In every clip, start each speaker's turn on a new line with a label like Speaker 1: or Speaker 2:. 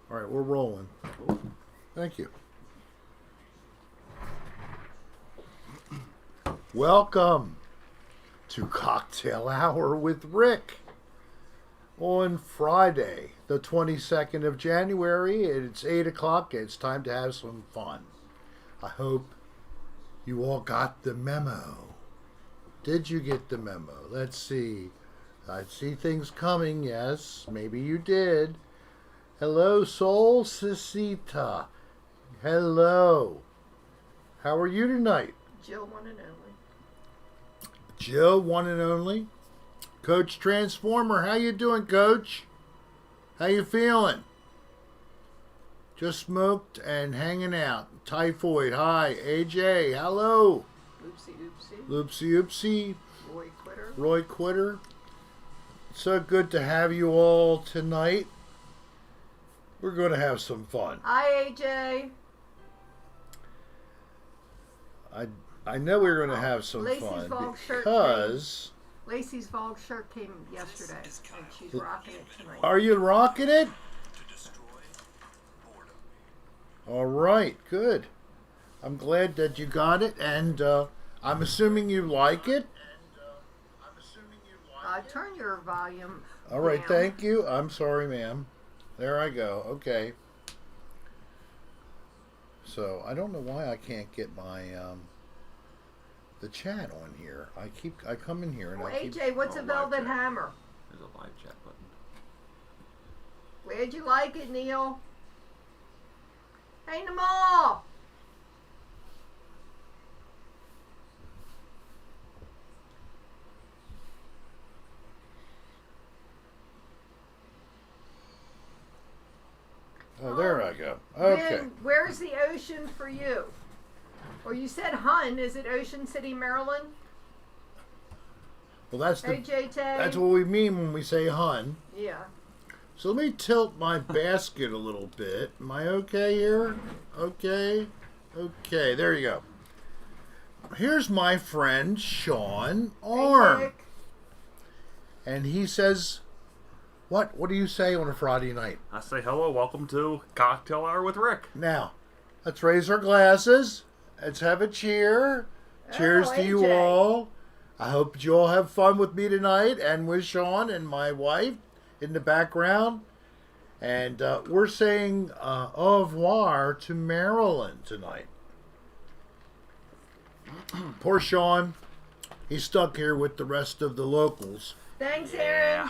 Speaker 1: All right, we're rolling. Thank you. Welcome to Cocktail Hour with Rick on Friday, the 22nd of January. It's 8 o'clock. It's time to have some fun. I hope you all got the memo. Did you get the memo? Let's see. I see things coming. Yes, maybe you did. Hello, Soul Cecita. Hello. How are you tonight?
Speaker 2: Jill, one and only.
Speaker 1: Jill, one and only. Coach Transformer, how you doing, Coach? How you feeling? Just smoked and hanging out. Typhoid, hi. AJ, hello.
Speaker 2: Oopsie, oopsie.
Speaker 1: Loopsy, oopsie.
Speaker 2: Roy Quitter.
Speaker 1: Roy Quitter. So good to have you all tonight. We're going to have some fun.
Speaker 2: Hi, AJ.
Speaker 1: I know we're going to have some
Speaker 2: Lacey's
Speaker 1: fun
Speaker 2: Vogue shirt
Speaker 1: because...
Speaker 2: Lacey's Vogue shirt came yesterday, and she's rocking it tonight.
Speaker 1: Are you rocking it? All right, good. I'm glad that you got it, and I'm assuming you like it.
Speaker 2: Turn your volume
Speaker 1: All right,
Speaker 2: down.
Speaker 1: thank you. I'm sorry, ma'am. There I go. Okay. So I don't know why I can't get my the chat on here. I come in here and
Speaker 2: Well,
Speaker 1: I keep...
Speaker 2: AJ, what's a velvet hammer?
Speaker 3: There's a live chat button.
Speaker 2: Glad you like it, Neil. Hey, Namal.
Speaker 1: Oh, there I go. Okay.
Speaker 2: Where's the ocean for you? Or you said Hun. Is it Ocean City, Maryland?
Speaker 1: Well, that's
Speaker 2: AJ
Speaker 1: what we mean when we say hun.
Speaker 2: Yeah.
Speaker 1: So let me tilt my basket a little bit. Am I okay here? Okay. Okay, there you go. Here's my friend Sean Arm.
Speaker 2: Hey, Nick.
Speaker 1: And he says, what do you say on a Friday night?
Speaker 3: I say hello, welcome to Cocktail Hour with Rick.
Speaker 1: Now, let's raise our glasses. Let's have a cheer. Cheers to you
Speaker 2: AJ.
Speaker 1: all. I hope you all have fun with me tonight and with Sean and my wife in the background. And we're saying au revoir to Maryland tonight. Poor Sean. He's stuck here with the rest of the locals.
Speaker 2: Thanks, Aaron.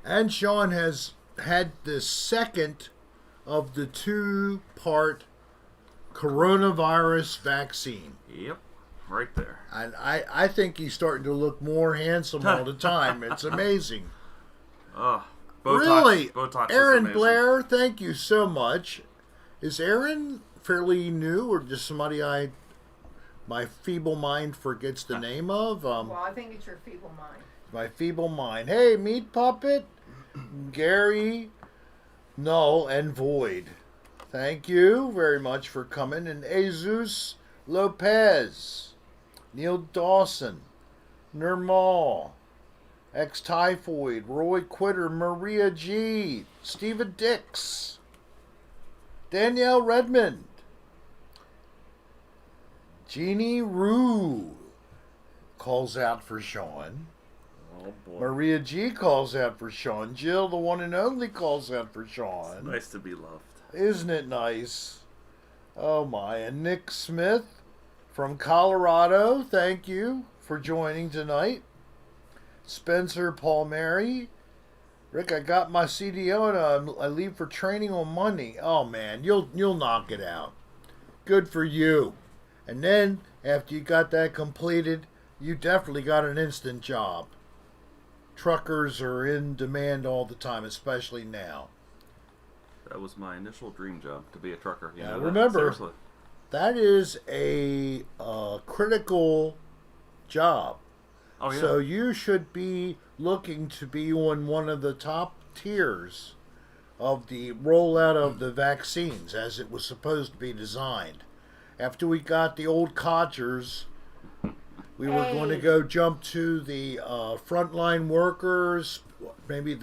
Speaker 1: And Sean has had the second of the two-part coronavirus vaccine.
Speaker 3: Yep, right there.
Speaker 1: And I think he's starting to look more handsome all the time. It's amazing.
Speaker 3: Botox,
Speaker 1: Really?
Speaker 3: Botox
Speaker 1: Aaron
Speaker 3: is amazing.
Speaker 1: Blair, thank you so much. Is Aaron fairly new or just somebody my feeble mind forgets the name of?
Speaker 2: Well, I think it's your feeble mind.
Speaker 1: My feeble mind. Hey, Meat Puppet, Gary, Null, and Void. Thank you very much for coming. And Jesus Lopez, Neil Dawson, Nirmal, X-Typhoid, Roy Quitter, Maria G, Stephen Dix, Danielle Redmond, Jeannie Rue calls out for Sean.
Speaker 3: Oh boy.
Speaker 1: Maria G calls out for Sean. Jill, the one and only, calls out for Sean.
Speaker 3: It's nice to be loved.
Speaker 1: Isn't it nice? Oh my. And Nick Smith from Colorado, thank you for joining tonight. Spencer Palmieri. Rick, I got my CDO and I leave for training on Monday. Oh man, you'll knock it out. Good for you. And then after you got that completed, you definitely got an instant job. Truckers are in demand all the time, especially now.
Speaker 3: That was my initial dream job, to be a trucker. You
Speaker 1: Yeah,
Speaker 3: know that?
Speaker 1: remember,
Speaker 3: Seriously.
Speaker 1: that is a critical job.
Speaker 3: Oh, yeah.
Speaker 1: So you should be looking to be on one of the top tiers of the rollout of the vaccines as it was supposed to be designed. After we got the old codgers, we were going to go jump to the frontline workers, maybe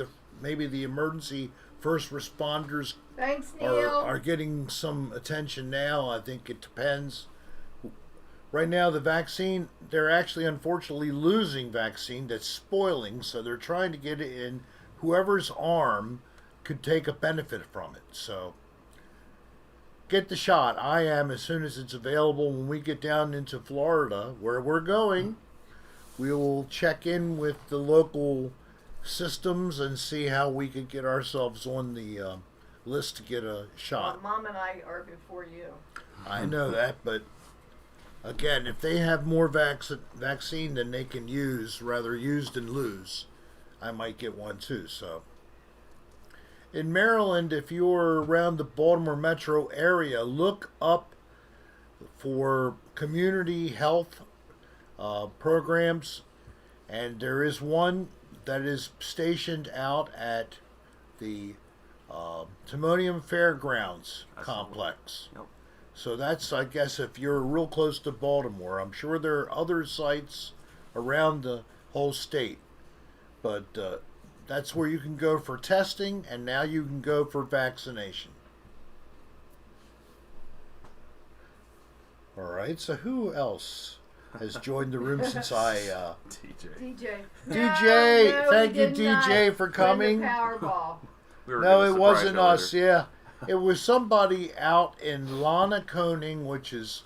Speaker 1: maybe the emergency first responders
Speaker 2: Thanks, Neil.
Speaker 1: are getting some attention now. I think it depends. Right now, the vaccine, they're actually unfortunately losing vaccine that's spoiling, so they're trying to get it in whoever's arm could take a benefit from it. So get the shot. I am, as soon as it's available. When we get down into Florida, where we're going, we will check in with the local systems and see how we could get ourselves on the list to get a shot.
Speaker 2: Well, Mom and I are before you.
Speaker 1: I know that, but again, if they have more vaccine than they can use, rather use than lose, I might get one too. So, in Maryland, if you're around the Baltimore metro area, look up for community health programs, and there is one that is stationed out at the Timonium Fairgrounds complex.
Speaker 3: Yep.
Speaker 1: So that's, I guess, if you're real close to Baltimore. I'm sure there are other sites around the whole state, but that's where you can go for testing, and now you can go for vaccination. All right, so who else has joined the room since I...
Speaker 3: TJ.
Speaker 1: DJ, thank you,
Speaker 2: we did
Speaker 1: DJ,
Speaker 2: not
Speaker 1: for
Speaker 2: win the
Speaker 1: coming.
Speaker 2: Powerball.
Speaker 3: We were
Speaker 1: No,
Speaker 3: gonna
Speaker 1: it
Speaker 3: surprise
Speaker 1: wasn't
Speaker 3: you
Speaker 1: us,
Speaker 3: later.
Speaker 1: yeah. It was somebody out in Lonaconing, which is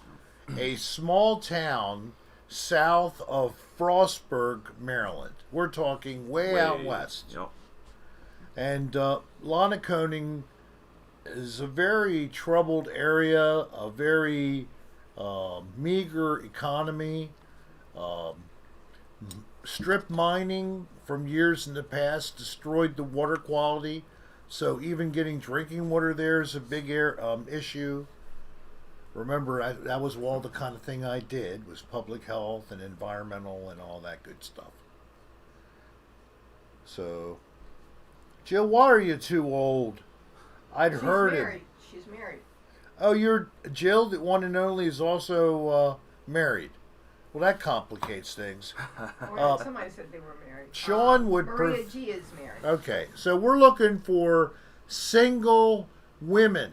Speaker 1: a small town south of Frostburg, Maryland. We're talking way out west.
Speaker 3: Yep.
Speaker 1: And Lonaconing is a very troubled area, a very meager economy. Strip mining from years in the past destroyed the water quality. So even getting drinking water there is a big issue. Remember, that was all the kind of thing I did, was public health and environmental and all that good stuff. So, Jill, why are you too old? I'd
Speaker 2: She's
Speaker 1: heard
Speaker 2: married.
Speaker 1: it.
Speaker 2: She's married.
Speaker 1: Oh, you're Jill, the one and only, is also married. Well, that complicates things.
Speaker 2: Or somebody said they were married.
Speaker 1: Sean would
Speaker 2: Maria G is married.
Speaker 1: Okay, so we're looking for single women.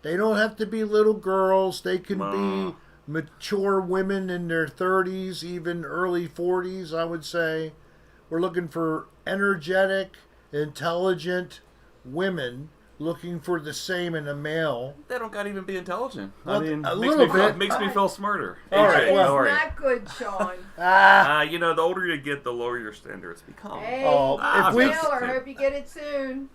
Speaker 1: They don't have to be little girls. They can be mature women in their 30s, even early 40s, I would say. We're looking for energetic, intelligent women looking for the same in a male.
Speaker 3: They don't gotta even be intelligent.
Speaker 1: Well,
Speaker 3: I mean,
Speaker 1: a
Speaker 3: makes
Speaker 1: little
Speaker 3: me feel,
Speaker 1: bit.
Speaker 3: makes me feel smarter.
Speaker 1: All
Speaker 3: AJ,
Speaker 1: right, well-
Speaker 3: how are you?
Speaker 2: Not good, Sean.
Speaker 1: Ah,
Speaker 3: You know, the older you get, the lower your standards become.
Speaker 2: Hey,
Speaker 1: Oh,
Speaker 3: if we-
Speaker 2: Taylor, hope you get it soon.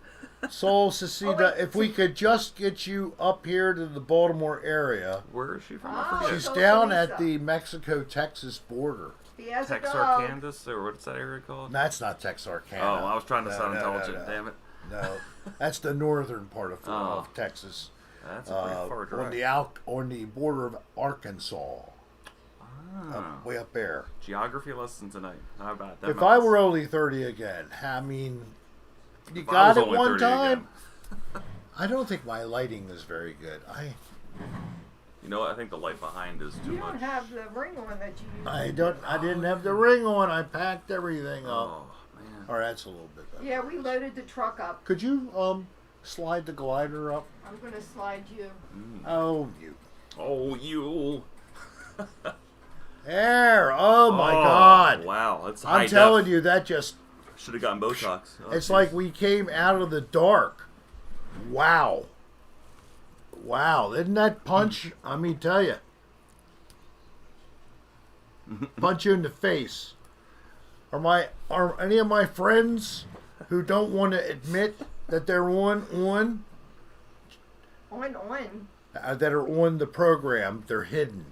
Speaker 1: Sol Cecida, if we could just get you up here to the Baltimore area.
Speaker 3: Where is she from?
Speaker 2: Oh,
Speaker 3: I forget.
Speaker 1: She's
Speaker 2: Sol
Speaker 1: down
Speaker 2: Cecida.
Speaker 1: at the Mexico-Texas border.
Speaker 2: Fiesta
Speaker 3: Texarkana, or what's that area called?
Speaker 1: That's not Texarkana.
Speaker 3: Oh, I was trying to
Speaker 1: No,
Speaker 3: sound
Speaker 1: no,
Speaker 3: intelligent.
Speaker 1: no, no.
Speaker 3: Damn it.
Speaker 1: No, that's the northern part of
Speaker 3: Oh.
Speaker 1: Texas.
Speaker 3: That's a pretty far drive.
Speaker 1: On the border of Arkansas,
Speaker 3: Ah.
Speaker 1: way up there.
Speaker 3: Geography lesson tonight. How about that?
Speaker 1: If I were only 30 again, I mean, you
Speaker 3: If I
Speaker 1: got
Speaker 3: was
Speaker 1: it
Speaker 3: only
Speaker 1: one
Speaker 3: 30
Speaker 1: time.
Speaker 3: again.
Speaker 1: I don't think my lighting is very good.
Speaker 3: You know what? I think the light behind is too
Speaker 2: You
Speaker 3: much.
Speaker 2: don't have the ring on that you use.
Speaker 1: I didn't have the ring on. I packed everything up.
Speaker 3: Oh, man.
Speaker 1: All right, that's a little bit better.
Speaker 2: Yeah, we loaded the truck up.
Speaker 1: Could you slide the glider up?
Speaker 2: I'm going to slide you.
Speaker 1: Oh, you.
Speaker 3: Oh, you.
Speaker 1: There. Oh, my God.
Speaker 3: Wow. That's
Speaker 1: I'm telling you, that just...
Speaker 3: Should have gotten Botox. Oh,
Speaker 1: It's
Speaker 3: geez.
Speaker 1: like we came out of the dark. Wow. Wow. Isn't that punch? Let me tell you. Punch you in the face. Are any of my friends who don't want to admit that they're on that are on the program, they're hidden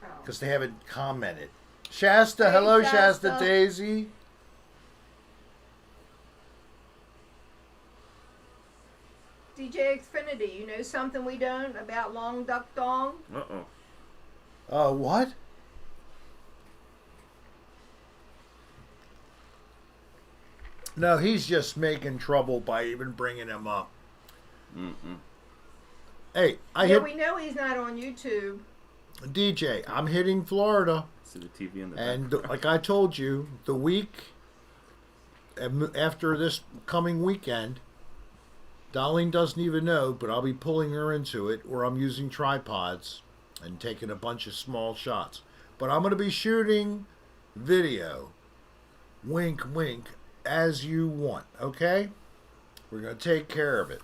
Speaker 2: Oh.
Speaker 1: because they haven't commented. Shasta,
Speaker 2: Hey,
Speaker 1: hello,
Speaker 2: Shasta.
Speaker 1: Shasta Daisy.
Speaker 2: DJ Xfinity, you know something we don't about Long Duck Dong?
Speaker 3: Uh-oh.
Speaker 1: What? No, he's just making trouble by even bringing him up.
Speaker 3: Mm-mm.
Speaker 1: Hey, I
Speaker 2: Yeah,
Speaker 1: hit
Speaker 2: we know he's not on YouTube.
Speaker 1: DJ. I'm hitting Florida,
Speaker 3: See the TV in the
Speaker 1: and
Speaker 3: background.
Speaker 1: like I told you, the week after this coming weekend, Dolline doesn't even know, but I'll be pulling her into it, where I'm using tripods and taking a bunch of small shots. But I'm going to be shooting video, wink, wink, as you want, okay? We're going to take care of it.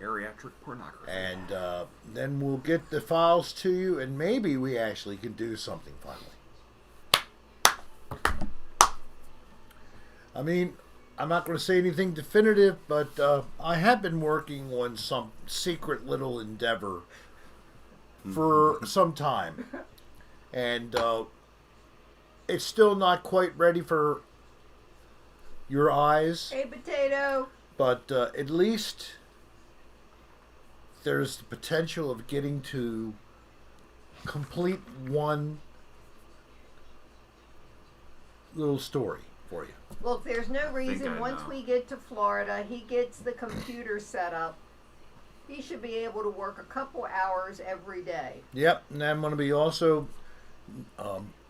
Speaker 3: Geriatric pornography.
Speaker 1: And then we'll get the files to you, and maybe we actually can do something finally. I mean, I'm not going to say anything definitive, but I have been working on some secret little endeavor for some time. And it's still not quite ready for your eyes.
Speaker 2: Hey, potato.
Speaker 1: But at least there's the potential of getting to complete one little story for you.
Speaker 2: Look, there's no reason
Speaker 3: I
Speaker 2: once
Speaker 3: know.
Speaker 2: we get to Florida, he gets the computer set up. He should be able to work a couple hours every day.
Speaker 1: Yep, and I'm going to be also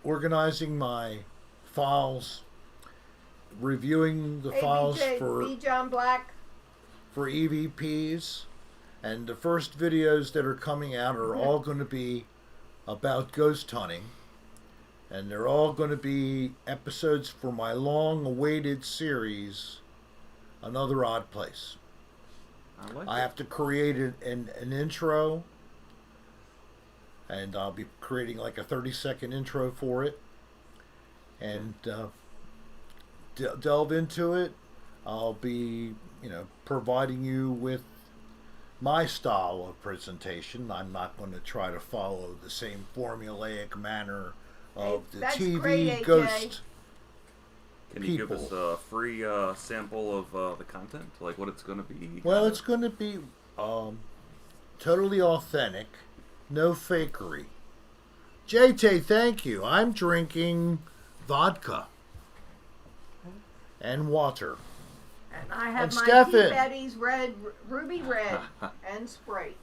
Speaker 1: organizing my files, reviewing the
Speaker 2: Hey,
Speaker 1: files
Speaker 2: BJ,
Speaker 1: for
Speaker 2: B. John Black.
Speaker 1: EVPs, and the first videos that are coming out are all going to be about ghost hunting, and they're all going to be episodes for my long-awaited series, Another Odd Place. I have to create an intro, and I'll be creating like a 30-second intro for it, and delve into it. I'll be, providing you with my style of presentation. I'm not going to try to follow the same formulaic manner of the
Speaker 2: That's
Speaker 1: TV
Speaker 2: great, AJ.
Speaker 1: ghost.
Speaker 3: Can you give
Speaker 1: people.
Speaker 3: us a free sample of the content, like what it's going to be?
Speaker 1: Well, it's going to be totally authentic, no fakery. JT, thank you. I'm drinking vodka and water.
Speaker 2: And I have
Speaker 1: And
Speaker 2: my
Speaker 1: Stefan.
Speaker 2: Tea Betty's Ruby Red and Sprite.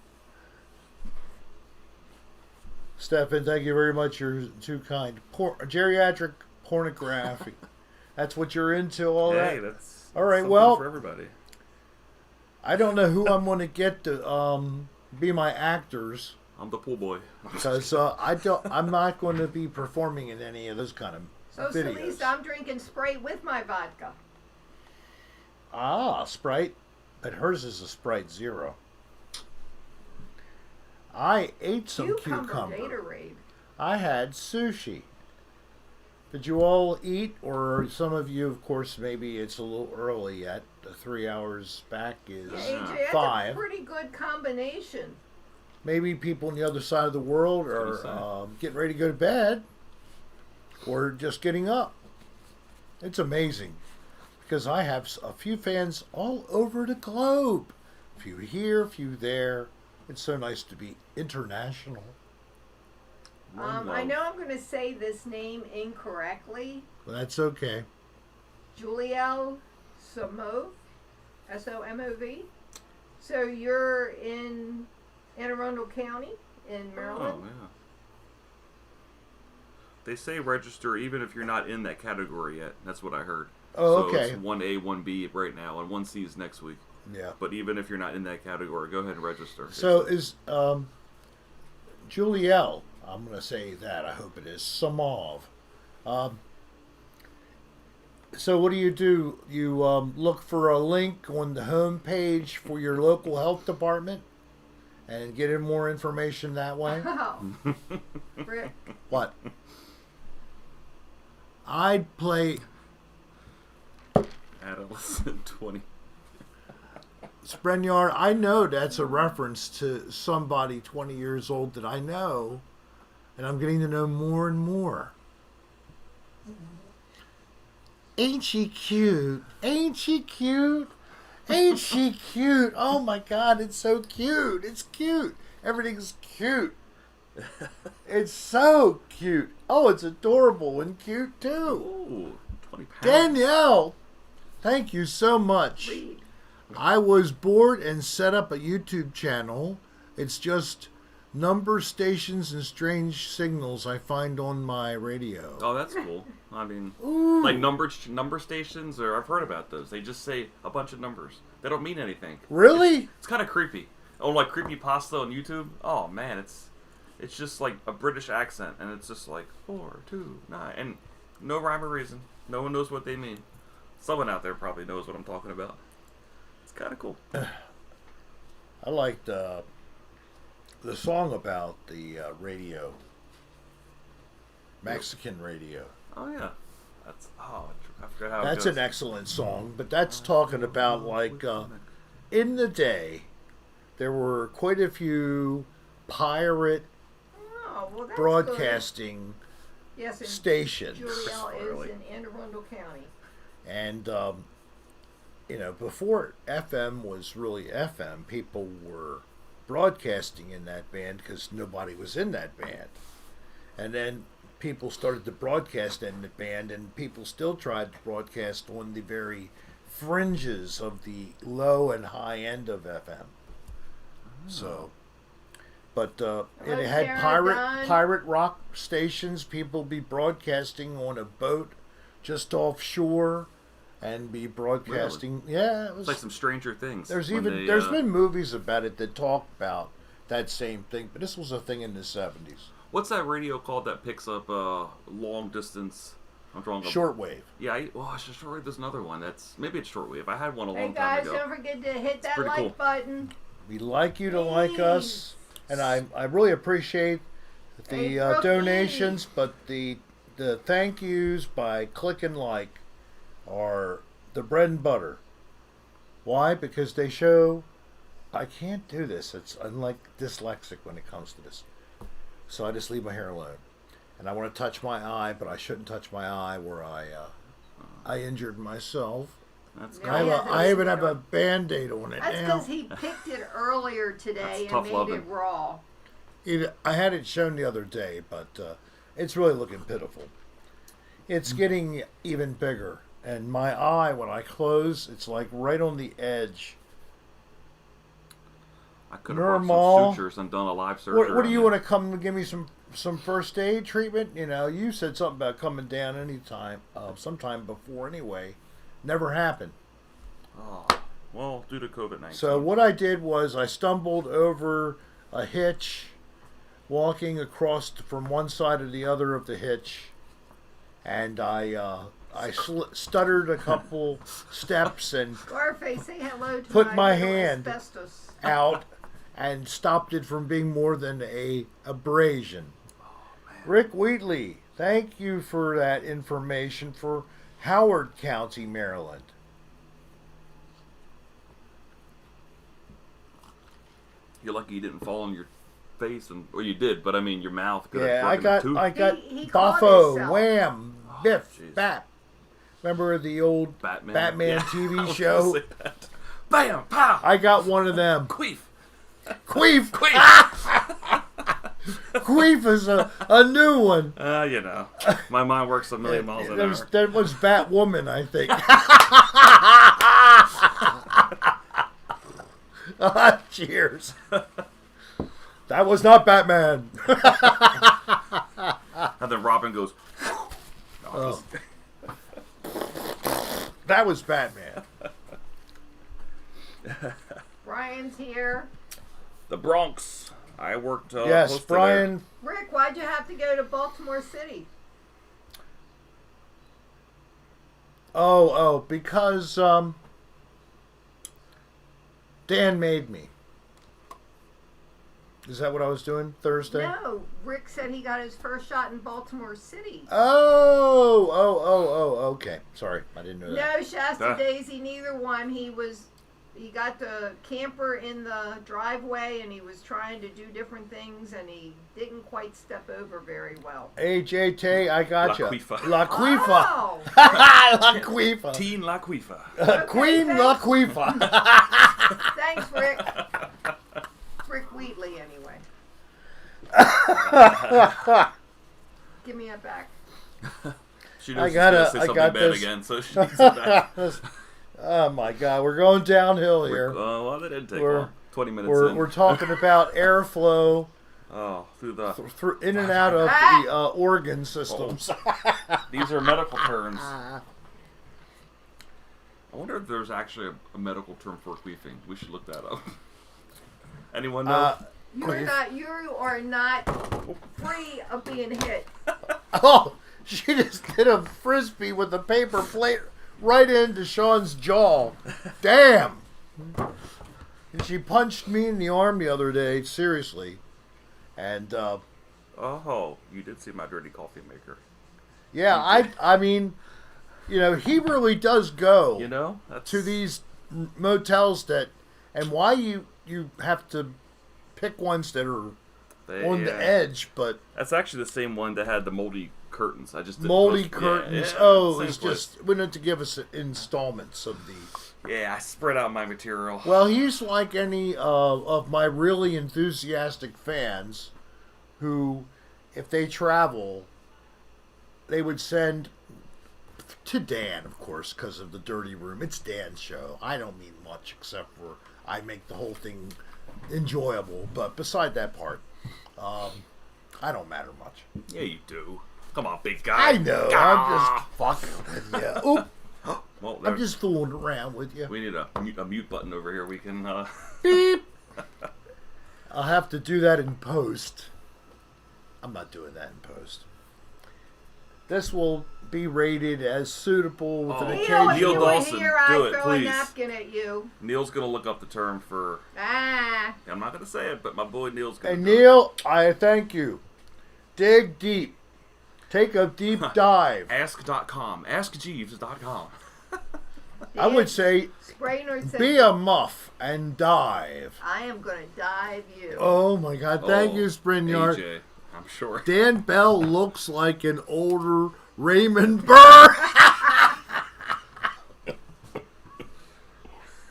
Speaker 1: Stefan, thank you very much. You're too kind. Geriatric pornography. That's what you're into, all
Speaker 3: Hey,
Speaker 1: that?
Speaker 3: that's
Speaker 1: All right,
Speaker 3: something
Speaker 1: well,
Speaker 3: for everybody.
Speaker 1: I don't know who I'm going to get to be my actors,
Speaker 3: I'm the pool boy.
Speaker 1: because I'm not going to be performing in any of those kind of
Speaker 2: So,
Speaker 1: videos.
Speaker 2: Celeste, I'm drinking Sprite with my vodka.
Speaker 1: Ah, Sprite. But hers is a Sprite Zero. I ate some cucumber.
Speaker 2: Gatorade.
Speaker 1: I had sushi. Did you all eat? Or some of you, of course, maybe it's a little early yet. The 3 hours back is
Speaker 2: AJ, that's
Speaker 1: 5.
Speaker 2: a pretty good combination.
Speaker 1: Maybe people on the other side of the world
Speaker 3: That's what
Speaker 1: are getting ready to go to bed. Or just getting up. It's amazing. Because I have a few fans all over the globe. A few here, a few there. It's so nice to be international.
Speaker 3: One
Speaker 2: I
Speaker 3: love.
Speaker 2: know I'm going to say this name incorrectly.
Speaker 1: But that's okay.
Speaker 2: Juliel Somov, Somov. So you're in Anne Arundel County in Maryland.
Speaker 3: Oh, yeah. They say register even if you're not in that category yet. That's what I heard.
Speaker 1: Oh,
Speaker 3: so
Speaker 1: okay.
Speaker 3: it's 1A, 1B right now, and 1C is next week.
Speaker 1: Yeah.
Speaker 3: But even if you're not in that category, go ahead and register.
Speaker 1: So is Juliel, I'm going to say that, I hope it is, Samov. So what do? You look for a link on the home page for your local health department and get in more information that way?
Speaker 2: Oh, Rick.
Speaker 1: What? I'd play
Speaker 3: Adolescent 20.
Speaker 1: Sprenyard. I know that's a reference to somebody 20 years old that I know, and I'm getting to know more and more. Ain't she cute? Ain't she cute? Ain't she cute? Oh my God, it's so cute. It's cute. Everything's cute. It's so cute. Oh, it's adorable and cute too.
Speaker 3: Ooh, 20 pounds.
Speaker 1: Danielle, thank you so much. I was bored and set up a YouTube channel. It's just number stations and strange signals I find on my radio.
Speaker 3: Oh, that's cool. I mean,
Speaker 1: Ooh.
Speaker 3: like number stations, or I've heard about those. They just say a bunch of numbers. They don't mean anything.
Speaker 1: Really?
Speaker 3: It's kind of creepy. Oh, like creepypasta on YouTube. Oh man, it's just like a British accent, and it's just like 4, 2, 9, and no rhyme or reason. No one knows what they mean. Someone out there probably knows what I'm talking about. It's kind of cool.
Speaker 1: I liked the song about the radio, Mexican radio.
Speaker 3: Oh yeah, I forgot how.
Speaker 1: That's
Speaker 3: it goes.
Speaker 1: an excellent song, but that's talking about like in the day, there were quite a few pirate
Speaker 2: Oh, well, that's
Speaker 1: broadcasting
Speaker 2: good. Yes, and
Speaker 1: stations.
Speaker 2: Joliel
Speaker 3: Really?
Speaker 2: is in Anne Arundel County.
Speaker 1: And, before FM was really FM, people were broadcasting in that band because nobody was in that band. And then people started to broadcast in the band, and people still tried to broadcast on the very fringes of the low and high end of FM. So, but it had
Speaker 2: Caradine.
Speaker 1: pirate rock stations. People be broadcasting on a boat just offshore, and be broadcasting.
Speaker 3: Really?
Speaker 1: Yeah, it
Speaker 3: It's
Speaker 1: was.
Speaker 3: like some Stranger Things.
Speaker 1: There's
Speaker 3: when
Speaker 1: even
Speaker 3: they,
Speaker 1: there's been movies about it that talk about that same thing, but this was a thing in the 70s.
Speaker 3: What's that radio called that picks up long distance? I'm drawing a
Speaker 1: Shortwave.
Speaker 3: Yeah, shortwave. There's another one. Maybe it's shortwave. I had one a
Speaker 2: Hey
Speaker 3: long time
Speaker 2: guys,
Speaker 3: ago.
Speaker 2: don't forget to hit that
Speaker 3: pretty
Speaker 2: like
Speaker 3: cool.
Speaker 2: button.
Speaker 1: We'd like you to like us, and I really appreciate the
Speaker 2: Hey, Brookie.
Speaker 1: donations, but the thank yous by click and like are the bread and butter. Why? Because they show I can't do this. It's unlike dyslexic when it comes to this. So I just leave my hair alone. And I want to touch my eye, but I shouldn't touch my eye where I injured myself.
Speaker 3: That's
Speaker 2: Yeah.
Speaker 3: kind of,
Speaker 1: I even have a Band-Aid on it
Speaker 2: That's
Speaker 1: now.
Speaker 2: because he picked it earlier today
Speaker 3: That's
Speaker 2: and
Speaker 3: tough
Speaker 2: made
Speaker 3: loving.
Speaker 2: it raw.
Speaker 1: I had it shown the other day, but it's really looking pitiful. It's getting even bigger. And my eye, when I close, it's like right on the edge.
Speaker 3: I could have brought
Speaker 1: Normal.
Speaker 3: some sutures and done a live surgery.
Speaker 1: What do you
Speaker 3: on
Speaker 1: want to come and give me some first aid treatment? You know, you said something about coming down anytime, sometime before anyway. Never happened.
Speaker 3: it. Oh, well, due to COVID-19.
Speaker 1: So what I did was I stumbled over a hitch, walking across from one side to the other of the hitch, and I stuttered a couple steps and
Speaker 2: Scarface, say hello to
Speaker 1: Put my
Speaker 2: little
Speaker 1: hand
Speaker 2: asbestos.
Speaker 1: out and stopped it from being more than a abrasion. Rick Wheatley, thank you for that information for Howard County, Maryland.
Speaker 3: You're lucky you didn't fall on your face, or you did, but I mean your mouth. Could
Speaker 1: Yeah,
Speaker 3: have broken a tooth.
Speaker 1: I got
Speaker 2: He caught
Speaker 1: Boffo,
Speaker 2: himself.
Speaker 1: Wham, Biff,
Speaker 3: jeez.
Speaker 1: Bap. Remember the old
Speaker 3: Batman Yeah,
Speaker 1: TV
Speaker 3: I was
Speaker 1: show?
Speaker 3: gonna say that. Bam! Pow!
Speaker 1: I got one of them.
Speaker 3: Queef!
Speaker 1: Queef!
Speaker 3: Queef!
Speaker 1: Queef is a new one.
Speaker 3: You know, my mind works a million miles an hour.
Speaker 1: That was Batwoman, I think. Cheers. That was not Batman.
Speaker 3: And then Robin goes.
Speaker 1: Oh. That was Batman.
Speaker 2: Brian's here.
Speaker 3: The Bronx. I worked.
Speaker 1: Yes,
Speaker 3: close to
Speaker 1: Brian.
Speaker 2: Rick, why'd you have to go to Baltimore City?
Speaker 1: Oh, because Dan made me. Is that what I was doing Thursday?
Speaker 2: No, Rick said he got his first shot in Baltimore City.
Speaker 1: Oh, okay. Sorry, I didn't know that.
Speaker 2: No, Shasta
Speaker 3: Ah.
Speaker 2: Daisy, neither one. He got the camper in the driveway and he was trying to do different things and he didn't quite step over very well.
Speaker 1: AJT, I got you.
Speaker 3: La Quifa.
Speaker 1: La Quifa.
Speaker 2: Oh,
Speaker 1: La Quifa.
Speaker 3: Teen La Quifa.
Speaker 1: Queen
Speaker 2: thanks.
Speaker 1: La Quifa.
Speaker 2: thanks, Rick. Rick Wheatley, anyway. Give me it back.
Speaker 3: She knows
Speaker 1: I
Speaker 3: she's
Speaker 1: gotta-
Speaker 3: gonna say
Speaker 1: I
Speaker 3: something
Speaker 1: got
Speaker 3: bad
Speaker 1: this.
Speaker 3: again, so she needs it back.
Speaker 1: Oh my God, we're going downhill here.
Speaker 3: Well, that didn't take
Speaker 1: We're-
Speaker 3: long. 20 minutes
Speaker 1: We're
Speaker 3: in.
Speaker 1: talking about airflow
Speaker 3: Oh, through the.
Speaker 1: through in and out of the organ systems.
Speaker 3: These are medical terms. I wonder if there's actually a medical term for queefing. We should look that up. Anyone know?
Speaker 2: You are not free of being hit.
Speaker 1: Oh, she just hit a frisbee with a paper plate right into Sean's jaw. Damn. And she punched me in the arm the other day, seriously. And,
Speaker 3: oh, you did see my dirty coffee maker.
Speaker 1: yeah, I mean, you know, he really does go
Speaker 3: You know? That's...
Speaker 1: to these motels that, and why you have to pick ones that are on the edge, but...
Speaker 3: That's actually the same one that had the moldy curtains. I just didn't
Speaker 1: moldy
Speaker 3: post...
Speaker 1: curtains.
Speaker 3: Yeah,
Speaker 1: oh,
Speaker 3: same
Speaker 1: it's
Speaker 3: place.
Speaker 1: just, we need to give us installments of these.
Speaker 3: Yeah, I spread out my material.
Speaker 1: Well, he's like any of my really enthusiastic fans who, if they travel, they would send to Dan, of course, because of the dirty room. It's Dan's show. I don't mean much except for I make the whole thing enjoyable. But beside that part, I don't matter much.
Speaker 3: Yeah, you do. Come on, big guy.
Speaker 1: I know.
Speaker 3: Gah!
Speaker 1: I'm just fucking with you. Oop.
Speaker 3: Well,
Speaker 1: I'm just fooling around with you.
Speaker 3: We need a mute button over here. We can.
Speaker 1: Beep. I'll have to do that in post. I'm not doing that in post. This will be rated as suitable with an
Speaker 3: Oh.
Speaker 1: occasional...
Speaker 3: Neil Dawson,
Speaker 2: Here,
Speaker 3: do
Speaker 2: I
Speaker 3: it,
Speaker 2: throw
Speaker 3: please.
Speaker 2: a napkin at you.
Speaker 3: Neil's gonna look up the term for.
Speaker 2: Ah.
Speaker 3: I'm not gonna say it, but my boy Neil's gonna.
Speaker 1: Hey,
Speaker 3: do it.
Speaker 1: Neil, I thank you. Dig deep. Take a deep dive.
Speaker 3: Ask.com. AskJeeves.com.
Speaker 1: I would say
Speaker 2: Sprainer said,
Speaker 1: be a muff and dive.
Speaker 2: I am going to dive you.
Speaker 1: Oh, my God. Thank you, Sprinyard.
Speaker 3: AJ, I'm sure.
Speaker 1: Dan Bell looks like an older Raymond Burr.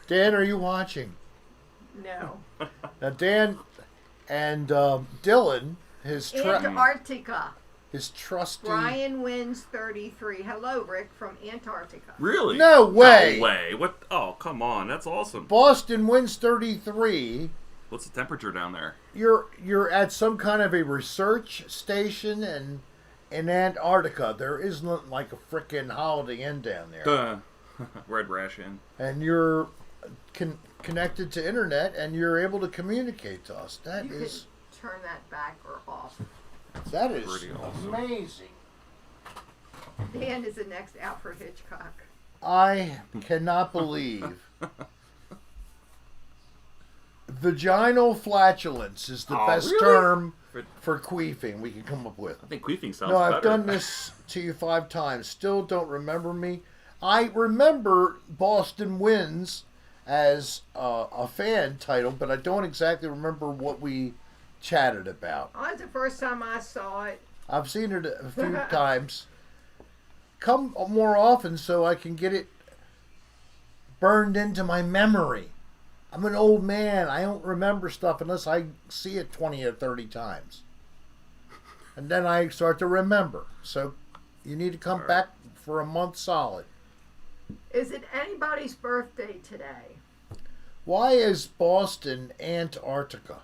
Speaker 1: Dan, are you watching?
Speaker 2: No.
Speaker 1: Now, Dan and Dylan, his
Speaker 2: Antarctica.
Speaker 1: his trusty...
Speaker 2: Brian wins 33. Hello, Rick from Antarctica.
Speaker 3: Really?
Speaker 1: No way.
Speaker 3: No way. What? Oh, come on. That's awesome.
Speaker 1: Boston wins 33.
Speaker 3: What's the temperature down there?
Speaker 1: You're at some kind of a research station in Antarctica. There isn't like a frickin' Holiday Inn down there.
Speaker 3: Duh. Red Rash Inn.
Speaker 1: And you're connected to internet and you're able to communicate to us. That
Speaker 2: You
Speaker 1: is
Speaker 2: can turn that back or off.
Speaker 1: that is
Speaker 3: Pretty awesome.
Speaker 1: amazing.
Speaker 2: Dan is the next Alfred Hitchcock.
Speaker 1: I cannot believe vaginal flatulence is the
Speaker 3: Oh,
Speaker 1: best
Speaker 3: really?
Speaker 1: term for queefing we can come up with.
Speaker 3: I think queefing sounds
Speaker 1: No,
Speaker 3: better.
Speaker 1: I've done this to you 5 times. Still don't remember me. I remember Boston Wins as a fan title, but I don't exactly remember what we chatted about.
Speaker 2: Oh, that's the first time I saw it.
Speaker 1: I've seen it a few times. Come more often so I can get it burned into my memory. I'm an old man. I don't remember stuff unless I see it 20 or 30 times. And then I start to remember. So you need to come back for a month solid.
Speaker 2: Is it anybody's birthday today?
Speaker 1: Why is Boston Antarctica?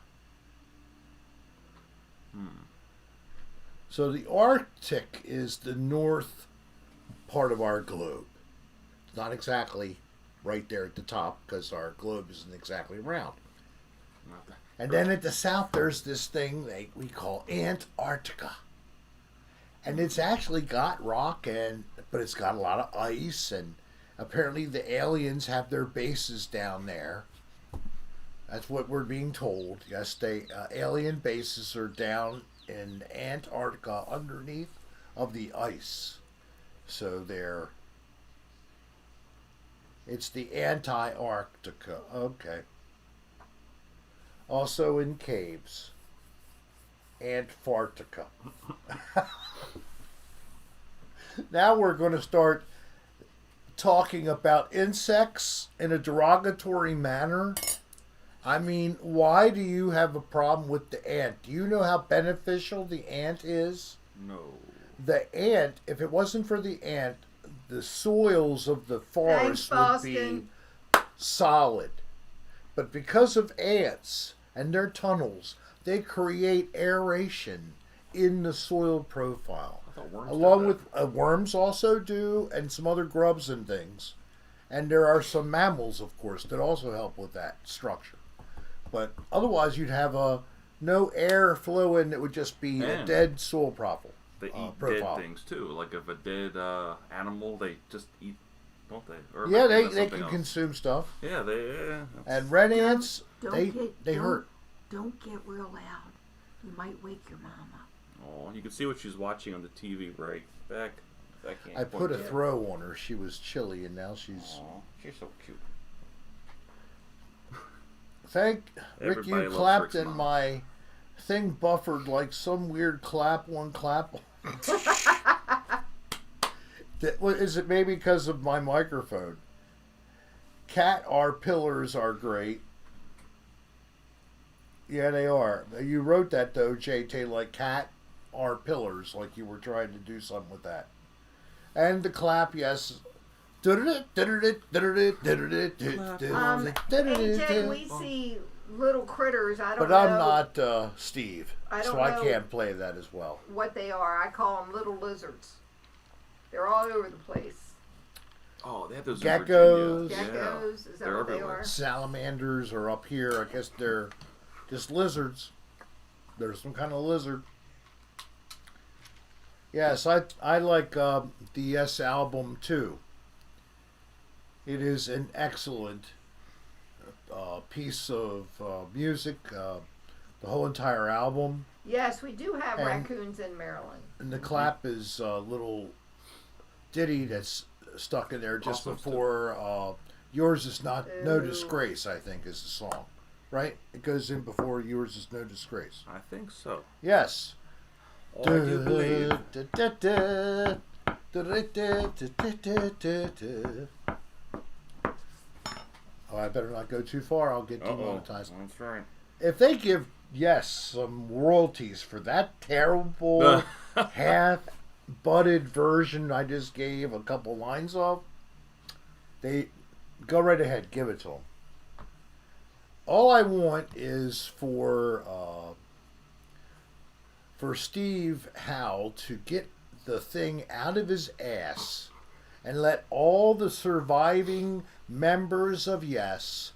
Speaker 1: So the Arctic is the north part of our globe. It's not exactly right there at the top because our globe isn't exactly round.
Speaker 3: Not that-
Speaker 1: And then at the south, there's this thing we call Antarctica. And it's actually got rock, but it's got a lot of ice, and apparently the aliens have their bases down there. That's what we're being told. Yes, alien bases are down in Antarctica underneath of the ice. So it's the Antarctica. Okay. Also in caves. Antarctica. Now we're going to start talking about insects in a derogatory manner. I mean, why do you have a problem with the ant? Do you know how beneficial the ant is?
Speaker 3: No.
Speaker 1: The ant, if it wasn't for the ant, the soils of the forest would be
Speaker 2: Boston.
Speaker 1: solid. But because of ants and their tunnels, they create aeration in the soil profile.
Speaker 3: I thought worms
Speaker 1: Along
Speaker 3: did
Speaker 1: with worms also do, and some other grubs and things. And there are some mammals, of course, that also help with that structure. But otherwise, you'd have no air flow in. It would just be a
Speaker 3: And
Speaker 1: dead soil profile.
Speaker 3: they eat
Speaker 1: profile.
Speaker 3: dead things too. Like if a dead animal, they just eat, don't they? Or
Speaker 1: Yeah,
Speaker 3: maybe
Speaker 1: they
Speaker 3: that's
Speaker 1: can
Speaker 3: something else.
Speaker 1: consume stuff.
Speaker 3: Yeah, that's-
Speaker 1: And red ants,
Speaker 2: Don't
Speaker 1: they
Speaker 2: get-
Speaker 1: they
Speaker 2: don't-
Speaker 1: hurt.
Speaker 2: Don't get real loud. You might wake your mama.
Speaker 3: Oh, you can see what she's watching on the TV right back. I can't.
Speaker 1: I put a
Speaker 3: point
Speaker 1: throw on her. She was chilly, and now she's.
Speaker 3: Aw, she's so cute.
Speaker 1: Thank Rick,
Speaker 3: Everybody
Speaker 1: you
Speaker 3: loves
Speaker 1: clapped,
Speaker 3: Rick's
Speaker 1: and
Speaker 3: mom.
Speaker 1: my thing buffered like some weird clap. One clap. Is it maybe because of my microphone? Cat, our pillars are great. Yeah, they are. You wrote that though, JT, like cat, our pillars, like you were trying to do something with that. And the clap, yes.
Speaker 2: AJ, we see little critters. I don't
Speaker 1: But
Speaker 2: know.
Speaker 1: I'm not Steve,
Speaker 2: I don't
Speaker 1: so I
Speaker 2: know.
Speaker 1: can't play that as well.
Speaker 2: What they are. I call them little lizards. They're all over the place.
Speaker 3: Oh, they have those in
Speaker 1: Geckos.
Speaker 3: Virginia.
Speaker 2: Geckos, is that
Speaker 3: They're
Speaker 2: what they
Speaker 3: everywhere.
Speaker 2: are?
Speaker 1: Salamanders are up here. I guess they're just lizards. There's some kind of lizard. Yes, I like the Yes album too. It is an excellent piece of music. The whole entire album.
Speaker 2: Yes, we do have
Speaker 1: And-
Speaker 2: raccoons in Maryland.
Speaker 1: And the clap is a little ditty that's stuck in there just
Speaker 3: Awesome
Speaker 1: before Yours Is Not No
Speaker 2: Ooh.
Speaker 1: Disgrace, I think is the song. Right? It goes in before Yours Is No Disgrace.
Speaker 3: I think so.
Speaker 1: Yes.
Speaker 3: Oh, I do believe.
Speaker 1: Oh, I better not go too far. I'll get
Speaker 3: Uh-oh.
Speaker 1: demonetized.
Speaker 3: That's right.
Speaker 1: If they give some royalties for that terrible half-butted version I just gave a couple lines of, they go right ahead, give it to them. All I want is for Steve Howe to get the thing out of his ass and let all the surviving members of Yes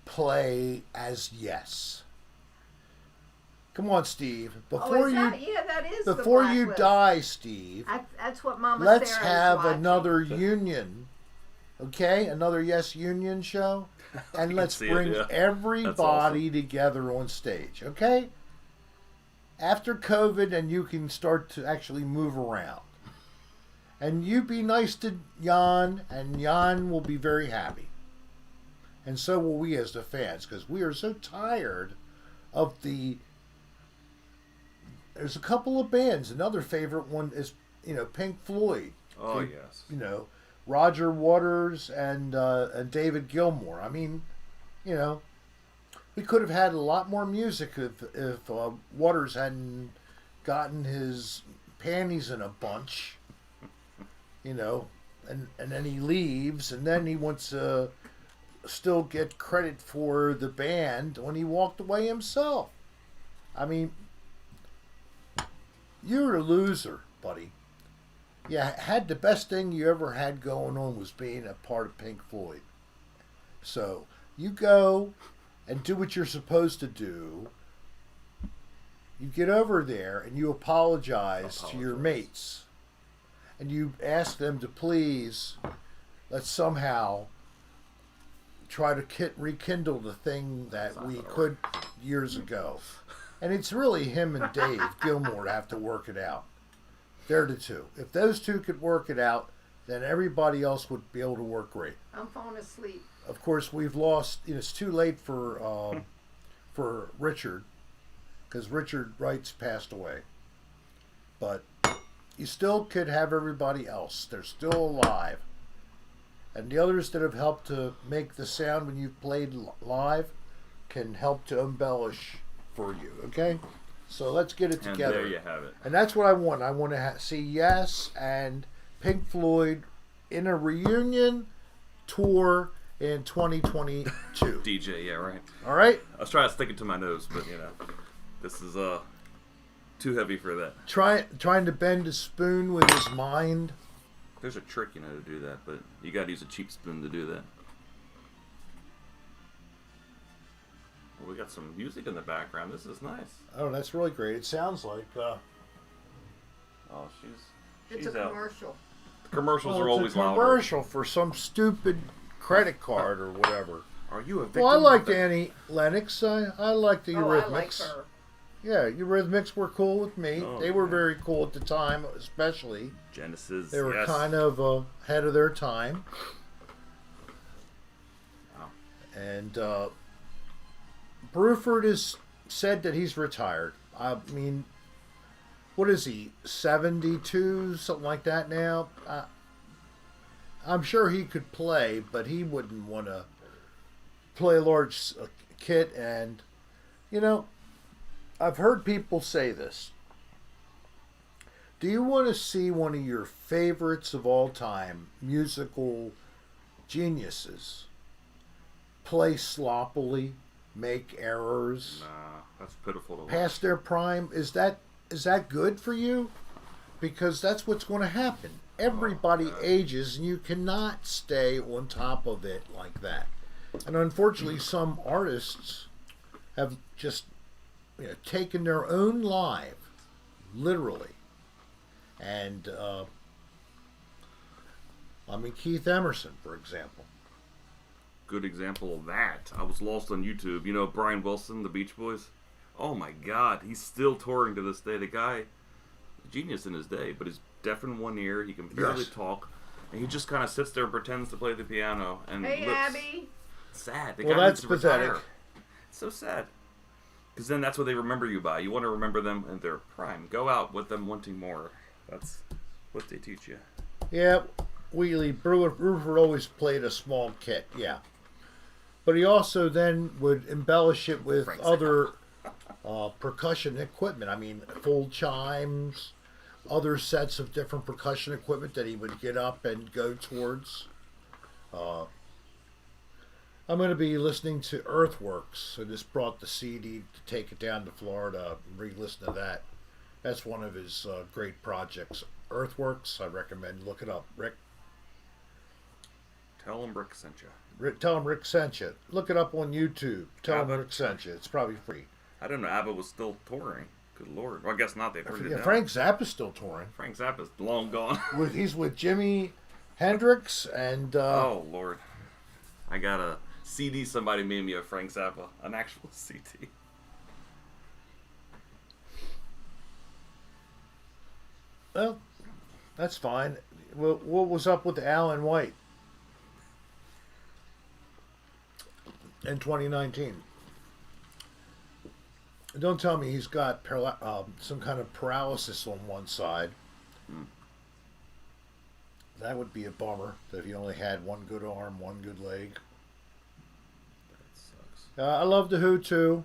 Speaker 1: play as Yes. Come on, Steve. Before
Speaker 2: that is the
Speaker 1: before you
Speaker 2: blacklist.
Speaker 1: die, Steve,
Speaker 2: That's what Mama
Speaker 1: let's
Speaker 2: Sarah is
Speaker 1: have
Speaker 2: watching.
Speaker 1: another union. Okay? Another Yes Union show. And
Speaker 3: can
Speaker 1: let's
Speaker 3: see it,
Speaker 1: bring
Speaker 3: yeah.
Speaker 1: everybody together on stage. Okay? After COVID, and you can start to actually move around. And you be nice to Jan, and Jan will be very happy. And so will we as the fans, because we are so tired of the... There's a couple of bands. Another favorite one is, Pink Floyd.
Speaker 3: Oh,
Speaker 1: They-
Speaker 3: yes.
Speaker 1: Roger Waters and David Gilmour. I mean, we could have had a lot more music if Waters hadn't gotten his panties in a bunch, and then he leaves, and then he wants to still get credit for the band when he walked away himself. I mean, you're a loser, buddy. Yeah, had the best thing you ever had going on was being a part of Pink Floyd. So you go and do what you're supposed to do. You get over there and you apologize to your mates. And you ask them to please, let's somehow try to rekindle the thing that we could years ago. And it's really him and Dave Gilmour have to work it out. They're the two. If those two could work it out, then everybody else would be able to work great.
Speaker 2: I'm falling asleep.
Speaker 1: Of course, we've lost. It's too late for Richard, because Richard Wright's passed away. But you still could have everybody else. They're still alive, and the others that have helped to make the sound when you've played live can help to embellish for you. Okay. So let's get it
Speaker 3: And
Speaker 1: together.
Speaker 3: there you have it.
Speaker 1: And that's what I want. I want to see Yes and Pink Floyd in a reunion tour in 2022.
Speaker 3: DJ, yeah, right.
Speaker 1: All right?
Speaker 3: I was trying to stick it to my nose, but This is too heavy for that.
Speaker 1: Trying to bend a spoon with his mind.
Speaker 3: There's a trick, you know, to do that, but you got to use a cheap spoon to do that. Well, we got some music in the background. This is nice.
Speaker 1: Oh, that's really great. It sounds like.
Speaker 3: Oh, she's
Speaker 2: It's a
Speaker 3: out.
Speaker 2: commercial.
Speaker 3: Commercials are
Speaker 1: Well,
Speaker 3: always
Speaker 1: it's a
Speaker 3: louder.
Speaker 1: commercial for some stupid credit card or whatever.
Speaker 3: Are you a victim?
Speaker 1: Well, I liked
Speaker 3: of
Speaker 1: Annie Lennox. I liked the
Speaker 2: Oh, I like
Speaker 1: Eurythmics.
Speaker 2: her.
Speaker 1: Yeah, Eurythmics were cool with me.
Speaker 3: Oh,
Speaker 1: They were
Speaker 3: yeah.
Speaker 1: very cool at the time, especially.
Speaker 3: Genesis?
Speaker 1: They were
Speaker 3: yes.
Speaker 1: kind of ahead of their time.
Speaker 3: Wow.
Speaker 1: And Bruford has said that he's retired. I mean, what is he, 72, something like that now? I'm sure he could play, but he wouldn't want to play a large kit. And, you know, I've heard people say this. Do you want to see one of your favorites of all time, musical geniuses, play sloppily, make errors,
Speaker 3: Nah, that's pitiful to watch.
Speaker 1: past their prime? Is that good for you? Because that's what's going to happen. Everybody
Speaker 3: God.
Speaker 1: ages, and you cannot stay on top of it like that. And unfortunately, some artists have just taken their own life, literally. And I mean, Keith Emerson, for example.
Speaker 3: Good example of that. I was lost on YouTube. You know Brian Wilson, the Beach Boys? Oh my God, he's still touring to this day. The guy, genius in his day, but he's deaf in one ear. He can barely
Speaker 1: Yes.
Speaker 3: talk, and he just kind of sits there and pretends to play the piano. And
Speaker 2: Hey,
Speaker 3: lips.
Speaker 2: Abby.
Speaker 3: Sad. The
Speaker 1: Well,
Speaker 3: guy
Speaker 1: that's
Speaker 3: needs to retire.
Speaker 1: pathetic.
Speaker 3: It's so sad. Because then that's what they remember you by. You want to remember them in their prime. Go out with them wanting more. That's what they teach you.
Speaker 1: Yeah, Wheatley Bruford always played a small kit, yeah. But he also then would embellish it with
Speaker 3: Frank
Speaker 1: other percussion equipment. I mean, full chimes, other sets of different percussion equipment that he would get up and go towards. I'm going to be listening to Earthworks. I just brought the CD to take it down to Florida and re-listen to that. That's one of his great projects. Earthworks, I recommend. Look it up. Rick,
Speaker 3: Tell him Rick sent you.
Speaker 1: tell him Rick sent you. Look it up on YouTube. Tell him
Speaker 3: Abbott.
Speaker 1: Rick sent you. It's probably free.
Speaker 3: I didn't know ABBA was still touring. Good Lord. Well, I guess not. They turned it
Speaker 1: Yeah,
Speaker 3: down.
Speaker 1: Frank Zappa's still touring.
Speaker 3: Frank Zappa's long gone.
Speaker 1: He's with Jimi Hendrix and
Speaker 3: Oh, Lord. I got a CD somebody made me of Frank Zappa. An actual CD.
Speaker 1: well, that's fine. What was up with Alan White in 2019? Don't tell me he's got some kind of paralysis on one side. That would be a bummer if he only had one good arm, one good leg.
Speaker 3: That sucks.
Speaker 1: I love the Who too.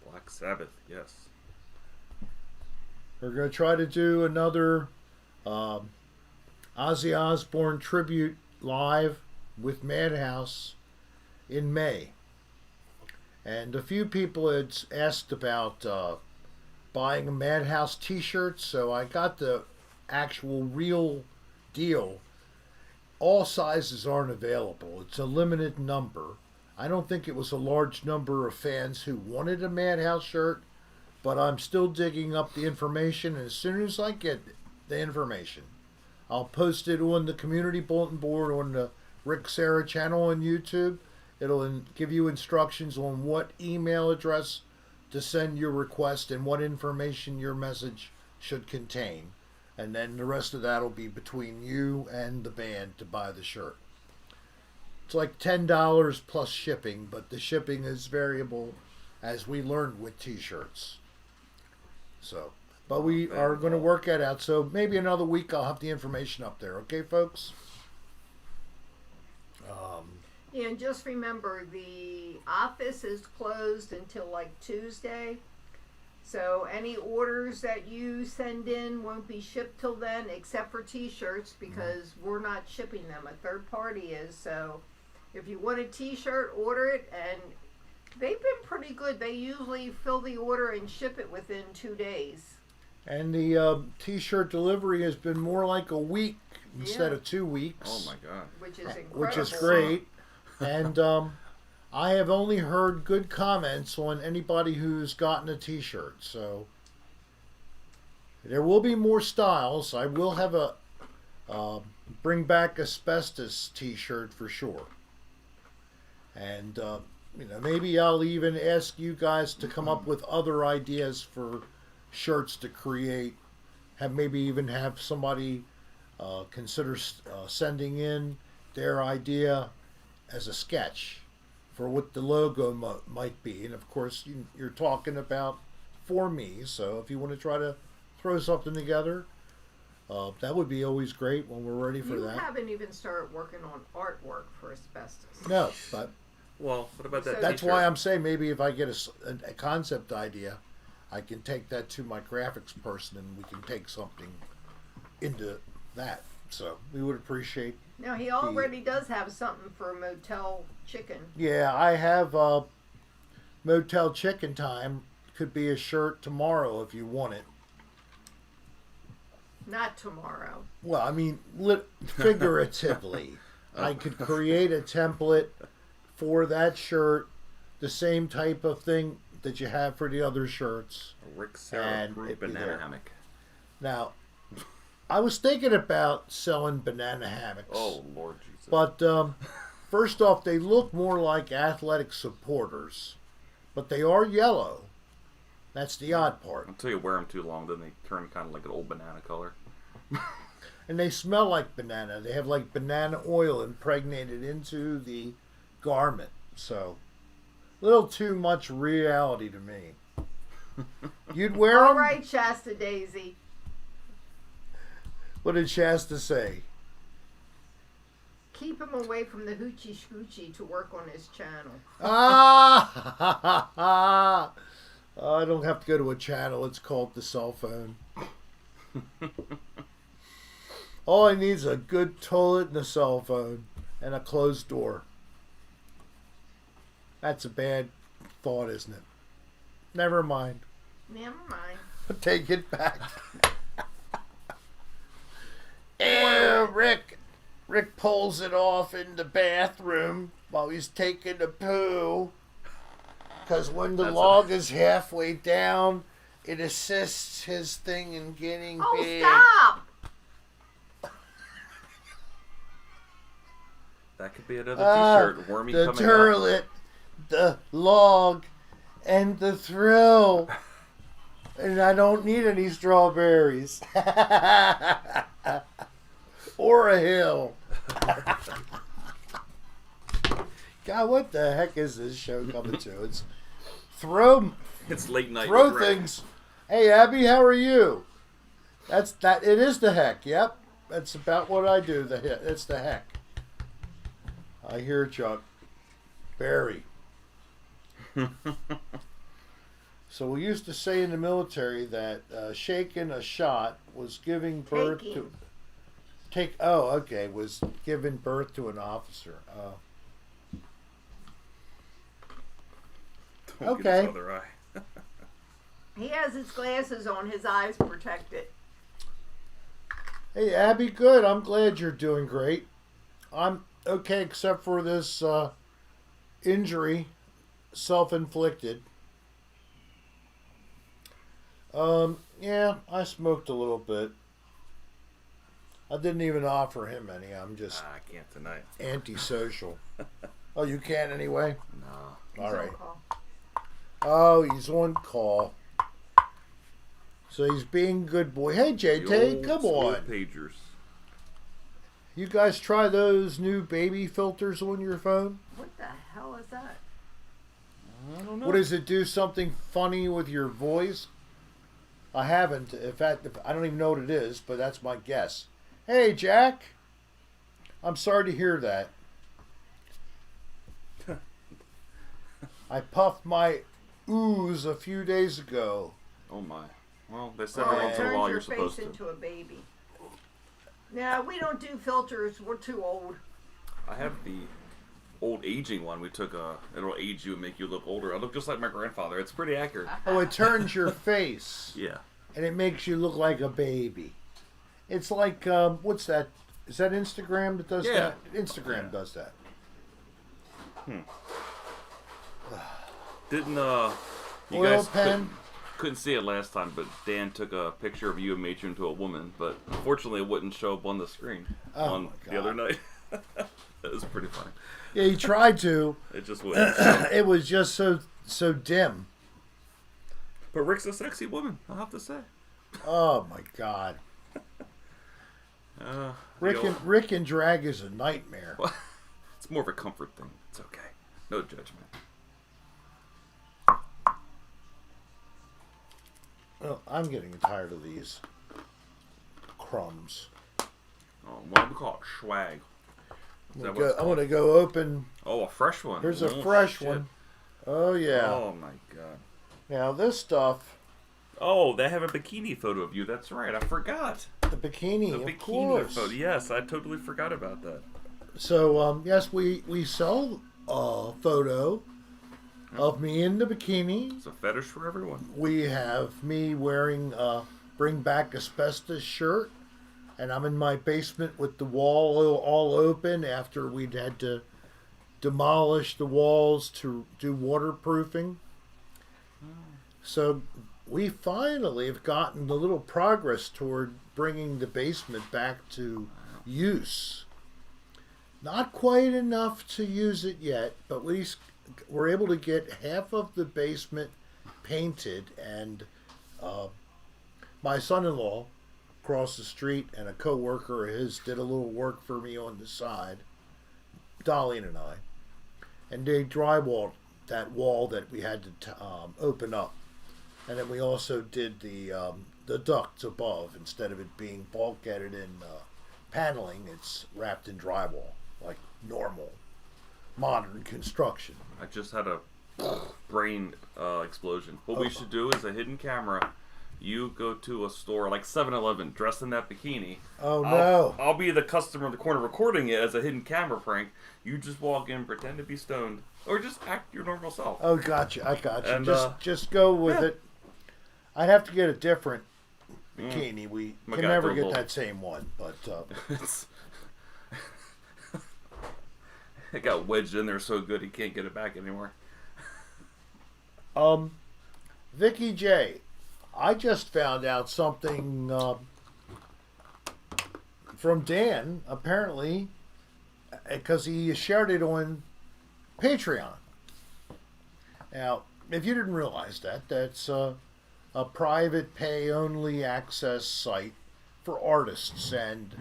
Speaker 3: Black Sabbath, yes.
Speaker 1: We're going to try to do another Ozzy Osbourne tribute live with Madhouse in May. And a few people had asked about buying a Madhouse t-shirt, so I got the actual real deal. All sizes aren't available. It's a limited number. I don't think it was a large number of fans who wanted a Madhouse shirt, but I'm still digging up the information, and as soon as I get the information, I'll post it on the community bulletin board on the Rick Serra channel on YouTube. It'll give you instructions on what email address to send your request and what information your message should contain. And then the rest of that will be between you and the band to buy the shirt. It's like $10 plus shipping, but the shipping is variable, as we learned with t-shirts. So, but we are going to work that out. So maybe another week I'll have the information up there. Okay, folks?
Speaker 2: And just remember, the office is closed until like Tuesday. So any orders that you send in won't be shipped till then, except for t-shirts, because we're not shipping them. A third party is. So if you want a t-shirt, order it, and They've been pretty good. They usually fill the order and ship it within 2 days.
Speaker 1: And the T-shirt delivery has been more like a week instead of 2 weeks.
Speaker 3: Oh my god.
Speaker 2: Which is incredible.
Speaker 1: Which is great. And I have only heard good comments on anybody who's gotten a T-shirt. So there will be more styles. I will have a bring back asbestos T-shirt for sure. And maybe I'll even ask you guys to come up with other ideas for shirts to create. Maybe even have somebody consider sending in their idea as a sketch for what the logo might be. And of course, you're talking about for me. So if you want to try to throw something together, that would be always great when we're ready for that.
Speaker 2: You haven't even started working on artwork for asbestos.
Speaker 1: No, but
Speaker 3: Well, what about that?
Speaker 2: So
Speaker 1: that's
Speaker 3: t-shirt?
Speaker 1: why I'm saying maybe if I get a concept idea, I can take that to my graphics person and we can take something into that. So we would appreciate.
Speaker 2: Now, he already does have something for Motel Chicken.
Speaker 1: Yeah, I have Motel Chicken Time. Could be a shirt tomorrow if you want it.
Speaker 2: Not tomorrow.
Speaker 1: Well, I mean, figuratively. I could create a template for that shirt, the same type of thing that you have for the other shirts.
Speaker 3: A Rick Sarah
Speaker 1: And
Speaker 3: Brew
Speaker 1: it'd be
Speaker 3: banana
Speaker 1: there.
Speaker 3: hammock.
Speaker 1: Now, I was thinking about selling banana hammocks.
Speaker 3: Oh Lord Jesus!
Speaker 1: But first off, they look more like athletic supporters, but they are yellow. That's the odd part.
Speaker 3: Until you wear them too long, then they turn kind of like an old banana color.
Speaker 1: And they smell like banana. They have like banana oil impregnated into the garment. So, a little too much reality to me. You'd wear
Speaker 2: All
Speaker 1: them?
Speaker 2: right, Shasta Daisy.
Speaker 1: What did Shasta say?
Speaker 2: Keep him away from the hoochie scoochie to work on his channel.
Speaker 1: Ah! I don't have to go to a channel. It's called the cell phone. All I need is a good toilet and a cell phone and a closed door. That's a bad thought, isn't it? Never mind.
Speaker 2: Never mind.
Speaker 1: Take it back. Ew, Rick. Rick pulls it off in the bathroom while he's taking a poo. Because when the log is halfway down, it assists his thing in getting
Speaker 2: Oh,
Speaker 1: big.
Speaker 2: stop!
Speaker 3: That could be another T-shirt. Wormy
Speaker 1: The
Speaker 3: coming
Speaker 1: turlet, the log, and the thrill. And I don't need any strawberries. Or a hill. God, what the heck is this show coming to? It's throw
Speaker 3: It's late night.
Speaker 1: throw
Speaker 3: with Rick.
Speaker 1: things. Hey Abby, how are you? That's that. It is the heck. Yep, that's about what I do. It's the heck. I hear Chuck. Barry. So we used to say in the military that shaking a shot was giving birth to. Was giving birth to an officer.
Speaker 3: Don't get
Speaker 1: Okay.
Speaker 3: his other eye.
Speaker 2: He has his glasses on, his eyes protected.
Speaker 1: Hey Abby, good. I'm glad you're doing great. I'm okay except for this injury, self-inflicted. Yeah, I smoked a little bit. I didn't even offer him any. I'm just
Speaker 3: I can't tonight.
Speaker 1: antisocial. Oh, you can't anyway?
Speaker 3: No.
Speaker 1: All
Speaker 2: He's on
Speaker 1: right.
Speaker 2: call.
Speaker 1: Oh, he's on call. So he's being good boy. Hey,
Speaker 3: The
Speaker 1: JT,
Speaker 3: old
Speaker 1: come
Speaker 3: school
Speaker 1: on.
Speaker 3: Pagers.
Speaker 1: You guys try those new baby filters on your phone?
Speaker 2: What the hell is that?
Speaker 3: I don't know.
Speaker 1: What does it do? Something funny with your voice? I haven't. In fact, I don't even know what it is, but that's my guess. Hey, Jack. I'm sorry to hear that. I puffed my ooze a few days ago.
Speaker 3: Oh my. Well, they said
Speaker 2: Well,
Speaker 3: every
Speaker 2: it
Speaker 3: once in a
Speaker 2: turns
Speaker 3: while
Speaker 2: your
Speaker 3: you're
Speaker 2: face
Speaker 3: supposed to.
Speaker 2: into a baby. No, we don't do filters. We're too old.
Speaker 3: I have old aging one. We took it'll age you and make you look older. I look just like my grandfather. It's pretty accurate.
Speaker 1: Oh, it turns your face.
Speaker 3: Yeah.
Speaker 1: And it makes you look like a baby. It's like, what's that? Is that Instagram that does
Speaker 3: Yeah.
Speaker 1: that? Instagram does that.
Speaker 3: Didn't you
Speaker 1: Oil
Speaker 3: guys
Speaker 1: pen.
Speaker 3: couldn't see it last time, but Dan took a picture of you and made you into a woman, but unfortunately it wouldn't show up on the screen
Speaker 1: Oh
Speaker 3: on
Speaker 1: my
Speaker 3: the other
Speaker 1: God.
Speaker 3: night. That was pretty funny.
Speaker 1: Yeah, he tried to.
Speaker 3: It just wouldn't.
Speaker 1: It was just so dim.
Speaker 3: But Rick's a sexy woman, I'll have to say.
Speaker 1: Oh my God.
Speaker 3: The
Speaker 1: Rick and drag is a nightmare.
Speaker 3: Well, it's more of a comfort thing. It's okay. No judgment.
Speaker 1: Oh, I'm getting tired of these crumbs.
Speaker 3: Oh, what do we call it? Swag. Is that what it's
Speaker 1: I'm
Speaker 3: called?
Speaker 1: gonna go open.
Speaker 3: Oh, a fresh one.
Speaker 1: Here's a
Speaker 3: Oh,
Speaker 1: fresh
Speaker 3: shit.
Speaker 1: one. Oh yeah.
Speaker 3: Oh my god.
Speaker 1: Now this stuff,
Speaker 3: Oh, they have a bikini photo of you. That's right. I forgot.
Speaker 1: the bikini,
Speaker 3: The
Speaker 1: of
Speaker 3: bikini
Speaker 1: course.
Speaker 3: photo. Yes, I totally forgot about that.
Speaker 1: So yes, we sell a photo of me in the bikini.
Speaker 3: It's a fetish for everyone.
Speaker 1: We have me wearing a Bring Back Asbestos shirt, and I'm in my basement with the wall all open after we'd had to demolish the walls to do waterproofing. So we finally have gotten a little progress toward bringing the basement back to use. Not quite enough to use it yet, but at least we're able to get half of the basement painted, and my son-in-law across the street and a co-worker of his did a little work for me on the side, Dolline and I, and they drywalled that wall that we had to open up, and then we also did the ducts above. Instead of it being bulkheaded in paneling, it's wrapped in drywall like normal modern construction.
Speaker 3: I just had a brain explosion. What we should do is a hidden camera. You go to a store like 7-Eleven, dressed in that bikini.
Speaker 1: Oh no!
Speaker 3: I'll be the customer in the corner recording it as a hidden camera prank. You just walk in, pretend to be stoned, or just act your normal self.
Speaker 1: Oh, gotcha! I gotcha.
Speaker 3: And,
Speaker 1: just go with
Speaker 3: yeah.
Speaker 1: it. I'd have to get a different bikini. We
Speaker 3: My
Speaker 1: can
Speaker 3: God,
Speaker 1: never
Speaker 3: they're
Speaker 1: get
Speaker 3: both-
Speaker 1: that same one, but
Speaker 3: It's it got wedged in there so good he can't get it back anymore.
Speaker 1: Vicky J, I just found out something from Dan, apparently, because he shared it on Patreon. Now, if you didn't realize that, that's a private pay-only access site for artists and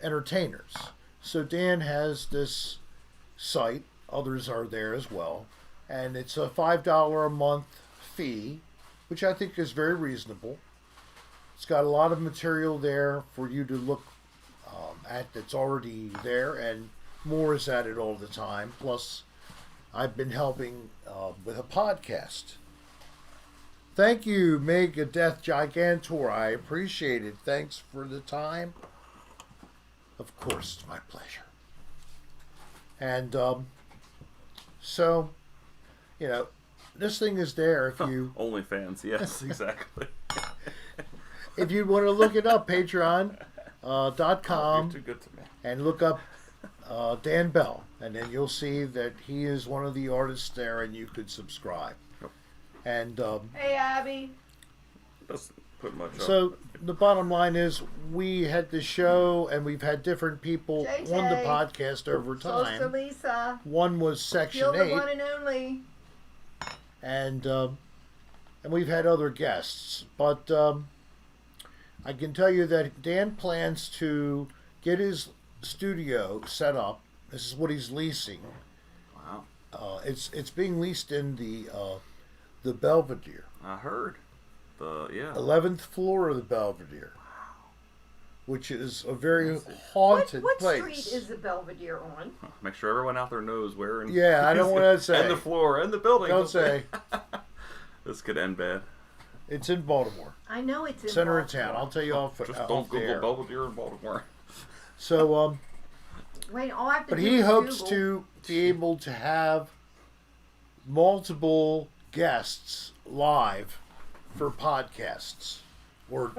Speaker 1: entertainers. So Dan has this site, others are there as well, and it's a $5 a month fee, which I think is very reasonable. It's got a lot of material there for you to look at that's already there, and more is added all the time. Plus, I've been helping with a podcast. Thank you, Mega Death Gigantor. I appreciate it. Thanks for the time. Of course, it's my pleasure. And so, you know, this thing is there if you
Speaker 3: OnlyFans, yes, exactly.
Speaker 1: if you want to look it up, Patreon.com
Speaker 3: You're too good to me.
Speaker 1: and look up Dan Bell, and then you'll see that he is one of the artists there, and you could subscribe.
Speaker 3: Yep.
Speaker 1: And
Speaker 2: Hey, Abby.
Speaker 3: Doesn't put much up.
Speaker 1: so the bottom line is, we had the show, and we've had different people
Speaker 2: JJ.
Speaker 1: on the podcast over
Speaker 2: Close to
Speaker 1: time.
Speaker 2: Lisa.
Speaker 1: One was Section
Speaker 2: You're the
Speaker 1: 8,
Speaker 2: one and only.
Speaker 1: and we've had other guests, but I can tell you that Dan plans to get his studio set up. This is what he's leasing.
Speaker 3: Wow.
Speaker 1: It's being leased in the Belvedere,
Speaker 3: I heard.
Speaker 1: 11th floor of the Belvedere, which is a very haunted
Speaker 2: What
Speaker 1: place.
Speaker 2: street is the Belvedere on?
Speaker 3: Make sure everyone out there knows where. And
Speaker 1: Yeah, I don't want to say.
Speaker 3: And the floor and the building.
Speaker 1: Don't say.
Speaker 3: This could end bad.
Speaker 1: It's in Baltimore,
Speaker 2: I know it's in
Speaker 1: center of
Speaker 2: Baltimore.
Speaker 1: town. I'll tell you off.
Speaker 3: Just
Speaker 1: off
Speaker 3: don't
Speaker 1: the
Speaker 3: Google
Speaker 1: air.
Speaker 3: Belvedere in Baltimore.
Speaker 1: So
Speaker 2: Wait, all I have to
Speaker 1: But
Speaker 2: do
Speaker 1: he
Speaker 2: is
Speaker 1: hopes
Speaker 2: Google.
Speaker 1: to be able to have multiple guests live for podcasts or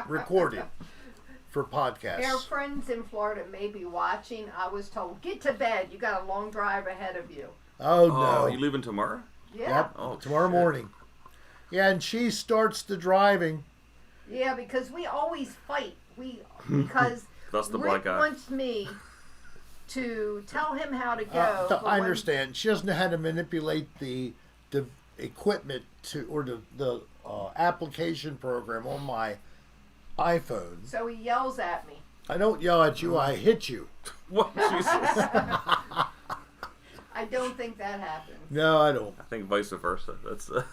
Speaker 1: recorded for
Speaker 2: Our
Speaker 1: podcasts.
Speaker 2: friends in Florida may be watching. I was told, get to bed. You got a long drive ahead of you.
Speaker 1: Oh,
Speaker 3: Oh,
Speaker 1: no.
Speaker 3: you leaving tomorrow?
Speaker 2: Yeah.
Speaker 1: Yep,
Speaker 3: Oh,
Speaker 1: tomorrow
Speaker 3: shit.
Speaker 1: morning. Yeah, and she starts the driving.
Speaker 2: Yeah, because we always fight. Because
Speaker 3: That's the
Speaker 2: Rick
Speaker 3: black eye.
Speaker 2: wants me to tell him how to go. but
Speaker 1: I
Speaker 2: when-
Speaker 1: understand. She doesn't know how to manipulate the equipment or the application program on my iPhone.
Speaker 2: So he yells at me.
Speaker 1: I don't yell at you. I hit you.
Speaker 3: What? Jesus.
Speaker 2: I don't think that happens.
Speaker 1: No, I don't.
Speaker 3: I think vice versa. That's
Speaker 2: No,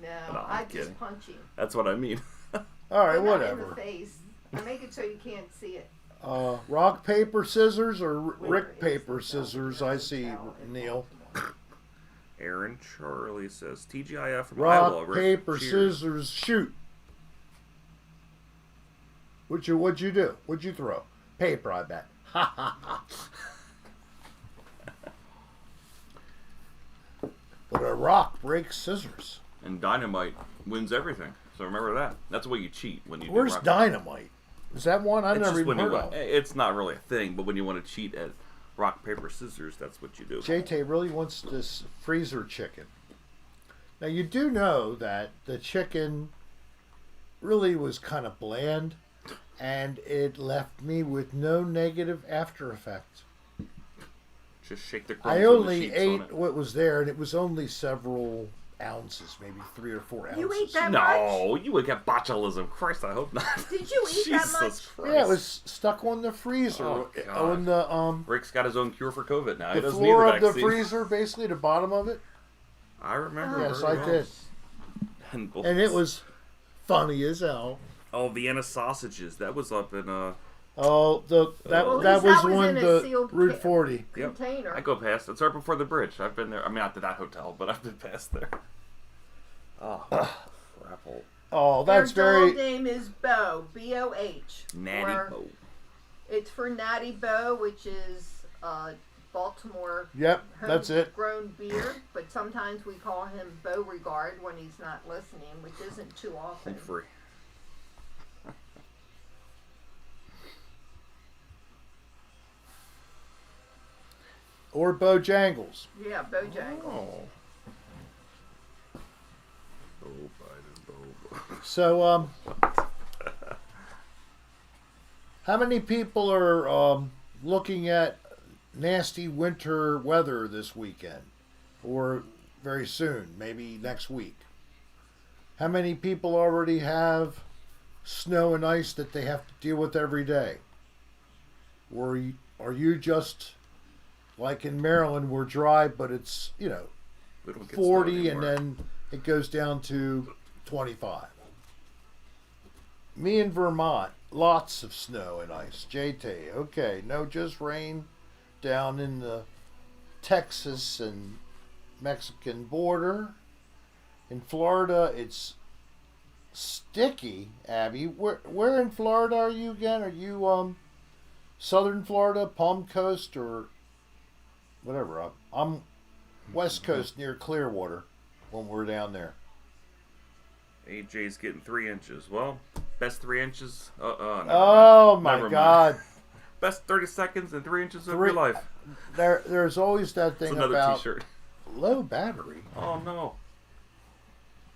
Speaker 3: No, I'm
Speaker 2: I just
Speaker 3: kidding.
Speaker 2: punch him.
Speaker 3: that's what I mean.
Speaker 1: All right,
Speaker 2: But not in the
Speaker 1: whatever.
Speaker 2: face. I make it so you can't see it.
Speaker 1: Rock, paper, scissors, or
Speaker 2: Where
Speaker 1: Rick,
Speaker 2: is
Speaker 1: paper,
Speaker 2: the
Speaker 1: scissors?
Speaker 2: Delaware
Speaker 1: I see,
Speaker 2: Hotel in
Speaker 1: Neil.
Speaker 2: Baltimore?
Speaker 3: Aaron Charlie says TGIF from
Speaker 1: Rock,
Speaker 3: Iowa. Rick,
Speaker 1: paper,
Speaker 3: cheers.
Speaker 1: scissors, shoot. What'd you do? What'd you throw? Paper, I bet. Ha ha ha. But a rock breaks scissors.
Speaker 3: And dynamite wins everything. So remember that. That's the way you cheat when you
Speaker 1: Where's
Speaker 3: do rock.
Speaker 1: dynamite? Is that one I
Speaker 3: It's
Speaker 1: never
Speaker 3: just
Speaker 1: even
Speaker 3: when you
Speaker 1: heard of?
Speaker 3: it's not really a thing, but when you want to cheat at rock paper scissors, that's what you do.
Speaker 1: JT really wants this freezer chicken. Now you do know that the chicken really was kind of bland, and it left me with no negative after effect.
Speaker 3: Just shake the crumbs
Speaker 1: I
Speaker 3: and the
Speaker 1: only
Speaker 3: sheets on
Speaker 1: ate
Speaker 3: it.
Speaker 1: what was there, and it was only several ounces, maybe 3 or 4 ounces.
Speaker 2: You ate that
Speaker 3: No, you would get botulism. Christ, I hope not.
Speaker 2: Did you eat that
Speaker 3: Jesus
Speaker 2: much?
Speaker 3: Christ.
Speaker 1: Yeah, it was stuck on the freezer.
Speaker 3: Oh, God.
Speaker 1: On the
Speaker 3: Rick's got his own cure for COVID now. He
Speaker 1: the
Speaker 3: doesn't need
Speaker 1: floor
Speaker 3: the
Speaker 1: of the
Speaker 3: vaccine.
Speaker 1: freezer, basically the bottom of it.
Speaker 3: I remember.
Speaker 1: Yes,
Speaker 3: very
Speaker 1: I
Speaker 3: well.
Speaker 1: did,
Speaker 3: And,
Speaker 1: and it was funny as hell.
Speaker 3: Oh, Vienna sausages. That was up in
Speaker 1: Oh,
Speaker 2: Well,
Speaker 1: that
Speaker 2: at
Speaker 1: was
Speaker 2: least that was
Speaker 1: one
Speaker 2: in a
Speaker 1: the
Speaker 2: sealed
Speaker 1: Route
Speaker 2: kit.
Speaker 1: 40.
Speaker 3: Yep.
Speaker 2: Container.
Speaker 3: I go past. It's right before the bridge. I've been there. I mean, not to that hotel, but I've been past there. Oh, crapple.
Speaker 1: Oh, that's
Speaker 2: Their
Speaker 1: very.
Speaker 2: dog name is Bo, B-O-H.
Speaker 3: Natty
Speaker 2: Or
Speaker 3: Bo.
Speaker 2: It's for Natty Bo, which is Baltimore
Speaker 1: Yep, that's it.
Speaker 2: homegrown beer, but sometimes we call him Beauregard when he's not listening, which isn't too often.
Speaker 3: Home free.
Speaker 1: Or Bojangles.
Speaker 2: Yeah, Bojangles.
Speaker 3: Oh. Bo Biden, Bo.
Speaker 1: So, how many people are looking at nasty winter weather this weekend? Or very soon, maybe next week? How many people already have snow and ice that they have to deal with every day? Or are you just like in Maryland, we're dry, but it's,
Speaker 3: We don't get snow
Speaker 1: 40 and
Speaker 3: anymore.
Speaker 1: then it goes down to 25. Me in Vermont, lots of snow and ice. JT, okay, no, just rain down in the Texas and Mexican border. In Florida, it's sticky. Abby, where in Florida are you again? Are you Southern Florida, Palm Coast, or whatever? I'm West Coast near Clearwater when we're down there.
Speaker 3: AJ's getting 3 inches. Well, best 3 inches. Never
Speaker 1: Oh
Speaker 3: mind.
Speaker 1: my
Speaker 3: Never mind.
Speaker 1: God!
Speaker 3: Best 30 seconds and 3 inches of
Speaker 1: Three-
Speaker 3: your life.
Speaker 1: There's always that
Speaker 3: It's
Speaker 1: thing
Speaker 3: another
Speaker 1: about
Speaker 3: T-shirt.
Speaker 1: low battery.
Speaker 3: Oh no.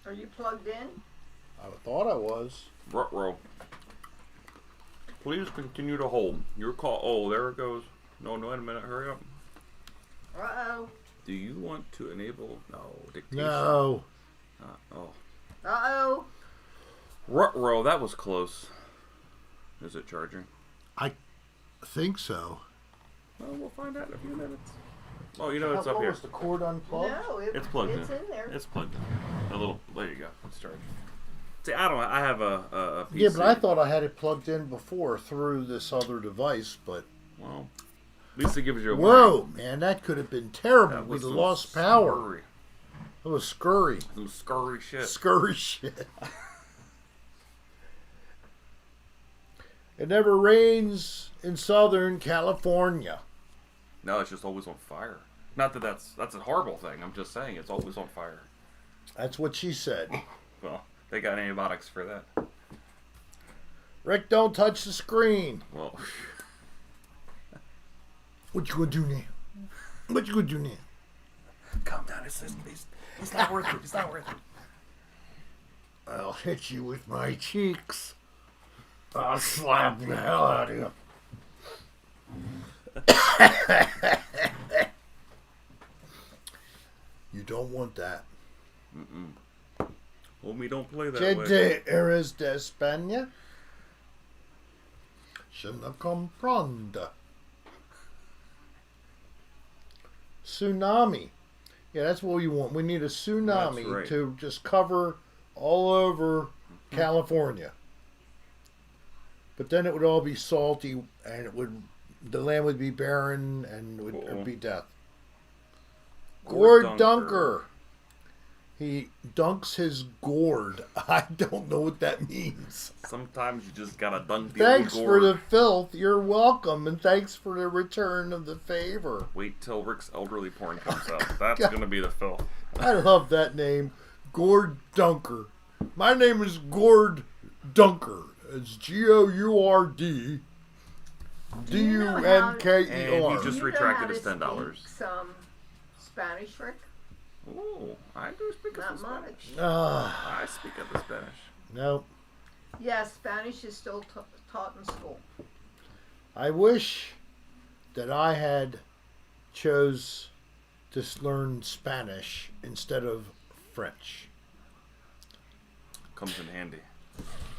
Speaker 2: Are you plugged in?
Speaker 1: I thought I was.
Speaker 3: Ruh-roh. Please continue to hold. Your call. Oh, there it goes. No, wait a minute. Hurry up.
Speaker 2: Uh-oh.
Speaker 3: Do you want to enable? No. Dictation.
Speaker 1: No.
Speaker 3: Oh.
Speaker 2: Uh-oh.
Speaker 3: Ruh-roh. That was close. Is it charging?
Speaker 1: I think so.
Speaker 3: Well, we'll find out in a few minutes. Oh, you know it's up
Speaker 1: What
Speaker 3: here.
Speaker 1: was the cord unplugged?
Speaker 2: No,
Speaker 3: It's plugged
Speaker 2: it's
Speaker 3: in.
Speaker 2: in there.
Speaker 3: It's plugged in. A little. There you go. It's charging. See, I don't. I have a PC.
Speaker 1: Yeah, but I thought I had it plugged in before through this other device, but
Speaker 3: Well, at least it gives you a
Speaker 1: whoa, man, that could have been terrible.
Speaker 3: That
Speaker 1: We'd
Speaker 3: was
Speaker 1: have
Speaker 3: some
Speaker 1: lost power.
Speaker 3: scurry.
Speaker 1: It was scurry.
Speaker 3: Some scurry shit.
Speaker 1: Scurry shit. It never rains in Southern California.
Speaker 3: No, it's just always on fire. Not that that's a horrible thing. I'm just saying it's always on fire.
Speaker 1: That's what she said.
Speaker 3: Well, they got antibiotics for that.
Speaker 1: Rick, don't touch the screen.
Speaker 3: Well,
Speaker 1: What you gonna do now? What you gonna do now?
Speaker 3: calm down. It's not worth it. It's not worth it.
Speaker 1: I'll hit you with my cheeks. I'll slap the hell out of you. You don't want that.
Speaker 3: Homie, don't play that
Speaker 1: ¿Qué
Speaker 3: way.
Speaker 1: te eres de España? Je no comprendo. Tsunami. Yeah, that's what we want. We need a tsunami
Speaker 3: That's right.
Speaker 1: to just cover all over California. But then it would all be salty, and the land would be barren, and it would be death. Gourd Dunker. He dunks his gourd. I don't know what that means.
Speaker 3: Sometimes you just gotta dunk the
Speaker 1: Thanks
Speaker 3: old
Speaker 1: for
Speaker 3: gourd.
Speaker 1: the filth. You're welcome, and thanks for the return of the favor.
Speaker 3: Wait till Rick's elderly porn comes out. That's
Speaker 1: God.
Speaker 3: gonna be the filth.
Speaker 1: I love that name, Gourd Dunker. My name is Gourd Dunker. It's Gourd Dunker.
Speaker 3: And he just
Speaker 2: Do you know
Speaker 3: retracted
Speaker 2: how to
Speaker 3: his $10.
Speaker 2: speak some Spanish, Rick?
Speaker 3: Oh, I do speak a
Speaker 2: Not
Speaker 3: little
Speaker 2: much.
Speaker 3: Spanish.
Speaker 1: Ah,
Speaker 3: I speak a little Spanish.
Speaker 1: no.
Speaker 2: Yes, Spanish is still taught in school.
Speaker 1: I wish that I had chose to learn Spanish instead of French.
Speaker 3: Comes in handy.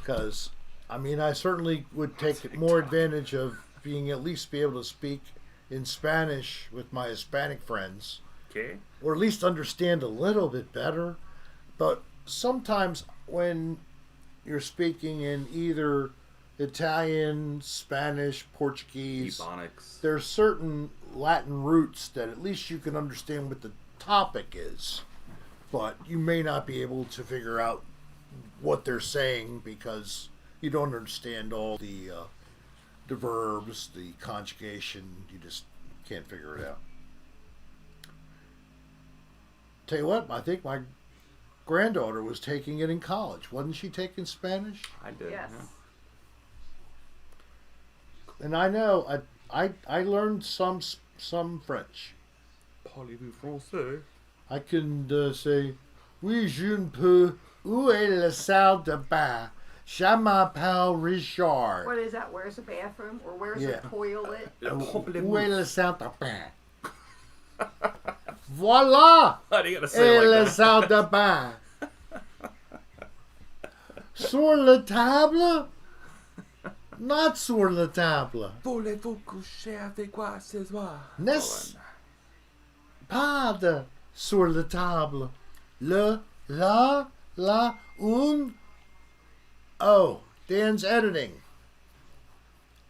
Speaker 1: Because, I mean, I certainly would take more advantage of being at least be able to speak in Spanish with my Hispanic friends,
Speaker 3: Okay.
Speaker 1: or at least understand a little bit better. But sometimes when you're speaking in either Italian, Spanish, Portuguese,
Speaker 3: Ebonics.
Speaker 1: there's certain Latin roots that at least you can understand what the topic is, but you may not be able to figure out what they're saying because you don't understand all the verbs, the conjugation. You just can't figure it out. Tell you what, I think my granddaughter was taking it in college. Wasn't she taking Spanish?
Speaker 3: I did.
Speaker 2: Yes.
Speaker 3: Yeah.
Speaker 1: And I know I learned some French.
Speaker 3: Parlez-vous français?
Speaker 1: I can say, oui, je ne peux. Où est la salle de bain? Je m'appelle Richard.
Speaker 2: What is that? Where's the bathroom? Or where's
Speaker 1: Yeah.
Speaker 2: the toilet?
Speaker 1: Où est la salle de bain? Voilà!
Speaker 3: Why do you gotta
Speaker 1: Et
Speaker 3: say it
Speaker 1: la
Speaker 3: like that?
Speaker 1: salle de bain. Sur la table? Not sur la table.
Speaker 3: Voulez-vous coucher avec moi ce soir?
Speaker 1: N'est-ce pas de sur la table? Le, la, un. Oh, Dan's editing.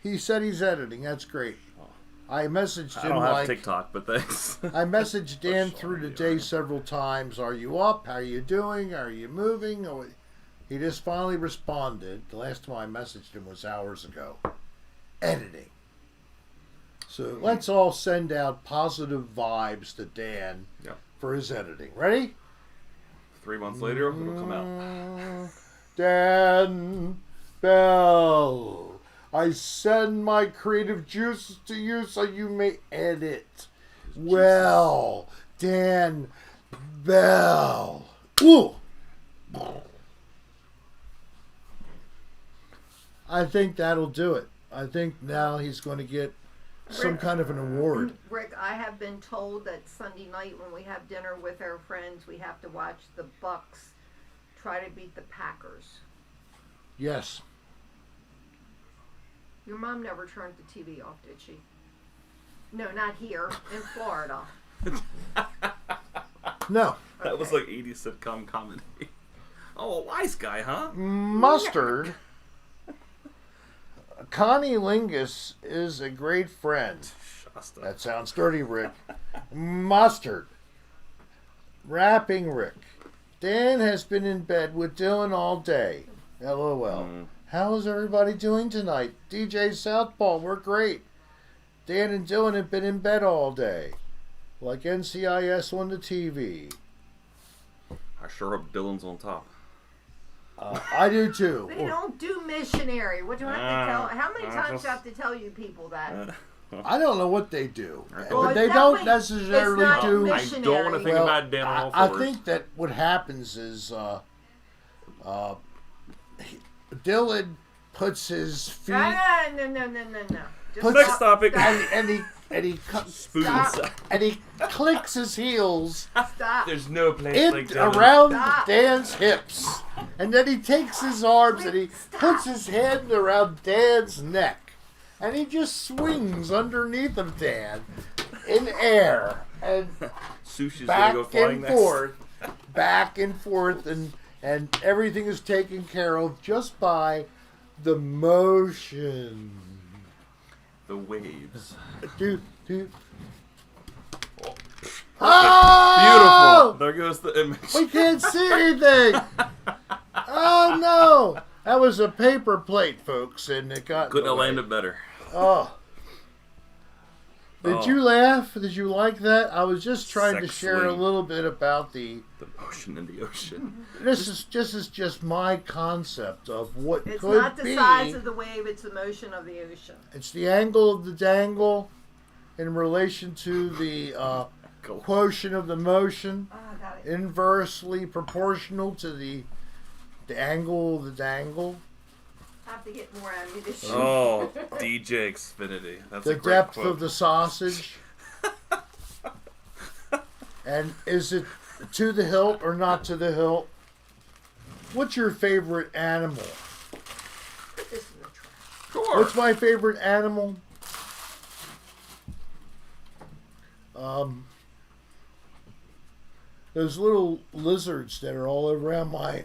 Speaker 1: He said he's editing. That's great. I messaged
Speaker 3: I
Speaker 1: him
Speaker 3: don't have
Speaker 1: like
Speaker 3: TikTok, but thanks.
Speaker 1: I messaged Dan
Speaker 3: Push
Speaker 1: through
Speaker 3: on
Speaker 1: the
Speaker 3: you,
Speaker 1: day
Speaker 3: right?
Speaker 1: several times. Are you up? How are you doing? Are you moving? Oh, he just finally responded. The last time I messaged him was hours ago. Editing. So let's all send out positive vibes to Dan
Speaker 3: Yep.
Speaker 1: for his editing. Ready?
Speaker 3: 3 months later, it'll come out.
Speaker 1: Dan Bell. I send my creative juices to you so you may edit. Well, Dan Bell. Ooh. I think that'll do it. I think now he's going to get some kind of an award.
Speaker 2: Rick, I have been told that Sunday night when we have dinner with our friends, we have to watch the Bucks try to beat the Packers.
Speaker 1: Yes.
Speaker 2: Your mom never turned the TV off, did she? No, not here, in Florida.
Speaker 1: No.
Speaker 3: That was like 80s sitcom comedy. Oh, a wise guy, huh?
Speaker 1: Mustard. Connie Lingus is a great friend.
Speaker 3: Shasta.
Speaker 1: That sounds dirty, Rick. Mustard. Rapping Rick. Dan has been in bed with Dylan all day. LOL. How is everybody doing tonight? DJ Southpaw, we're great. Dan and Dylan have been in bed all day, like NCIS on the TV.
Speaker 3: I sure hope Dylan's on top.
Speaker 1: I do too.
Speaker 2: They don't do missionary. What do I have to tell? How many times do I have to tell you people that?
Speaker 1: I don't know what they do,
Speaker 2: Well,
Speaker 1: but they
Speaker 2: it's
Speaker 1: don't
Speaker 2: definitely-
Speaker 1: necessarily
Speaker 2: it's not
Speaker 1: do.
Speaker 3: I don't want to think
Speaker 1: Well,
Speaker 3: about Dan on all
Speaker 1: I
Speaker 3: fours.
Speaker 1: think that what happens is Dylan puts his feet
Speaker 2: No. Just
Speaker 3: Next
Speaker 2: stop-
Speaker 3: topic.
Speaker 2: Stop.
Speaker 1: and he
Speaker 3: Spoons.
Speaker 2: Stop.
Speaker 1: and he clicks his heels
Speaker 2: Stop.
Speaker 3: There's no place like Dylan.
Speaker 1: around
Speaker 2: Stop.
Speaker 1: Dan's hips, and then he takes his arms and he puts his hand around Dan's neck, and he just swings underneath of Dan in air and
Speaker 3: Sushi's
Speaker 1: back
Speaker 3: gonna go flying
Speaker 1: and
Speaker 3: next.
Speaker 1: forth, back and forth, and everything is taken care of just by the motion.
Speaker 3: The waves.
Speaker 1: Do.
Speaker 3: Beautiful.
Speaker 1: Oh!
Speaker 3: There goes the image.
Speaker 1: We can't see anything. Oh no! That was a paper plate, folks, and it got. in
Speaker 3: Couldn't
Speaker 1: the
Speaker 3: have
Speaker 1: way.
Speaker 3: landed better.
Speaker 1: Oh. Did
Speaker 3: Oh.
Speaker 1: you laugh? Did you like that? I was just trying to
Speaker 3: Sex
Speaker 1: share a
Speaker 3: swing.
Speaker 1: little bit about the.
Speaker 3: The motion in the ocean.
Speaker 1: This is just my concept of what
Speaker 2: It's
Speaker 1: could
Speaker 2: not the
Speaker 1: be.
Speaker 2: size of the wave; it's the motion of the ocean.
Speaker 1: It's the angle of the dangle in relation to the
Speaker 3: Cool.
Speaker 1: quotient of the motion,
Speaker 2: Oh, I got it.
Speaker 1: inversely proportional to the angle of the dangle.
Speaker 2: I have to get more ammunition.
Speaker 3: Oh, DJ Xfinity. That's
Speaker 1: The
Speaker 3: a great
Speaker 1: depth
Speaker 3: quote.
Speaker 1: of the sausage. And is it to the hilt or not to the hilt? What's your favorite animal?
Speaker 2: This is a trap.
Speaker 3: Sure.
Speaker 1: What's my favorite animal? Those little lizards that are all around my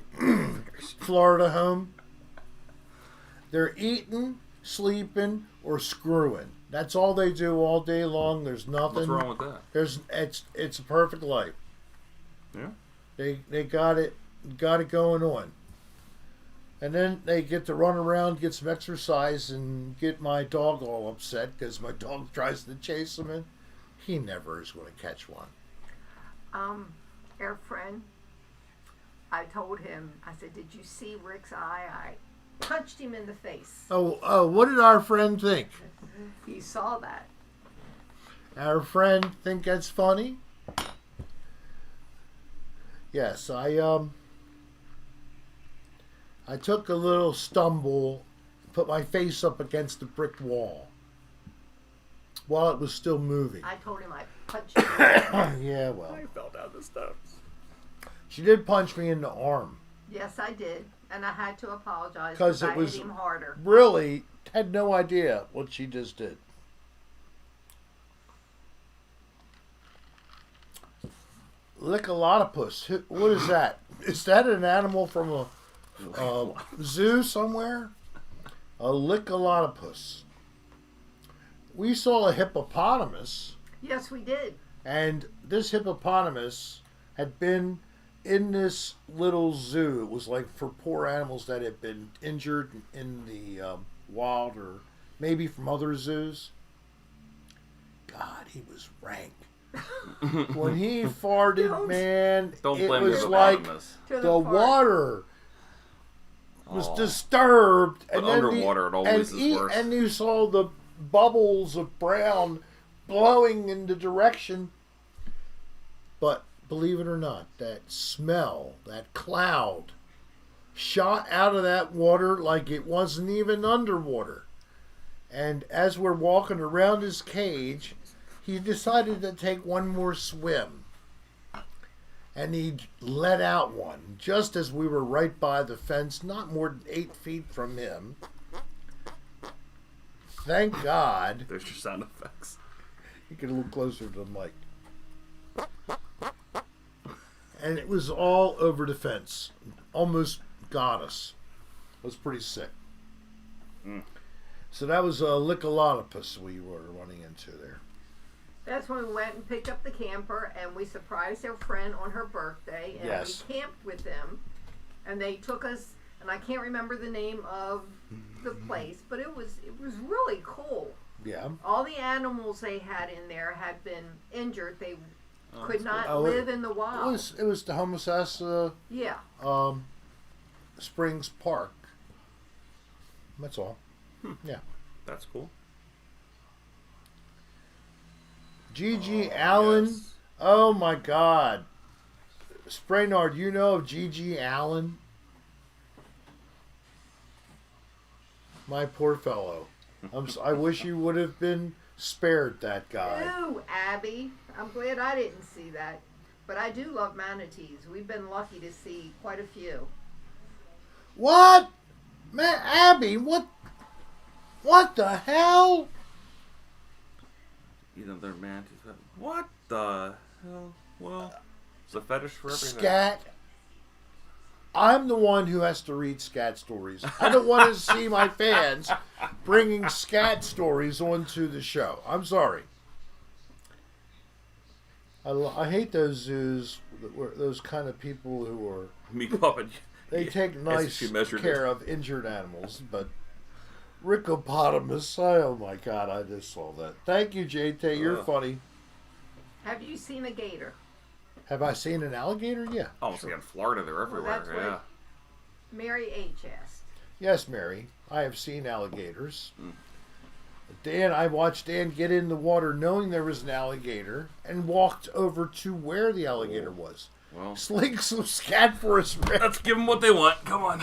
Speaker 1: Florida home. They're eating, sleeping, or screwing. That's all they do all day long. There's nothing.
Speaker 3: What's wrong with that?
Speaker 1: It's a perfect life.
Speaker 3: Yeah.
Speaker 1: They got it going on. And then they get to run around, get some exercise, and get my dog all upset because my dog tries to chase them in. He never is going to catch one.
Speaker 2: Our friend, I told him, I said, did you see Rick's eye? I punched him in the face.
Speaker 1: Oh, what did our friend think?
Speaker 2: He saw that.
Speaker 1: Our friend think that's funny? Yes, I took a little stumble, put my face up against the brick wall while it was still moving.
Speaker 2: I told him I punched him.
Speaker 1: Yeah, well,
Speaker 3: I fell down the steps.
Speaker 1: she did punch me in the arm.
Speaker 2: Yes, I did. And I had to apologize
Speaker 1: 'Cause
Speaker 2: because
Speaker 1: it
Speaker 2: I
Speaker 1: was-
Speaker 2: hit him harder.
Speaker 1: Really had no idea what she just did. Lickalotopus. What is that? Is that an animal from a zoo somewhere? A lickalotopus. We saw a hippopotamus,
Speaker 2: Yes, we did.
Speaker 1: and this hippopotamus had been in this little zoo. It was like for poor animals that had been injured in the wild or maybe from other zoos. God, he was rank. When he farted,
Speaker 2: Don't-
Speaker 1: man,
Speaker 3: Don't
Speaker 1: it
Speaker 3: blame
Speaker 1: was
Speaker 3: the
Speaker 1: like
Speaker 3: hippopotamus.
Speaker 2: To
Speaker 1: the
Speaker 2: fart.
Speaker 1: water was
Speaker 3: Oh.
Speaker 1: disturbed.
Speaker 3: But
Speaker 1: then
Speaker 3: underwater, it always is worse.
Speaker 1: And you saw the bubbles of brown blowing in the direction. But believe it or not, that smell, that cloud, shot out of that water like it wasn't even underwater. And as we're walking around his cage, he decided to take one more swim. And he let out one just as we were right by the fence, not more than 8 feet from him. Thank God.
Speaker 3: There's your sound effects.
Speaker 1: You get a little closer to the mic. And it was all over the fence. Almost got us. It was pretty sick. So that was a lickalotopus we were running into there.
Speaker 2: That's when we went and picked up the camper and we surprised our friend on her birthday and
Speaker 1: Yes.
Speaker 2: we camped with them and they took us, and I can't remember the name of the place, but it was really cool.
Speaker 1: Yeah.
Speaker 2: All the animals they had in there had been injured. They could
Speaker 3: that's
Speaker 2: not
Speaker 1: cool.
Speaker 2: live in the
Speaker 1: It
Speaker 2: wild.
Speaker 1: was the Homosassa
Speaker 2: Yeah.
Speaker 1: Springs Park. That's all. Yeah.
Speaker 3: That's cool.
Speaker 1: G.G.
Speaker 3: Oh,
Speaker 1: Allen.
Speaker 3: yes.
Speaker 1: Oh my God. Spraynard, you know of G.G. Allen? My poor fellow. I wish you would have been spared that guy.
Speaker 2: Ooh, Abby. I'm glad I didn't see that. But I do love manatees. We've been lucky to see quite a few.
Speaker 1: What? Man, Abby, what the hell?
Speaker 3: You know, they're manatees. But what the hell? Well, it's a fetish for everything.
Speaker 1: Scat. I'm the one who has to read scat stories. I don't want to see my fans bringing scat stories onto the show. I'm sorry. I hate those zoos, those kind of people who are...
Speaker 3: Me puppet.
Speaker 1: They take nice care of injured animals, but Rickopotamus, oh my God, I just saw that. Thank you, JT, you're funny.
Speaker 2: Have you seen a gator?
Speaker 1: Have I seen an alligator? Yeah.
Speaker 3: Oh, see, in Florida, they're everywhere.
Speaker 2: that's what Mary H. asked.
Speaker 1: Yes, Mary, I have seen alligators. Dan, I watched Dan get in the water knowing there was an alligator and walked over to where the alligator was.
Speaker 3: Well,
Speaker 1: Sling some scat for us, Rick.
Speaker 3: let's give them what they want. Come on.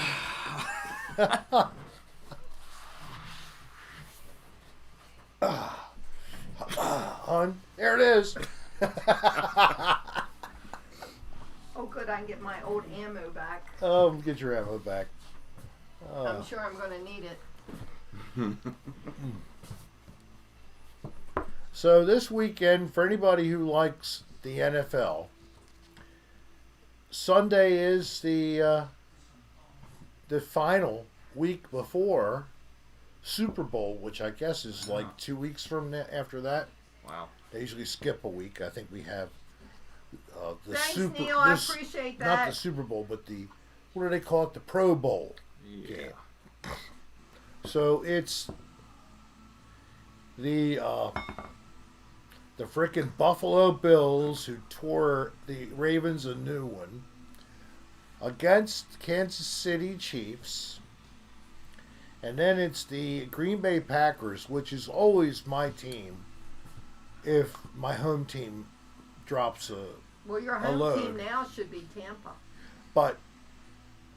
Speaker 1: Hon, there it is.
Speaker 2: Oh, good. I can get my old ammo back.
Speaker 1: Get your ammo back.
Speaker 2: I'm sure I'm going to need it.
Speaker 1: So this weekend, for anybody who likes the NFL, Sunday is the final week before Super Bowl, which I guess is like 2 weeks from after that.
Speaker 3: Wow.
Speaker 1: They usually skip a week. I think we have the
Speaker 2: Thanks,
Speaker 1: Super.
Speaker 2: Neil. I appreciate that.
Speaker 1: Not the Super Bowl, but the what do they call it? The Pro Bowl.
Speaker 3: Yeah.
Speaker 1: So it's the frickin' Buffalo Bills, who tore the Ravens a new one, against Kansas City Chiefs. And then it's the Green Bay Packers, which is always my team if my home team drops a...
Speaker 2: Well, your home
Speaker 1: load.
Speaker 2: team now should be Tampa.
Speaker 1: But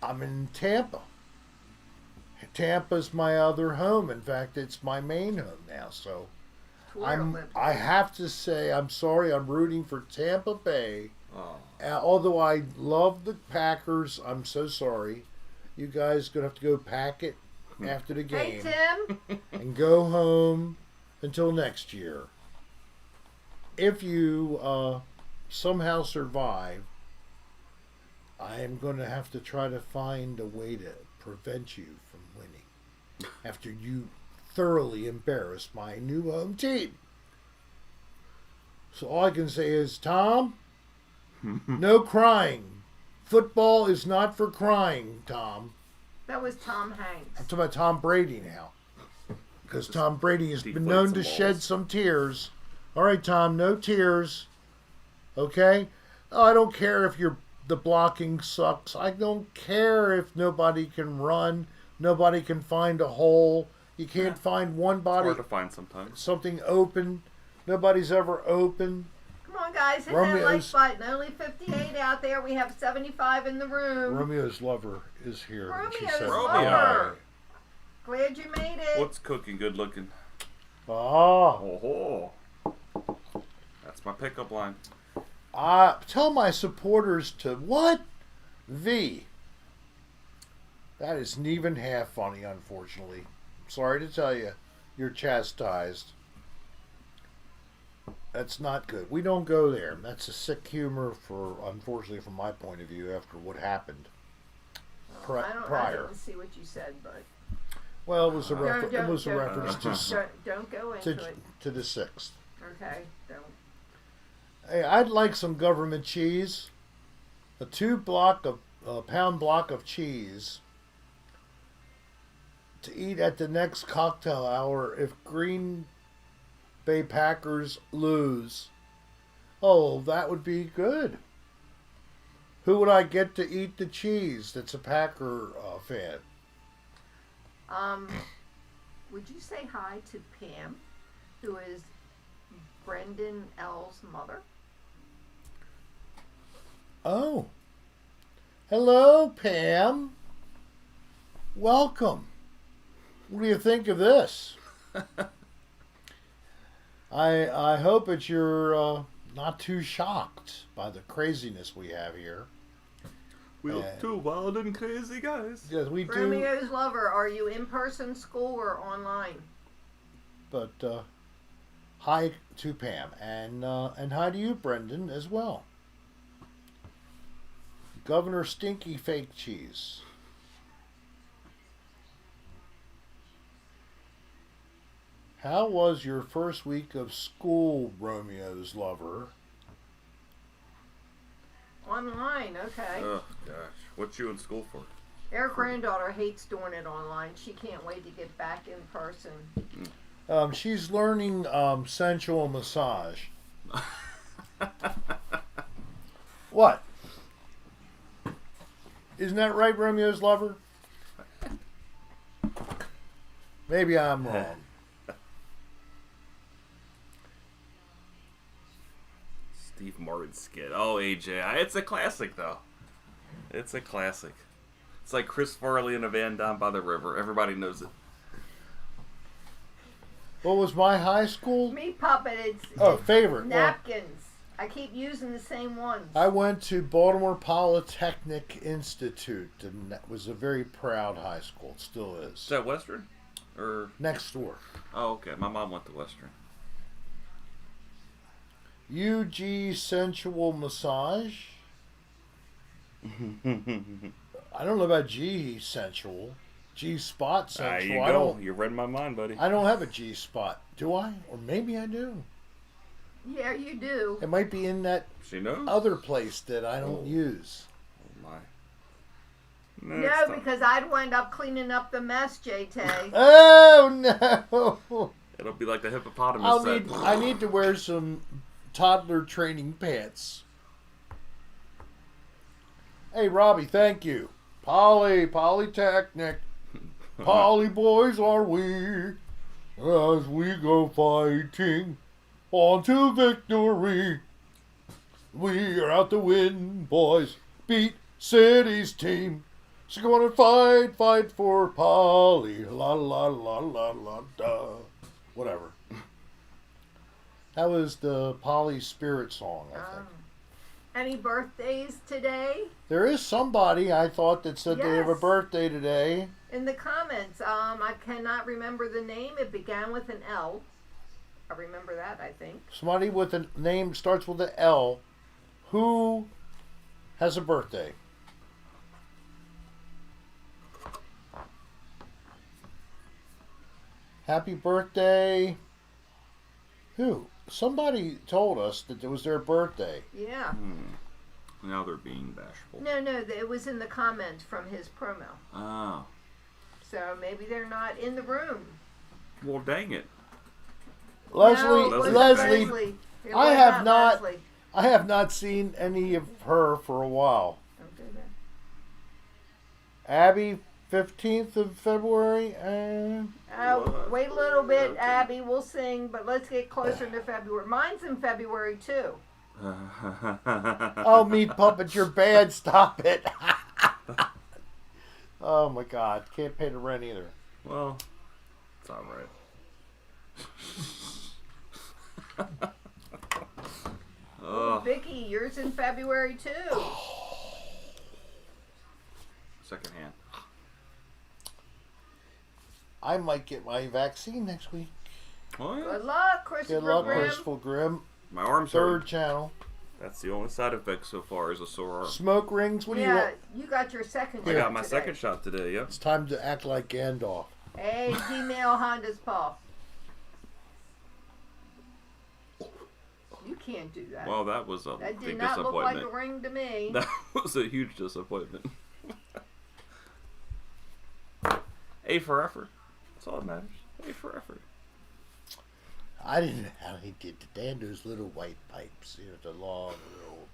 Speaker 1: I'm in Tampa. Tampa's my other home. In fact, it's my main home now. So I have to say, I'm sorry, I'm rooting for Tampa Bay.
Speaker 3: Oh.
Speaker 1: Although I love the Packers, I'm so sorry. You guys going to have to go pack it after the game.
Speaker 2: Hey, Tim.
Speaker 1: And go home until next year. If you somehow survive, I am going to have to try to find a way to prevent you from winning after you thoroughly embarrass my new home team. So all I can say is, Tom, no crying. Football is not for crying, Tom.
Speaker 2: That was Tom Hanks.
Speaker 1: I'm talking about Tom Brady now. Because Tom Brady has been known to shed some tears. All right, Tom, no tears. Okay? Oh, I don't care if the blocking sucks. I don't care if nobody can run. Nobody can find a hole. You can't find one body.
Speaker 3: It's hard to find sometimes.
Speaker 1: Something open. Nobody's ever open.
Speaker 2: Come on, guys. Hit that like button. Only 58 out there. We have 75 in the room.
Speaker 1: Romeo's lover is here.
Speaker 2: Romeo's
Speaker 3: Romeo.
Speaker 2: lover. Glad you made it.
Speaker 3: What's cooking good looking?
Speaker 1: Oh.
Speaker 3: Oh. That's my pickup line.
Speaker 1: Tell my supporters to what? V. That isn't even half funny, unfortunately. Sorry to tell you, you're chastised. That's not good. We don't go there. That's a sick humor, unfortunately, from my point of view, after what happened
Speaker 2: I
Speaker 1: prior.
Speaker 2: didn't see what you said, but
Speaker 1: Well, it was a
Speaker 2: Don't
Speaker 1: reference
Speaker 2: don't go into it.
Speaker 1: to the 6th.
Speaker 2: Okay, don't.
Speaker 1: Hey, I'd like some government cheese. A pound block of cheese to eat at the next cocktail hour if Green Bay Packers lose. Oh, that would be good. Who would I get to eat the cheese that's a Packer fan?
Speaker 2: Would you say hi to Pam, who is Brendan L's mother?
Speaker 1: Oh. Hello, Pam. Welcome. What do you think of this? I hope that you're not too shocked by the craziness we have here.
Speaker 3: We're two wild and crazy guys.
Speaker 1: Yes, we do.
Speaker 2: Romeo's Lover, are you in person school or online?
Speaker 1: But hi to Pam and hi to you, Brendan, as well. Governor Stinky Fake Cheese. How was your first week of school, Romeo's Lover?
Speaker 2: Online, okay.
Speaker 3: Oh gosh, what you in school for?
Speaker 2: Our granddaughter hates doing it online. She can't wait to get back in person.
Speaker 1: She's learning sensual massage. What? Isn't that right, Romeo's Lover? Maybe I'm wrong.
Speaker 3: Steve Martin skit. Oh, AJ. It's a classic, though. It's a classic. It's like Chris Farley in a van down by the river. Everybody knows it.
Speaker 1: What was my high school?
Speaker 2: Meat Puppet, it's
Speaker 1: favorite.
Speaker 2: napkins. I keep using the same ones.
Speaker 1: I went to Baltimore Polytechnic Institute, and that was a very proud high school. It still is.
Speaker 3: Is that Western? Or
Speaker 1: Next door.
Speaker 3: Oh, okay. My mom went to Western.
Speaker 1: UG Sensual Massage. I don't know about G Sensual. G Spot
Speaker 3: There
Speaker 1: Sensual.
Speaker 3: you
Speaker 1: I
Speaker 3: go.
Speaker 1: don't.
Speaker 3: You read my mind, buddy.
Speaker 1: I don't have a G Spot. Do I? Or maybe I do.
Speaker 2: Yeah, you do.
Speaker 1: It might be in that
Speaker 3: She knows?
Speaker 1: other place that I don't
Speaker 3: Oh.
Speaker 1: use.
Speaker 3: Oh, my.
Speaker 2: No, because I'd wind up cleaning up the mess, JT.
Speaker 1: Oh no!
Speaker 3: It'll be like the hippopotamus
Speaker 1: I'll
Speaker 3: said.
Speaker 1: need. I need to wear some toddler training pants. Hey, Robbie, thank you. Polytechnic. Poly boys are we, as we go fighting on to victory. We are out to win, boys. Beat City's team. So go on and fight for Poly. La la la la la da. Whatever. That was the Poly Spirit song, I think.
Speaker 2: Any birthdays today?
Speaker 1: There is somebody I thought that said they have a
Speaker 2: Yes.
Speaker 1: birthday today.
Speaker 2: In the comments, I cannot remember the name. It began with an L. I remember that, I think.
Speaker 1: Somebody with a name starts with an L. Who has a birthday? Happy birthday. Who? Somebody told us that it was their birthday.
Speaker 2: Yeah.
Speaker 3: Now they're being bashful.
Speaker 2: No, it was in the comments from his promo.
Speaker 3: Oh.
Speaker 2: So maybe they're not in the room.
Speaker 3: Well, dang it.
Speaker 1: Leslie,
Speaker 2: No, it wasn't
Speaker 1: Leslie,
Speaker 2: It
Speaker 1: I
Speaker 2: was
Speaker 1: have not-
Speaker 2: Leslie.
Speaker 1: I have not seen any of her for a while.
Speaker 2: Don't do that.
Speaker 1: Abby, 15th of February.
Speaker 2: Wait a little bit,
Speaker 3: Okay.
Speaker 2: Abby. We'll sing, but let's get closer to February. Mine's in February too.
Speaker 1: Oh, Meat Puppet, you're bad. Stop it. Oh, my God. Can't pay the rent either.
Speaker 3: Well, it's all right.
Speaker 2: Oh, Vicky, yours in February too.
Speaker 3: Second hand.
Speaker 1: I might get my vaccine next week.
Speaker 3: Oh, yeah.
Speaker 2: Good luck, Christopher
Speaker 1: Good luck,
Speaker 2: Grimm.
Speaker 1: Christopher Grimm.
Speaker 3: My arms
Speaker 1: Third
Speaker 3: hurt.
Speaker 1: channel.
Speaker 3: That's the only side effect so far is a sore arm.
Speaker 1: Smoke rings. What do you
Speaker 2: Yeah,
Speaker 1: want?
Speaker 2: you got your second
Speaker 3: I
Speaker 2: shot
Speaker 3: got my
Speaker 2: today.
Speaker 3: second shot today, yep.
Speaker 1: It's time to act like Gandalf.
Speaker 2: Hey, Gmail Honda's Paul. You can't do that.
Speaker 3: Well, that was a
Speaker 2: That did
Speaker 3: big
Speaker 2: not look like a
Speaker 3: disappointment.
Speaker 2: ring to me.
Speaker 3: That was a huge disappointment. A for effort. That's all that matters. A for effort.
Speaker 1: I didn't know how he did it. They had those little white pipes, the long little.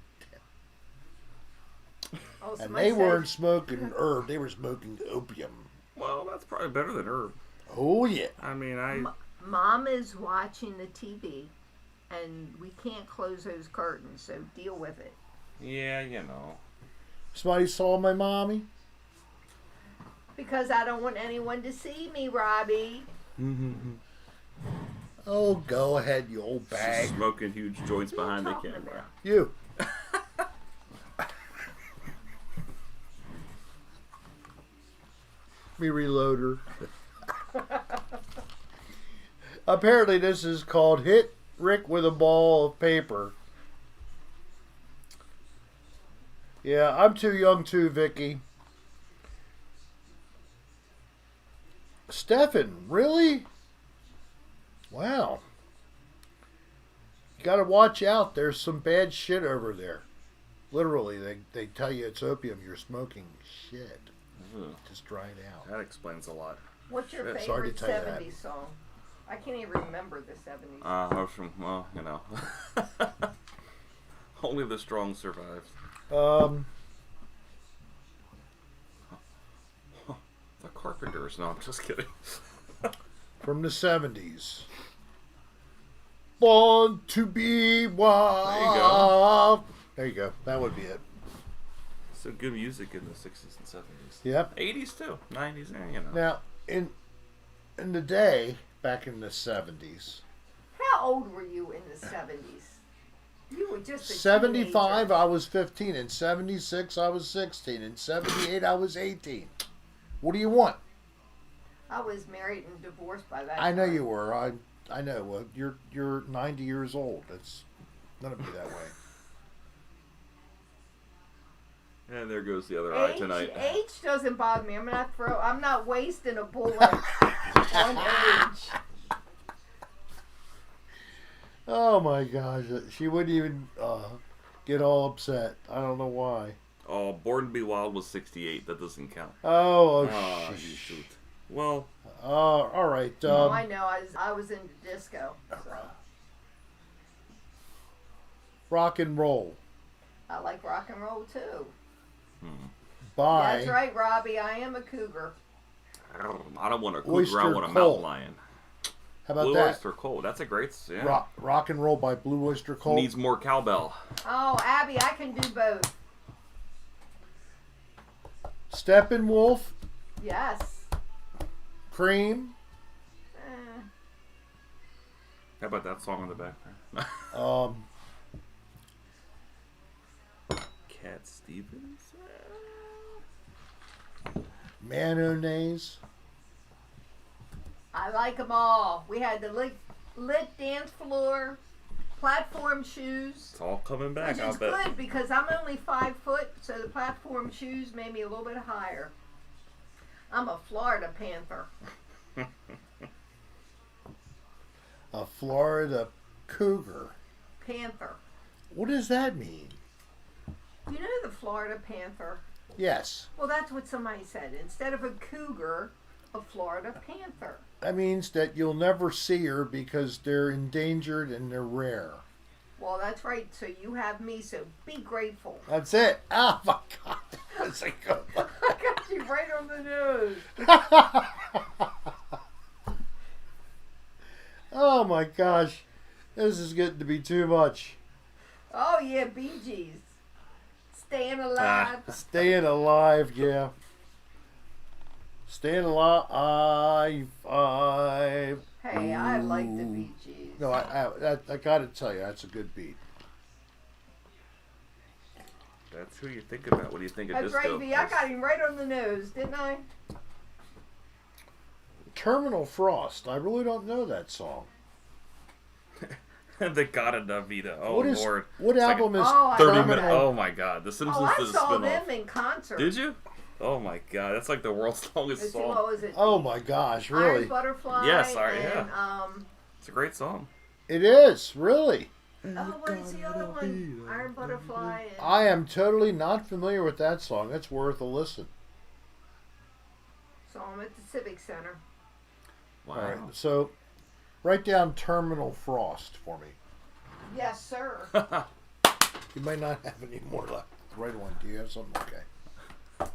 Speaker 2: Oh,
Speaker 1: And
Speaker 2: somebody
Speaker 1: they
Speaker 2: said-
Speaker 1: weren't smoking herb; they were smoking opium.
Speaker 3: Well, that's probably better than herb.
Speaker 1: Oh yeah.
Speaker 3: I mean,
Speaker 2: Mom is watching the TV, and we can't close those curtains, so deal with it.
Speaker 3: yeah, you know.
Speaker 1: Somebody saw my mommy.
Speaker 2: Because I don't want anyone to see me, Robbie.
Speaker 1: Oh, go ahead, you old
Speaker 3: She's
Speaker 1: bag.
Speaker 3: smoking huge joints
Speaker 2: What are you
Speaker 3: behind the
Speaker 2: talking
Speaker 3: camera.
Speaker 2: about?
Speaker 1: You. Me reload her. Apparently, this is called Hit Rick with a Ball of Paper. Yeah, I'm too young too, Vicky. Stefan, really? Wow. You gotta watch out. There's some bad shit over there. Literally, they tell you it's opium. You're smoking shit.
Speaker 3: Ugh,
Speaker 1: Just dry it out.
Speaker 3: that explains a lot.
Speaker 2: What's your
Speaker 3: Shit,
Speaker 1: sorry to
Speaker 2: favorite
Speaker 1: tell you that.
Speaker 2: 70s song? I can't even remember the 70s.
Speaker 3: I was from, well, you know. Only the strong survive. The Carpenters. No, I'm just kidding.
Speaker 1: From the 70s. Born to be wild. There you go. That would be it.
Speaker 3: So good music in the 60s and 70s.
Speaker 1: Yep.
Speaker 3: 80s too. 90s, you know.
Speaker 1: Now, in the day, back in the 70s,
Speaker 2: How old were you in the 70s? You were just a
Speaker 1: 75
Speaker 2: teenager.
Speaker 1: I was 15. In 76 I was 16. In 78 I was 18. What do you want?
Speaker 2: I was married and divorced by that
Speaker 1: I know
Speaker 2: time.
Speaker 1: you were. I know. Well, you're 90 years old. It's gonna be that way.
Speaker 3: And there goes the other eye tonight.
Speaker 2: Age doesn't bother me. I'm not wasting a bullet on age.
Speaker 1: Oh my gosh, she wouldn't even get all upset. I don't know why.
Speaker 3: Oh, Born to Be Wild was 68. That doesn't count.
Speaker 1: Oh,
Speaker 3: Ah, you
Speaker 1: shit.
Speaker 3: shoot. Well,
Speaker 1: All right.
Speaker 2: Oh, I know. I was into disco. So
Speaker 1: Rock and roll.
Speaker 2: I like rock and roll too.
Speaker 1: Bye.
Speaker 2: That's right, Robbie. I am a cougar.
Speaker 3: I don't want a cougar. I
Speaker 1: Oyster
Speaker 3: want a
Speaker 1: Cult.
Speaker 3: mountain lion.
Speaker 1: How about
Speaker 3: Blue
Speaker 1: that?
Speaker 3: Oyster Cult. That's a great. Yeah.
Speaker 1: Rock and roll by Blue Oyster Cult.
Speaker 3: Needs more cowbell.
Speaker 2: Oh, Abby, I can do both.
Speaker 1: Steppenwolf.
Speaker 2: Yes.
Speaker 1: Cream.
Speaker 2: Eh,
Speaker 3: How about that song in the back there? Cat Stevens.
Speaker 1: Mayonnaise.
Speaker 2: I like them all. We had the lit dance floor, platform shoes.
Speaker 3: It's all coming back.
Speaker 2: Which
Speaker 3: I'll
Speaker 2: is
Speaker 3: bet.
Speaker 2: good because I'm only 5 foot, so the platform shoes made me a little bit higher. I'm a Florida Panther.
Speaker 1: A Florida cougar.
Speaker 2: Panther.
Speaker 1: What does that mean?
Speaker 2: You know the Florida Panther?
Speaker 1: Yes.
Speaker 2: Well, that's what somebody said. Instead of a cougar, a Florida Panther.
Speaker 1: That means that you'll never see her because they're endangered and they're rare.
Speaker 2: Well, that's right. So you have me, so be grateful.
Speaker 1: That's it. Oh my God. That was a good one.
Speaker 2: I got you right on the nose.
Speaker 1: Oh my gosh. This is getting to be too much.
Speaker 2: Oh, yeah, Bee Gees. Staying alive.
Speaker 1: Staying alive, yeah. Staying alive.
Speaker 2: Hey, I like the Bee Gees.
Speaker 1: No, I gotta tell you, that's a good beat.
Speaker 3: That's who you think about when you think of
Speaker 2: That's
Speaker 3: disco.
Speaker 2: right, V. I got him right on the nose, didn't I?
Speaker 1: Terminal Frost. I really don't know that song.
Speaker 3: The God of Davida. Oh
Speaker 1: What is
Speaker 3: Lord.
Speaker 1: what
Speaker 3: It's like
Speaker 1: album is
Speaker 2: Oh, I
Speaker 3: 30
Speaker 2: love
Speaker 3: minutes.
Speaker 2: it.
Speaker 3: Oh my God. The Simpsons
Speaker 2: Oh, I
Speaker 3: did a
Speaker 2: saw
Speaker 3: spin-off.
Speaker 2: them in concert.
Speaker 3: Did you? Oh my God. That's like the world's longest
Speaker 2: Let's see,
Speaker 3: song.
Speaker 2: what was it?
Speaker 1: Oh my gosh,
Speaker 2: Iron
Speaker 1: really?
Speaker 2: Butterfly.
Speaker 3: Yeah, sorry,
Speaker 2: and,
Speaker 3: It's a great song.
Speaker 1: It is, really.
Speaker 2: oh, what is the other one? Iron Butterfly. And,
Speaker 1: I am totally not familiar with that song. It's worth a listen.
Speaker 2: saw him at the Civic Center.
Speaker 3: Wow.
Speaker 1: All right, so Write down Terminal Frost for me.
Speaker 2: Yes, sir.
Speaker 1: You might not have any more left. The right one. Do you have something? Okay.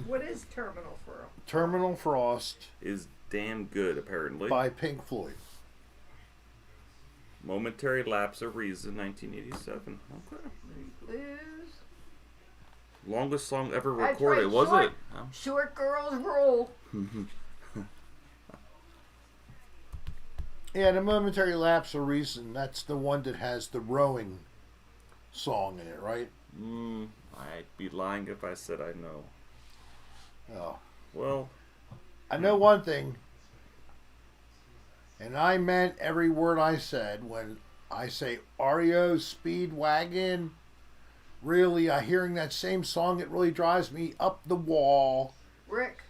Speaker 2: What is Terminal Frost?
Speaker 1: Terminal Frost
Speaker 3: Is damn good, apparently.
Speaker 1: by Pink Floyd.
Speaker 3: Momentary Lapse of Reason, 1987. Okay.
Speaker 2: Blues.
Speaker 3: Longest song ever
Speaker 2: That's
Speaker 3: recorded,
Speaker 2: right,
Speaker 3: was
Speaker 2: short,
Speaker 3: it? Oh.
Speaker 2: Short girls rule.
Speaker 1: Yeah, the Momentary Lapse of Reason, that's the one that has the rowing song in it, right?
Speaker 3: I'd be lying if I said I know.
Speaker 1: Oh.
Speaker 3: Well,
Speaker 1: I know one thing, and I meant every word I said when I say REO Speedwagon. Really, hearing that same song, it really drives me up the wall.
Speaker 2: Rick.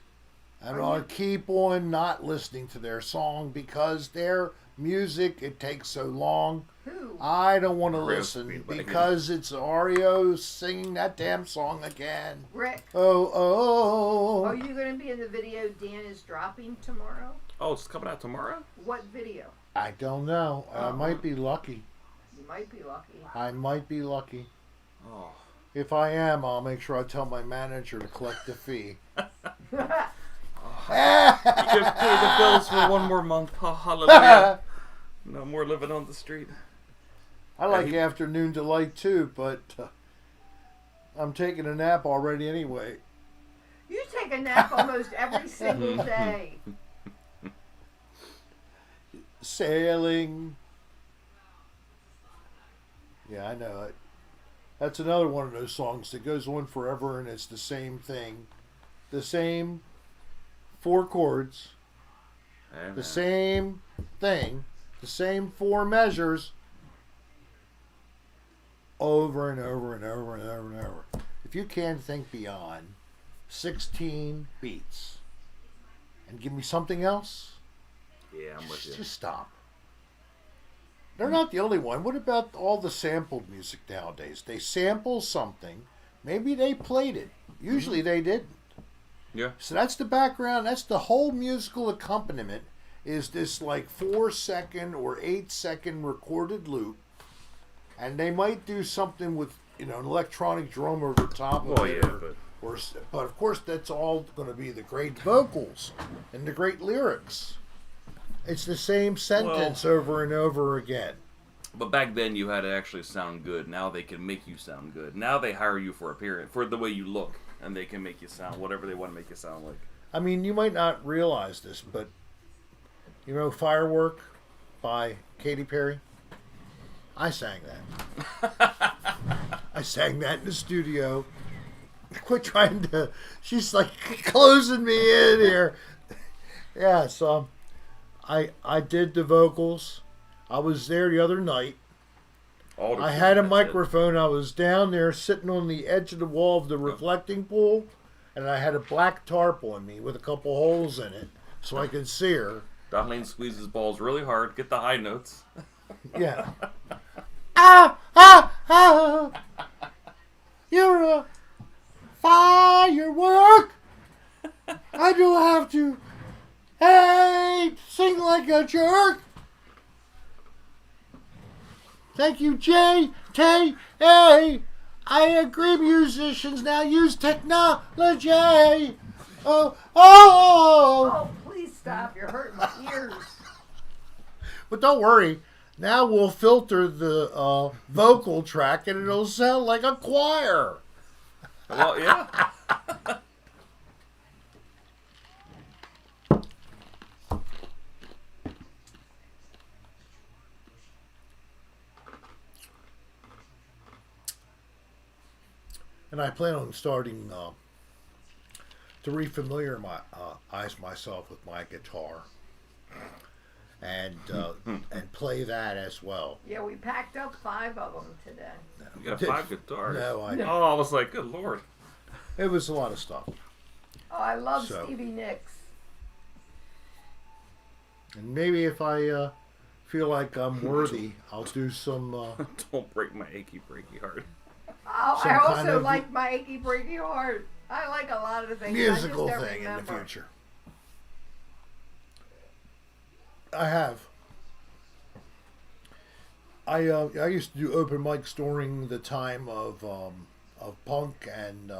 Speaker 1: I'm going to keep on not listening to their song because their music, it takes so long.
Speaker 2: Who?
Speaker 1: I don't want to
Speaker 3: REO
Speaker 1: listen
Speaker 3: Speedwagon.
Speaker 1: because it's REO singing that damn song again.
Speaker 2: Rick.
Speaker 1: Oh.
Speaker 2: Are you going to be in the video Dan is dropping tomorrow?
Speaker 3: oh, it's coming out tomorrow?
Speaker 2: What video?
Speaker 1: I don't know. I might be lucky.
Speaker 2: You might be lucky.
Speaker 1: I might be lucky.
Speaker 3: Oh.
Speaker 1: If I am, I'll make sure I tell my manager to collect the fee.
Speaker 3: You can pay the bills for one more month. Oh, hallelujah. No more living on the street.
Speaker 1: I like Afternoon Delight too, but I'm taking a nap already anyway.
Speaker 2: You take a nap almost every single day.
Speaker 1: Sailing. Yeah, I know it. That's another one of those songs that goes on forever and it's the same thing. The same 4 chords.
Speaker 3: Hey,
Speaker 1: The same thing. The same 4 measures. Over and over and over and over and over. If you can't think beyond 16 beats and give me something else,
Speaker 3: Yeah, I'm with you.
Speaker 1: just stop. They're not the only one. What about all the sampled music nowadays? They sample something. Maybe they played it. Usually they didn't.
Speaker 3: Yeah.
Speaker 1: So that's the background. That's the whole musical accompaniment is this like 4-second or 8-second recorded loop. And they might do something with, an electronic drum over the top of
Speaker 3: Well,
Speaker 1: it.
Speaker 3: yeah,
Speaker 1: But of course that's all going to be the great vocals and the great lyrics. It's the same sentence over and over again.
Speaker 3: But back then you had to actually sound good. Now they can make you sound good. Now they hire you for appearance, for the way you look, and they can make you sound whatever they want to make you sound like.
Speaker 1: I mean, you might not realize this, but Firework by Katy Perry? I sang that. I sang that in the studio. Quit trying to... She's like closing me in here. Yeah, so I did the vocals. I was there the other night. I had a microphone. I was down there sitting on the edge of the wall of the reflecting pool, and I had a black tarp on me with a couple holes in it so I could see her.
Speaker 3: Dolline squeezes balls really hard. Get the high notes.
Speaker 1: Yeah. Ah! You're a firework. I don't have to. Hey, sing like a jerk. Thank you, J.T.A. I agree, musicians now use technology. Oh.
Speaker 2: Oh, please stop. You're hurting my ears.
Speaker 1: But don't worry. Now we'll filter the vocal track and it'll sound like a choir.
Speaker 3: Well, yeah.
Speaker 1: And I plan on starting to refamiliarize myself with my guitar and play that as well.
Speaker 2: Yeah, we packed up 5 of them today.
Speaker 3: You got 5 guitars.
Speaker 1: No,
Speaker 3: Oh, I was like, good lord.
Speaker 1: it was a lot of stuff.
Speaker 2: Oh, I love
Speaker 1: So-
Speaker 2: Stevie Nicks.
Speaker 1: And maybe if I feel like I'm worthy, I'll do some...
Speaker 3: Don't break my achy breaky heart.
Speaker 2: Oh,
Speaker 1: Some
Speaker 2: I
Speaker 1: kind
Speaker 2: also
Speaker 1: of-
Speaker 2: like my achy breaky heart. I like a lot of things.
Speaker 1: musical
Speaker 2: I just don't
Speaker 1: thing in the
Speaker 2: remember.
Speaker 1: future. I have. I used to do open mics during the time of punk and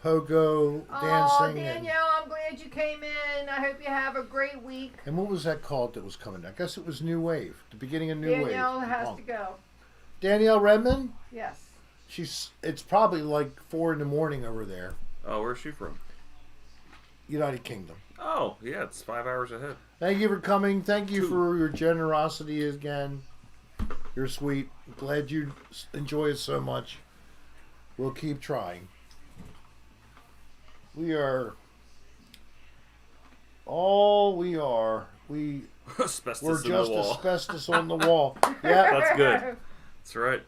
Speaker 1: pogo
Speaker 2: Oh,
Speaker 1: dancing.
Speaker 2: Danielle, I'm glad you came in. I hope you have a great week.
Speaker 1: And what was that called that was coming? I guess it was New Wave, the beginning of New Wave.
Speaker 2: Danielle has
Speaker 1: punk.
Speaker 2: to go.
Speaker 1: Danielle Redmond?
Speaker 2: Yes.
Speaker 1: It's probably like 4 a.m. over there.
Speaker 3: Oh, where's she from?
Speaker 1: United Kingdom.
Speaker 3: Oh, yeah, it's 5 hours ahead.
Speaker 1: Thank you for coming. Thank you
Speaker 3: 2.
Speaker 1: for your generosity again. You're sweet. Glad you enjoy it so much. We'll keep trying. We are all we are. We're
Speaker 3: Asbestos in
Speaker 1: just
Speaker 3: the wall.
Speaker 1: asbestos on the wall. Yeah.
Speaker 3: That's good. That's right.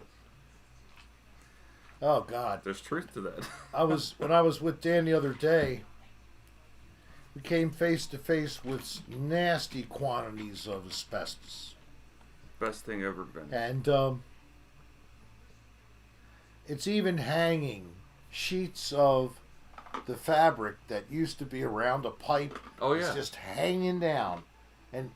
Speaker 1: Oh God.
Speaker 3: There's truth to that.
Speaker 1: When I was with Dan the other day, we came face to face with nasty quantities of asbestos.
Speaker 3: Best thing ever been.
Speaker 1: And it's even hanging sheets of the fabric that used to be around a pipe.
Speaker 3: Oh, yeah.
Speaker 1: It's just hanging down. And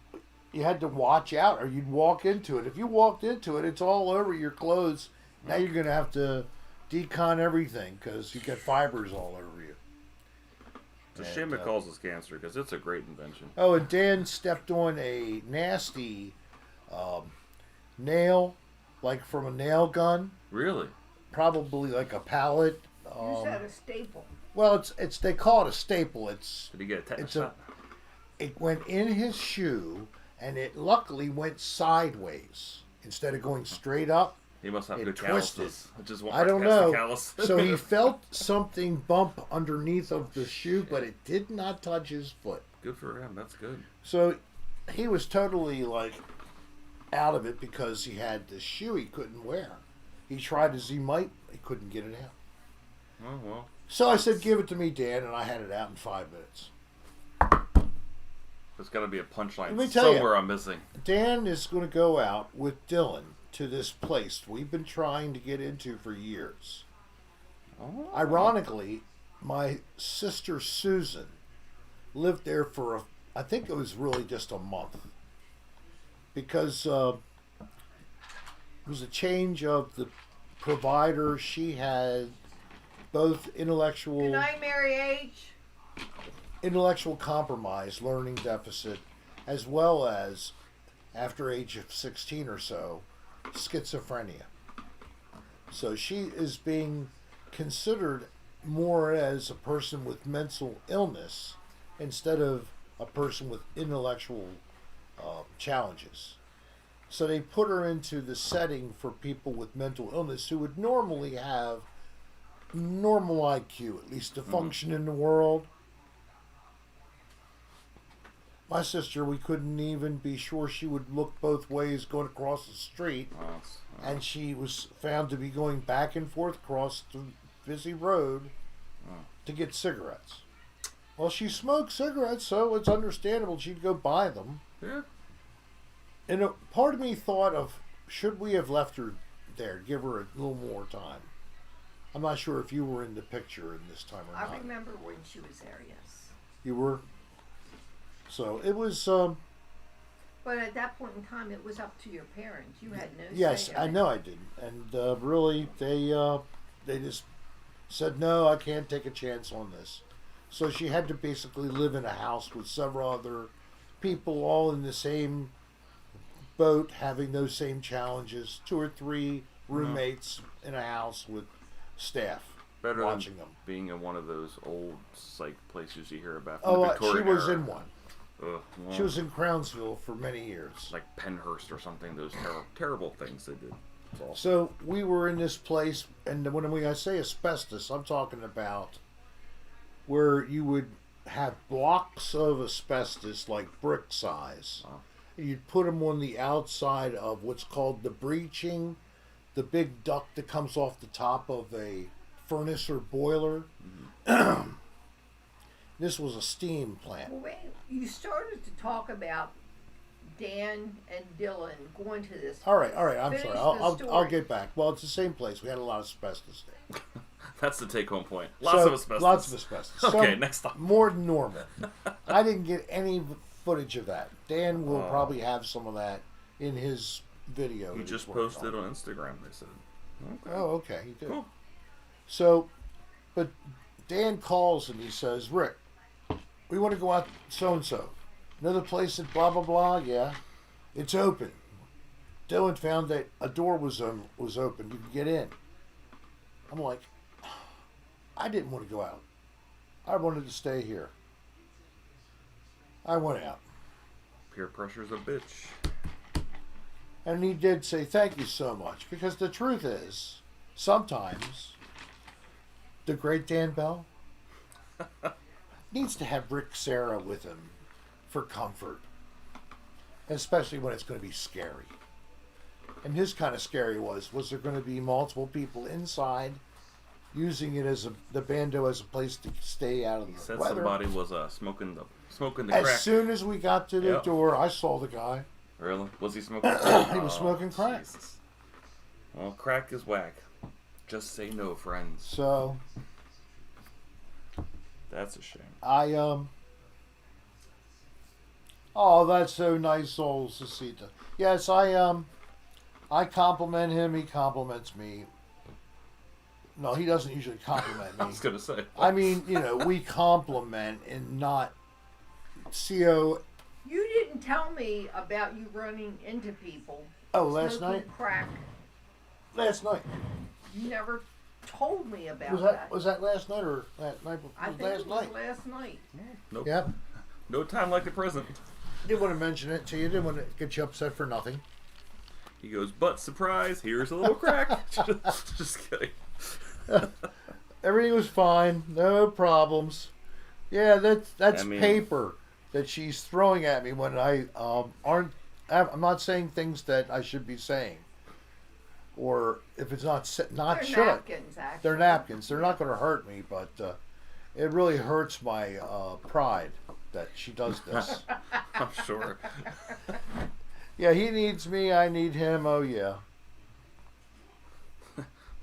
Speaker 1: you had to watch out or you'd walk into it. If you walked into it, it's all over your clothes. Now you're going to have to decon everything because you get fibers all over you.
Speaker 3: It's a shame it causes cancer because it's a great invention.
Speaker 1: Oh, and Dan stepped on a nasty nail, like from a nail gun.
Speaker 3: Really?
Speaker 1: Probably like a pallet.
Speaker 2: You said a staple.
Speaker 1: Well, it's they call it a staple.
Speaker 3: Did he get a tetanus shot?
Speaker 1: It went in his shoe, and it luckily went sideways instead of going straight up.
Speaker 3: He must have
Speaker 1: It
Speaker 3: good
Speaker 1: twisted.
Speaker 3: calluses. Just
Speaker 1: I don't know.
Speaker 3: Callus.
Speaker 1: So he felt something bump underneath of the shoe, but it did not touch his foot.
Speaker 3: Good for him. That's good.
Speaker 1: So he was totally like out of it because he had this shoe he couldn't wear. He tried as he might, he couldn't get it out.
Speaker 3: Oh, well.
Speaker 1: So I said, "Give it to me, Dan," and I had it out in 5 minutes.
Speaker 3: There's got to be a
Speaker 1: Let
Speaker 3: punchline
Speaker 1: me tell you.
Speaker 3: somewhere I'm missing.
Speaker 1: Dan is going to go out with Dylan to this place we've been trying to get into for years.
Speaker 3: Oh.
Speaker 1: Ironically, my sister Susan lived there for I think it was really just a month because it was a change of the provider. She had both
Speaker 2: Good night, Mary H.
Speaker 1: intellectual compromise, learning deficit, as well as, after age of 16 or so, schizophrenia. So she is being considered more as a person with mental illness instead of a person with intellectual challenges. So they put her into the setting for people with mental illness who would normally have normal IQ, at least to function in the world. My sister, we couldn't even be sure she would look both ways going across the street. And she was found to be going back and forth across the busy road to get cigarettes. Well, she smoked cigarettes, so it's understandable she'd go buy them.
Speaker 3: Yeah.
Speaker 1: And a part of me thought of, should we have left her there, give her a little more time? I'm not sure if you were in the picture in this time or not.
Speaker 2: I remember when she was there, yes.
Speaker 1: You were? So it was...
Speaker 2: But at that point in time, it was up to your parents. You had no
Speaker 1: yes,
Speaker 2: say in
Speaker 1: I
Speaker 2: it.
Speaker 1: know I didn't. And really, they just said, no, I can't take a chance on this. So she had to basically live in a house with several other people all in the same boat, having those same challenges. 2 or 3 roommates in a house with staff
Speaker 3: Better
Speaker 1: watching
Speaker 3: than
Speaker 1: them.
Speaker 3: being in one of those old psych places you hear about.
Speaker 1: Oh,
Speaker 3: From the
Speaker 1: she
Speaker 3: Victorian
Speaker 1: was
Speaker 3: era.
Speaker 1: in one.
Speaker 3: Ugh, well,
Speaker 1: She was in Crownsville for many years.
Speaker 3: like Penhurst or something. Those terrible things they did. It's awful.
Speaker 1: So we were in this place, and when I say asbestos, I'm talking about where you would have blocks of asbestos, like brick size.
Speaker 3: Wow.
Speaker 1: And you'd put them on the outside of what's called the breeching, the big duct that comes off the top of a furnace or boiler.
Speaker 3: Mm-hmm.
Speaker 1: This was a steam plant.
Speaker 2: Well, wait, you started to talk about Dan and Dylan going to this.
Speaker 1: All right. I'm
Speaker 2: Finish
Speaker 1: sorry.
Speaker 2: the
Speaker 1: I'll
Speaker 2: story.
Speaker 1: get back. Well, it's the same place. We had a lot of asbestos there.
Speaker 3: That's the take-home point. Lots of asbestos.
Speaker 1: Lots of asbestos.
Speaker 3: Okay,
Speaker 1: Some
Speaker 3: next time.
Speaker 1: more than normal. I didn't get any footage of that. Dan will probably have some of that in his video.
Speaker 3: He
Speaker 1: that
Speaker 3: just
Speaker 1: he's working
Speaker 3: posted on Instagram, they said. Okay.
Speaker 1: Oh, okay, he did.
Speaker 3: Cool.
Speaker 1: So, but Dan calls and he says, Rick, we want to go out so and so. Another place at blah blah blah. Yeah, it's open. Dylan found that a door was open. You could get in. I'm like, I didn't want to go out. I wanted to stay here. I went out.
Speaker 3: Peer pressure's a bitch.
Speaker 1: And he did say thank you so much. Because the truth is, sometimes the great Dan Bell needs to have Rick Serra with him for comfort. Especially when it's going to be scary. And his kind of scary was there going to be multiple people inside using it as the bando as a place to stay out of the
Speaker 3: Said
Speaker 1: weather.
Speaker 3: somebody was smoking the
Speaker 1: As
Speaker 3: crack.
Speaker 1: soon as we got to the
Speaker 3: Yep.
Speaker 1: door, I saw the guy.
Speaker 3: Really? Was he smoking crack?
Speaker 1: He was smoking crack.
Speaker 3: Jesus. Well, crack is whack. Just say no, friends.
Speaker 1: So
Speaker 3: That's a shame.
Speaker 1: Oh, that's so nice, old Cecita. Yes, I compliment him. He compliments me. No, he doesn't usually compliment
Speaker 3: I
Speaker 1: me.
Speaker 3: was gonna say.
Speaker 1: I mean, we compliment and not CO.
Speaker 2: You didn't tell me about you running into people.
Speaker 1: Oh, last
Speaker 2: smoking
Speaker 1: night.
Speaker 2: crack.
Speaker 1: Last night.
Speaker 2: You never told me about
Speaker 1: Was that last night or that night?
Speaker 2: I
Speaker 1: It was
Speaker 2: think
Speaker 1: last
Speaker 2: it was
Speaker 1: night.
Speaker 2: last night.
Speaker 3: Nope.
Speaker 1: Yep.
Speaker 3: No time like the present.
Speaker 1: Didn't want to mention it to you. Didn't want to get you upset for nothing.
Speaker 3: He goes, but surprise, here's a little crack. Just kidding.
Speaker 1: Everything was fine. No problems. Yeah, that's
Speaker 3: I mean-
Speaker 1: paper that she's throwing at me when I'm not saying things that I should be saying, or if it's not
Speaker 2: They're
Speaker 1: should.
Speaker 2: napkins, actually.
Speaker 1: They're napkins. They're not going to hurt me, but it really hurts my pride that she does this.
Speaker 3: I'm sure.
Speaker 1: Yeah, he needs me. I need him. Oh yeah.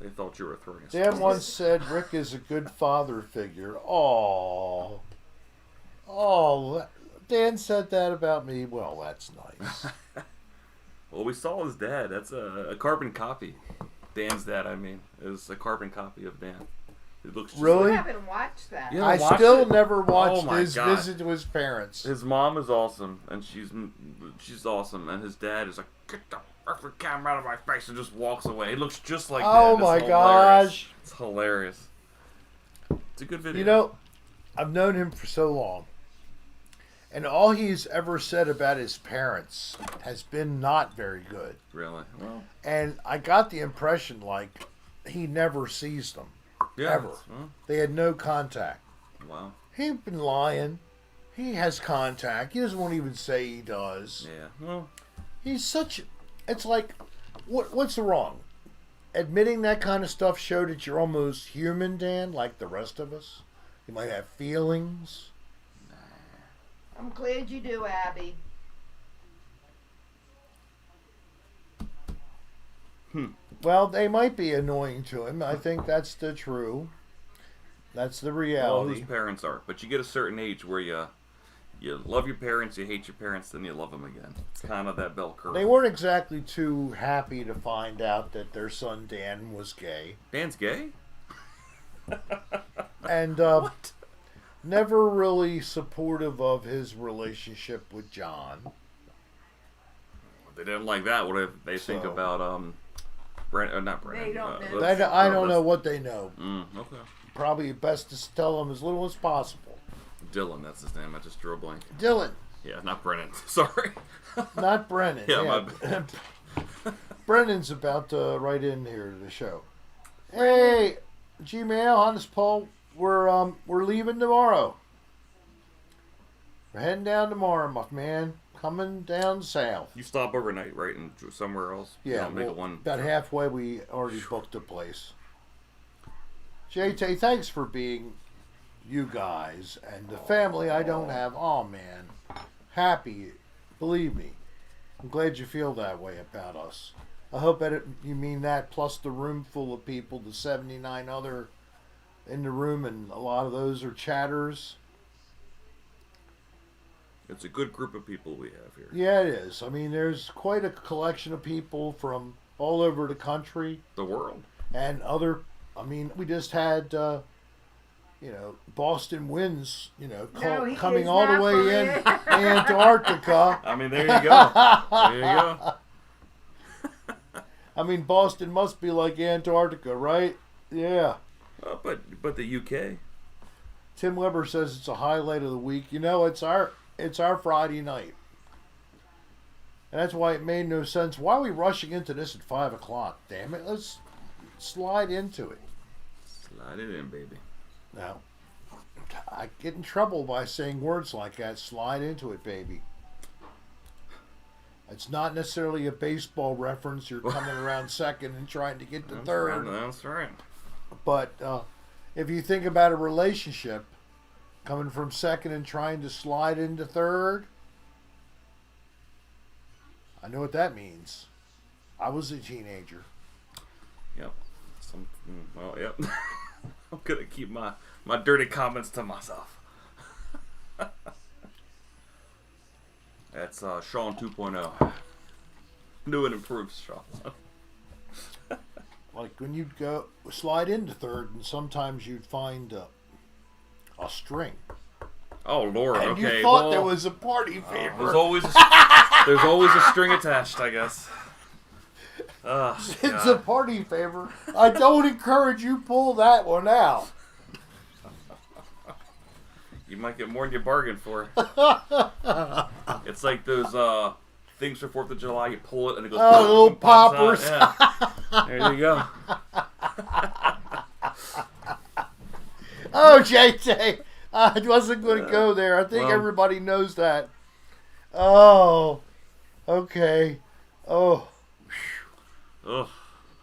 Speaker 3: They thought you were throwing a
Speaker 1: Dan once said Rick is a good father figure. Oh, Dan said that about me. Well, that's nice.
Speaker 3: Well, we saw his dad. That's a carbon copy. Dan's dad, I mean, is a carbon copy of Dan. It looks just
Speaker 1: Really?
Speaker 2: I haven't watched that.
Speaker 3: Yeah.
Speaker 1: I
Speaker 3: watched
Speaker 1: still
Speaker 3: it?
Speaker 1: never watched
Speaker 3: Oh my
Speaker 1: his
Speaker 3: God.
Speaker 1: visit to his parents.
Speaker 3: His mom is awesome, and she's awesome, and his dad is like, get the fucking camera out of my face, and just walks away. He looks just like
Speaker 1: Oh
Speaker 3: Dad. It's
Speaker 1: my
Speaker 3: hilarious.
Speaker 1: gosh.
Speaker 3: It's hilarious. It's a good video.
Speaker 1: You know, I've known him for so long, and all he's ever said about his parents has been not very good.
Speaker 3: Really? Well,
Speaker 1: And I got the impression like he never sees them.
Speaker 3: yeah.
Speaker 1: Ever.
Speaker 3: Well,
Speaker 1: They had no contact.
Speaker 3: wow.
Speaker 1: He's been lying. He has contact. He doesn't want to even say he does.
Speaker 3: Yeah. Well,
Speaker 1: He's such. It's like, what's wrong? Admitting that kind of stuff showed that you're almost human, Dan, like the rest of us. You might have feelings.
Speaker 2: I'm glad you do, Abby.
Speaker 1: Well, they might be annoying to him. I think that's the true. That's the
Speaker 3: all
Speaker 1: reality.
Speaker 3: whose parents are, but you get a certain age where you love your parents, you hate your parents, then you love them again. It's kind of that bell curve.
Speaker 1: They weren't exactly too happy to find out that their son Dan was gay,
Speaker 3: Dan's gay?
Speaker 1: and
Speaker 3: What?
Speaker 1: never really supportive of his relationship with John.
Speaker 3: They didn't like that. What if they think
Speaker 1: So-
Speaker 3: about not Brandon.
Speaker 2: They don't know.
Speaker 1: I don't know what they know.
Speaker 3: Okay.
Speaker 1: Probably best to tell them as little as possible.
Speaker 3: Dylan, that's his name. I just drew a blank.
Speaker 1: Dylan,
Speaker 3: Yeah, not Brennan. Sorry.
Speaker 1: not Brennan.
Speaker 3: Yeah, my bad.
Speaker 1: Brennan's about to write in here to the show. Hey, Gmail, honest Paul, we're leaving tomorrow. We're heading down tomorrow, my man. Coming down south.
Speaker 3: You stop overnight, right, and somewhere else. You
Speaker 1: Yeah,
Speaker 3: don't make
Speaker 1: well,
Speaker 3: it one.
Speaker 1: about halfway we already booked a place. JT, thanks for being you guys and the family I don't have. Oh man, happy, believe me. I'm glad you feel that way about us. I hope that you mean that plus the room full of people, the 79 other in the room, and a lot of those are chatters.
Speaker 3: It's a good group of people we have here.
Speaker 1: Yeah, it is. I mean, there's quite a collection of people from all over the country
Speaker 3: The world.
Speaker 1: and other. I mean, we just had, Boston Winds, coming all the way in Antarctica.
Speaker 3: I mean, there you go. There you go.
Speaker 1: I mean, Boston must be like Antarctica, right? Yeah.
Speaker 3: But the UK.
Speaker 1: Tim Weber says it's a highlight of the week. It's our Friday night. And that's why it made no sense. Why are we rushing into this at 5 o'clock? Damn it. Let's slide into it.
Speaker 3: Slide it in, baby.
Speaker 1: Now, I get in trouble by saying words like that. Slide into it, baby. It's not necessarily a baseball reference. You're coming around second and trying to get to third.
Speaker 3: Right, that's right.
Speaker 1: But if you think about a relationship, coming from second and trying to slide into third, I know what that means. I was a teenager.
Speaker 3: Yep. Yep. I'm going to keep my dirty comments to myself. That's Sean 2.0. New and improved Sean.
Speaker 1: Like when you'd go slide into third, and sometimes you'd find a string.
Speaker 3: Oh Lord!
Speaker 1: And
Speaker 3: Okay.
Speaker 1: you thought there was a party favor.
Speaker 3: There's always a string attached, I guess.
Speaker 1: It's a party favor. I don't encourage you pull that one out.
Speaker 3: You might get more than you bargained for. It's like those things for 4th of July. You pull it and it goes.
Speaker 1: Oh, little
Speaker 3: pops
Speaker 1: poppers.
Speaker 3: out. Yeah. There you go.
Speaker 1: Oh, JJ, I wasn't going to go there. I think everybody knows that. Oh, okay. Oh.
Speaker 3: Ugh.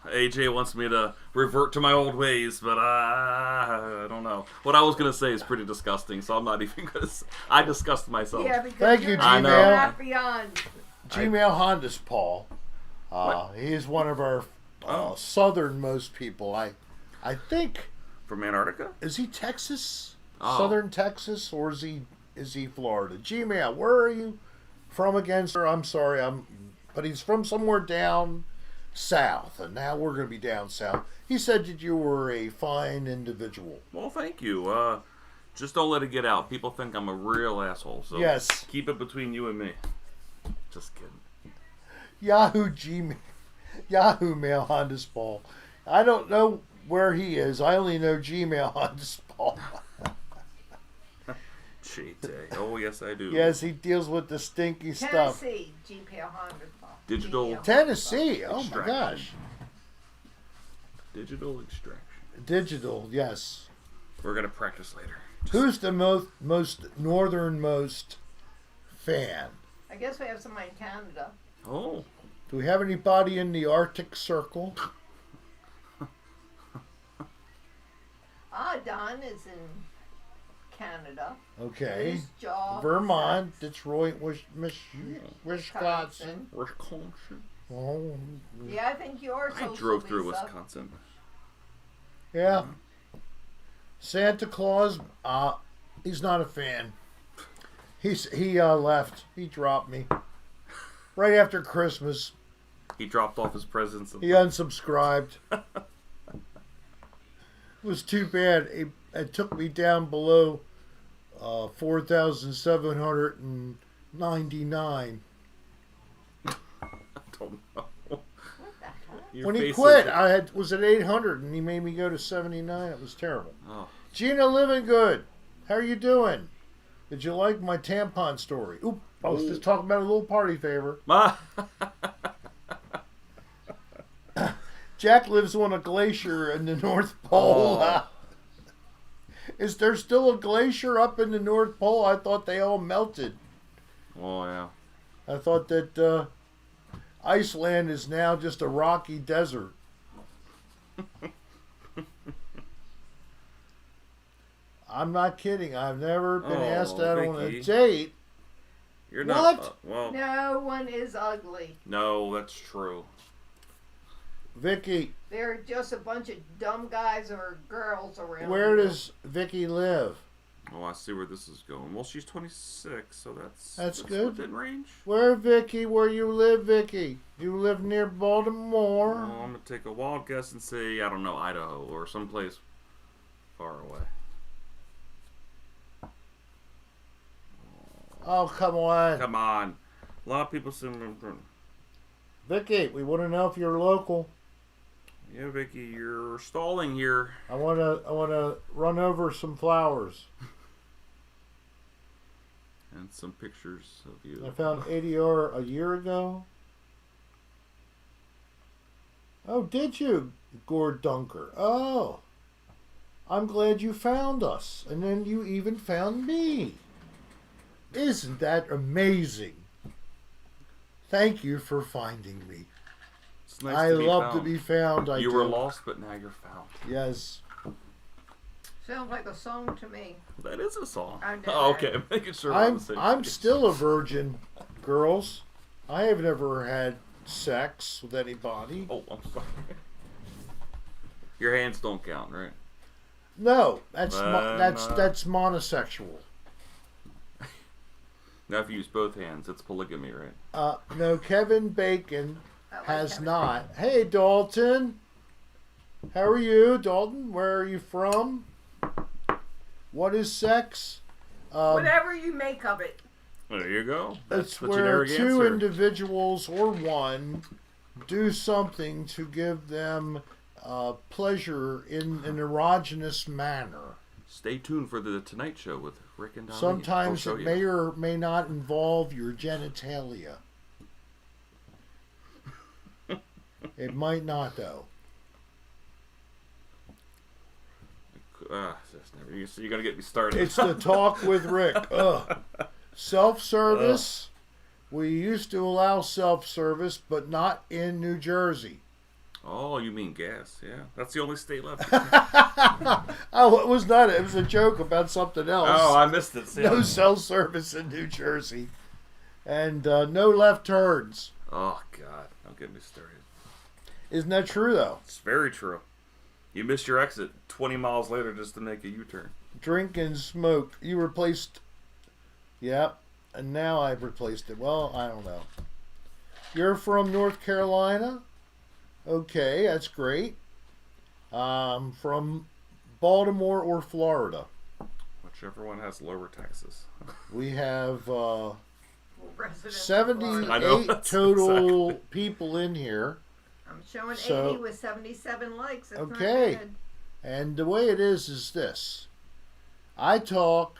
Speaker 3: AJ wants me to revert to my old ways, but I don't know. What I was going to say is pretty disgusting, so I'm not even going to say. I disgust myself.
Speaker 2: Yeah, because
Speaker 1: Thank you,
Speaker 2: you're
Speaker 1: Gmail.
Speaker 2: not beyond.
Speaker 1: Gmail Honda's Paul. He's one of our southernmost people. I think.
Speaker 3: From Antarctica?
Speaker 1: Is he Texas?
Speaker 3: Oh.
Speaker 1: Southern Texas, or is he Florida? Gmail, where are you from again, sir? I'm sorry, but he's from somewhere down south, and now we're going to be down south. He said that you were a fine individual.
Speaker 3: Well, thank you. Just don't let it get out. People think I'm a real asshole, so
Speaker 1: Yes.
Speaker 3: keep it between you and me. Just kidding.
Speaker 1: Yahoo Mail Honda's Paul. I don't know where he is. I only know Gmail Honda's Paul.
Speaker 3: Cheat day. Oh, yes, I do.
Speaker 1: Yes, he deals with the stinky stuff.
Speaker 2: Tennessee, GPL Honda.
Speaker 3: Digital.
Speaker 1: Tennessee. Oh my
Speaker 3: Extraction.
Speaker 1: gosh.
Speaker 3: Digital extraction.
Speaker 1: Digital. Yes.
Speaker 3: We're going to practice later.
Speaker 1: Who's the most northernmost fan?
Speaker 2: I guess we have somebody in Canada.
Speaker 3: Oh.
Speaker 1: Do we have anybody in the Arctic Circle?
Speaker 2: Don is in Canada.
Speaker 1: Okay.
Speaker 2: His job
Speaker 1: Vermont, Detroit, Wisconsin.
Speaker 3: Wisconsin.
Speaker 1: Oh,
Speaker 2: Yeah, I think yours.
Speaker 3: I drove through Wisconsin.
Speaker 1: yeah. Santa Claus, he's not a fan. He left. He dropped me right after Christmas.
Speaker 3: He dropped off his presents.
Speaker 1: He unsubscribed. It was too bad. It took me down below 4,799.
Speaker 3: I don't know. Your
Speaker 1: When he
Speaker 3: face
Speaker 1: quit,
Speaker 3: is-
Speaker 1: was at 800, and he made me go to 79. It was terrible.
Speaker 3: Oh.
Speaker 1: Gina Living Good, how are you doing? Did you like my tampon story? Oop, I was just talking about a little party favor. Jack lives on a glacier in the North Pole.
Speaker 3: Oh.
Speaker 1: Is there still a glacier up in the North Pole? I thought they all melted.
Speaker 3: Oh, yeah.
Speaker 1: I thought that Iceland is now just a rocky desert. I'm not kidding. I've never been asked that on a
Speaker 3: Vicky.
Speaker 1: date.
Speaker 3: You're not.
Speaker 1: What?
Speaker 2: No one is ugly.
Speaker 3: No, that's true.
Speaker 1: Vicky,
Speaker 2: They're just a bunch of dumb guys or girls around.
Speaker 1: where
Speaker 2: here.
Speaker 1: does Vicky live?
Speaker 3: Oh, I see where this is going. Well, she's 26, so
Speaker 1: That's good.
Speaker 3: within range.
Speaker 1: Where, Vicky? Where you live, Vicky? You live near Baltimore?
Speaker 3: Well, I'm gonna take a wild guess and say, I don't know, Idaho or someplace far away.
Speaker 1: Oh, come on.
Speaker 3: Come on. A lot of people say,
Speaker 1: Vicky, we want to know if you're local.
Speaker 3: yeah, Vicky, you're stalling here.
Speaker 1: I wanna run over some flowers.
Speaker 3: And some pictures of you.
Speaker 1: I found ADR a year ago. Oh, did you, Gord Dunker? Oh, I'm glad you found us. And then you even found me. Isn't that amazing? Thank you for finding me.
Speaker 3: It's nice
Speaker 1: I
Speaker 3: to be
Speaker 1: love
Speaker 3: found.
Speaker 1: to be found.
Speaker 3: You were lost, but now you're found.
Speaker 1: Yes.
Speaker 2: Sounds like a song to me.
Speaker 3: That is a song.
Speaker 2: I know
Speaker 3: Oh,
Speaker 2: that.
Speaker 3: okay, making sure we're on
Speaker 1: I'm
Speaker 3: the same
Speaker 1: I'm
Speaker 3: page.
Speaker 1: still a virgin, girls. I have never had sex with anybody.
Speaker 3: Oh, I'm sorry. Your hands don't count, right?
Speaker 1: No, that's
Speaker 3: No.
Speaker 1: that's monosexual.
Speaker 3: Now, if you use both hands, it's polygamy, right?
Speaker 1: No, Kevin Bacon
Speaker 2: I like
Speaker 1: has
Speaker 2: Kevin
Speaker 1: not. Hey, Dalton. How are you, Dalton? Where are you from? What is sex?
Speaker 2: Whatever you make of it.
Speaker 3: There you go. That's
Speaker 1: It's
Speaker 3: the
Speaker 1: where
Speaker 3: generic
Speaker 1: two
Speaker 3: answer.
Speaker 1: individuals or one do something to give them pleasure in an erogenous manner.
Speaker 3: Stay tuned for the Tonight Show with Rick and Dolline.
Speaker 1: Sometimes
Speaker 3: They'll
Speaker 1: it
Speaker 3: show
Speaker 1: may
Speaker 3: you.
Speaker 1: or may not involve your genitalia. It might not, though.
Speaker 3: You're gonna get me started.
Speaker 1: It's the talk with Rick. Ugh. Self-service. We used to allow self-service, but not in New Jersey.
Speaker 3: Oh, you mean gas? Yeah, that's the only state left.
Speaker 1: Oh, it was not. It was a joke about something else.
Speaker 3: Oh, I missed it.
Speaker 1: No self-service in New Jersey, and no left turns.
Speaker 3: Oh God, don't get me started.
Speaker 1: Isn't that true though?
Speaker 3: It's very true. You missed your exit 20 miles later just to make a U-turn.
Speaker 1: Drink and smoke. You replaced. Yep, and now I've replaced it. Well, I don't know. You're from North Carolina? Okay, that's great. From Baltimore or Florida?
Speaker 3: Whichever one has lower taxes.
Speaker 1: We have
Speaker 2: Residents of Florida.
Speaker 3: I know,
Speaker 1: 78
Speaker 3: that's
Speaker 1: total
Speaker 3: exactly.
Speaker 1: people in here.
Speaker 2: I'm showing
Speaker 1: So-
Speaker 2: 80 with 77 likes. That's
Speaker 1: Okay.
Speaker 2: not good.
Speaker 1: And the way it is this. I talk,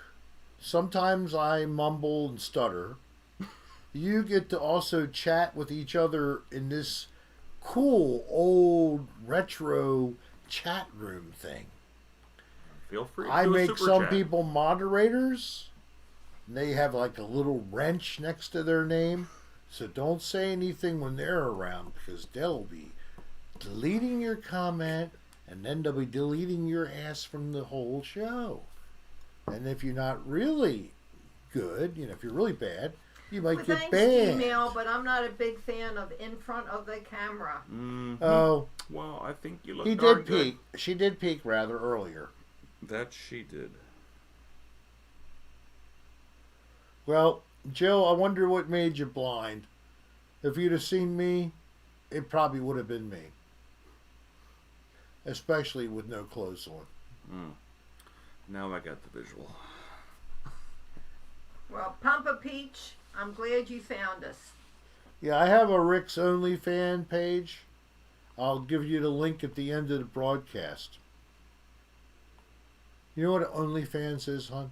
Speaker 1: sometimes I mumble and stutter. You get to also chat with each other in this cool old retro chat room thing.
Speaker 3: Feel free.
Speaker 1: I
Speaker 3: do a
Speaker 1: make
Speaker 3: super
Speaker 1: some
Speaker 3: chat.
Speaker 1: people moderators. And they have like a little wrench next to their name. So don't say anything when they're around because they'll be deleting your comment and then they'll be deleting your ass from the whole show. And if you're not really good, if you're really bad, you might
Speaker 2: Well,
Speaker 1: get
Speaker 2: thanks,
Speaker 1: banned.
Speaker 2: email, but I'm not a big fan of in front of the camera.
Speaker 3: Mhm.
Speaker 1: Oh,
Speaker 3: Well, I think you look
Speaker 1: he
Speaker 3: darn
Speaker 1: did
Speaker 3: good.
Speaker 1: peek. She did peek rather earlier.
Speaker 3: That she did.
Speaker 1: Well, Jill, I wonder what made you blind. If you'd have seen me, it probably would have been me. Especially with no clothes on.
Speaker 3: Now I got the visual.
Speaker 2: Well, Pampa Peach, I'm glad you found us.
Speaker 1: Yeah, I have a Rick's Only fan page. I'll give you the link at the end of the broadcast. You know what OnlyFans is, hon?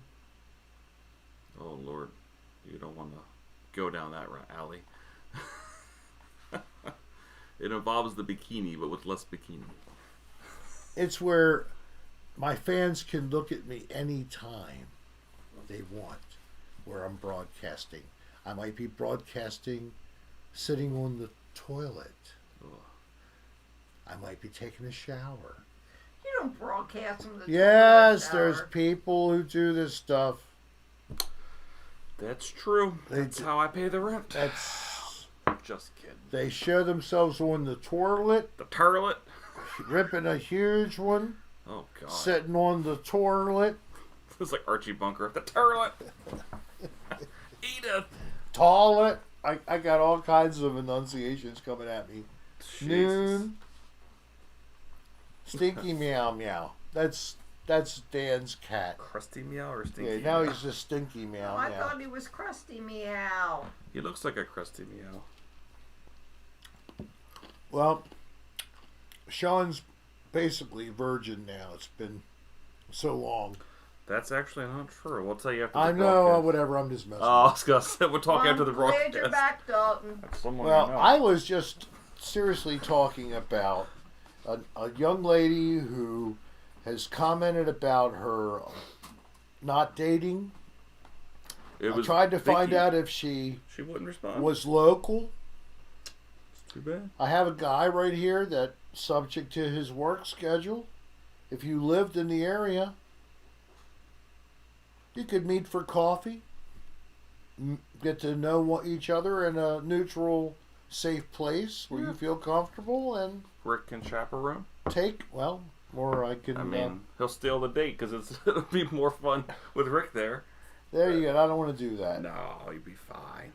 Speaker 3: Oh Lord, you don't want to go down that alley. It involves the bikini, but with less bikini.
Speaker 1: It's where my fans can look at me anytime they want, where I'm broadcasting. I might be broadcasting sitting on the toilet.
Speaker 3: Ugh.
Speaker 1: I might be taking a shower.
Speaker 2: You don't broadcast from the
Speaker 1: Yes,
Speaker 2: toilet
Speaker 1: there's
Speaker 2: shower.
Speaker 1: people who do this stuff.
Speaker 3: That's true.
Speaker 1: They
Speaker 3: That's
Speaker 1: do-
Speaker 3: how I pay the rent.
Speaker 1: That's
Speaker 3: Just kidding.
Speaker 1: they show themselves on the toilet,
Speaker 3: The turlet.
Speaker 1: ripping a huge one,
Speaker 3: Oh God.
Speaker 1: sitting on the toilet,
Speaker 3: It's like Archie Bunker. The turlet. Edith.
Speaker 1: Toilet. I got all kinds of enunciations coming at me.
Speaker 3: Jesus.
Speaker 1: Noon. Stinky meow meow. That's Dan's cat.
Speaker 3: Crusty meow or stinky
Speaker 1: Yeah, now
Speaker 3: meow?
Speaker 1: he's just stinky meow
Speaker 2: Oh, I
Speaker 1: meow.
Speaker 2: thought he was Krusty Meow.
Speaker 3: He looks like a crusty meow.
Speaker 1: Well, Sean's basically virgin now. It's been so long.
Speaker 3: That's actually not true. We'll tell you after the
Speaker 1: I know,
Speaker 3: broadcast.
Speaker 1: whatever. I'm just messing.
Speaker 3: Oh, I was gonna say, we'll talk
Speaker 2: Well,
Speaker 3: after the
Speaker 2: I'm glad
Speaker 3: broadcast.
Speaker 2: you're back, Dalton.
Speaker 3: That's someone
Speaker 1: Well,
Speaker 3: I know.
Speaker 1: I was just seriously talking about a young lady who has commented about her not dating.
Speaker 3: It
Speaker 1: I
Speaker 3: was
Speaker 1: tried to find
Speaker 3: Vicky.
Speaker 1: out if she
Speaker 3: She wouldn't respond.
Speaker 1: was local.
Speaker 3: It's too bad.
Speaker 1: I have a guy right here that, subject to his work schedule, if you lived in the area, you could meet for coffee, get to know each other in a neutral, safe place where you feel comfortable, and
Speaker 3: Rick can chaperone.
Speaker 1: or I can.
Speaker 3: I mean, he'll steal the date because it'll be more fun with Rick there.
Speaker 1: there you go. I don't want to do that.
Speaker 3: No, you'll be fine.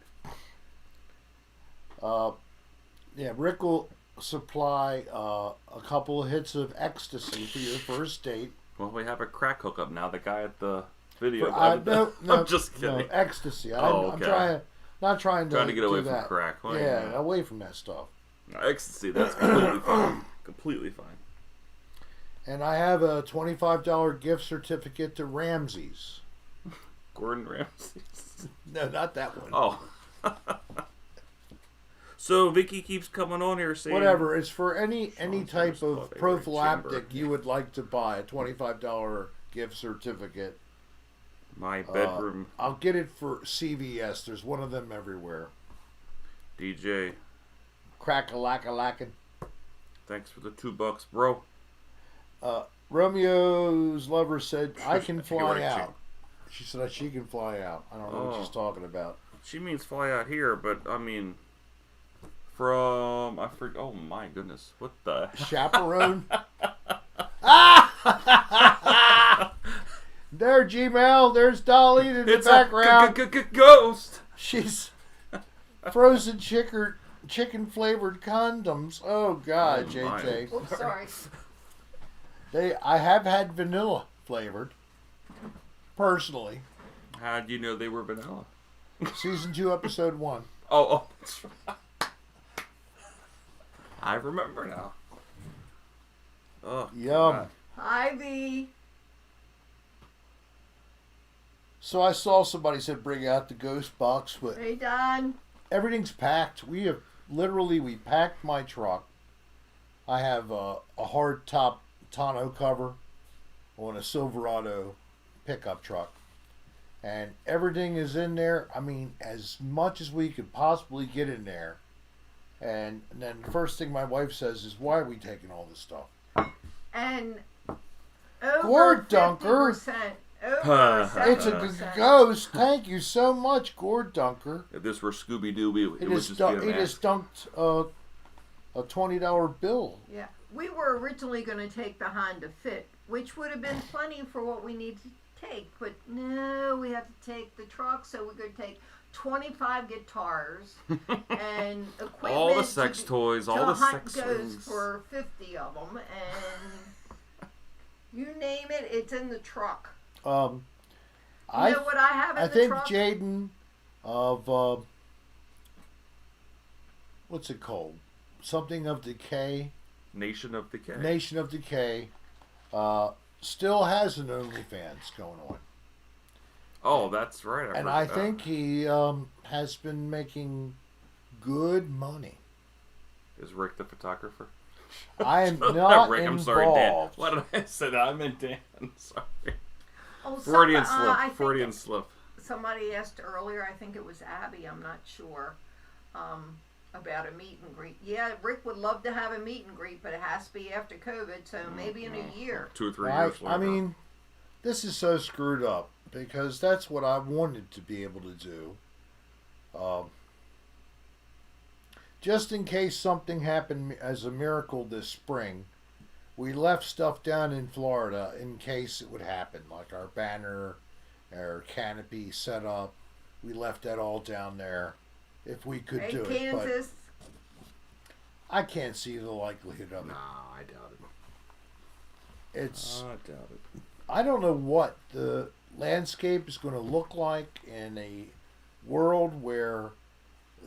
Speaker 1: Yeah, Rick will supply a couple of hits of ecstasy for your first date.
Speaker 3: Well, we have a crack hookup now. The guy at the video.
Speaker 1: No,
Speaker 3: I'm just kidding.
Speaker 1: No, ecstasy.
Speaker 3: Oh,
Speaker 1: I'm
Speaker 3: okay.
Speaker 1: not trying
Speaker 3: Trying to get away
Speaker 1: do
Speaker 3: from
Speaker 1: that.
Speaker 3: crack. Well,
Speaker 1: Yeah, away from that stuff.
Speaker 3: Ecstasy, that's completely fine. Completely fine.
Speaker 1: And I have a $25 gift certificate to Ramsey's.
Speaker 3: Gordon Ramsay.
Speaker 1: No, not that one.
Speaker 3: Oh. So Vicky keeps coming on here saying
Speaker 1: Whatever. It's for any
Speaker 3: Sean's
Speaker 1: type
Speaker 3: first
Speaker 1: of
Speaker 3: blood chamber.
Speaker 1: prophylactic you would like to buy. A $25 gift certificate.
Speaker 3: my bedroom
Speaker 1: I'll get it for CVS. There's one of them everywhere.
Speaker 3: DJ.
Speaker 1: Crack-a-lack-a-lackin'.
Speaker 3: Thanks for the $2, bro.
Speaker 1: Romeo's lover said, I can
Speaker 3: You're
Speaker 1: fly
Speaker 3: right,
Speaker 1: out. She said she can fly out. I don't know what
Speaker 3: Oh.
Speaker 1: she's talking about.
Speaker 3: She means fly out here, but I mean, from I forget. Oh my goodness, what the?
Speaker 1: Chaperone? There, Gmail. There's Dolline in the
Speaker 3: It's
Speaker 1: background.
Speaker 3: a ghost.
Speaker 1: She's frozen chicken flavored condoms. Oh God,
Speaker 3: Oh, my.
Speaker 1: JJ.
Speaker 2: Oops, sorry.
Speaker 1: I have had vanilla flavored. Personally,
Speaker 3: How do you know they were vanilla?
Speaker 1: season 2, episode 1.
Speaker 3: Oh, that's right. I remember now. Oh,
Speaker 1: Yum.
Speaker 3: God.
Speaker 2: Hi, V.
Speaker 1: So I saw somebody said bring out the ghost box, but
Speaker 2: Hey, Don.
Speaker 1: everything's packed. We packed my truck. I have a hard top tonneau cover on a Silverado pickup truck, and everything is in there. I mean, as much as we could possibly get in there. And then the first thing my wife says is, "Why are we taking all this stuff?"
Speaker 2: And over
Speaker 1: Gourd Dunker.
Speaker 2: 50%. Over
Speaker 1: It's a
Speaker 2: 70%.
Speaker 1: ghost. Thank you so much, Gourd Dunker.
Speaker 3: If this were Scooby Doo, it would
Speaker 1: It
Speaker 3: just be a
Speaker 1: has
Speaker 3: mask.
Speaker 1: dunked a $20 bill.
Speaker 2: Yeah. We were originally going to take the Honda Fit, which would have been plenty for what we need to take. But no, we had to take the truck, so we're going to take 25 guitars and equipment.
Speaker 3: All the sex toys, all the
Speaker 2: hunt
Speaker 3: sex
Speaker 2: goes
Speaker 3: rings.
Speaker 2: for 50 of them, and you name it, it's in the truck. You know what I have in
Speaker 1: I
Speaker 2: the
Speaker 1: think
Speaker 2: truck?
Speaker 1: Jaden of what's it called? Something of Decay,
Speaker 3: Nation of Decay.
Speaker 1: Nation of Decay, still has an OnlyFans going on,
Speaker 3: Oh, that's right.
Speaker 1: and
Speaker 3: heard
Speaker 1: I
Speaker 3: that.
Speaker 1: think he has been making good money.
Speaker 3: Is Rick the photographer?
Speaker 1: I am not
Speaker 3: Rick,
Speaker 1: involved.
Speaker 3: I'm sorry, Dan. What did I say? That? I meant Dan. Sorry.
Speaker 2: Oh,
Speaker 3: Freudian
Speaker 2: I
Speaker 3: slip.
Speaker 2: think
Speaker 3: Freudian slip.
Speaker 2: somebody asked earlier, I think it was Abby, I'm not sure, about a meet and greet. Yeah, Rick would love to have a meet and greet, but it has to be after COVID, so maybe in a year.
Speaker 3: 2 or 3
Speaker 1: I
Speaker 3: years later.
Speaker 1: mean, this is so screwed up because that's what I wanted to be able to do. Just in case something happened as a miracle this spring, we left stuff down in Florida in case it would happen, like our banner, our canopy set up. We left that all down there if we could
Speaker 2: Hey,
Speaker 1: do it.
Speaker 2: Kansas.
Speaker 1: But I can't see the likelihood of it.
Speaker 4: Nah, I doubt it.
Speaker 1: It's
Speaker 3: I doubt it.
Speaker 1: I don't know what the landscape is going to look like in a world where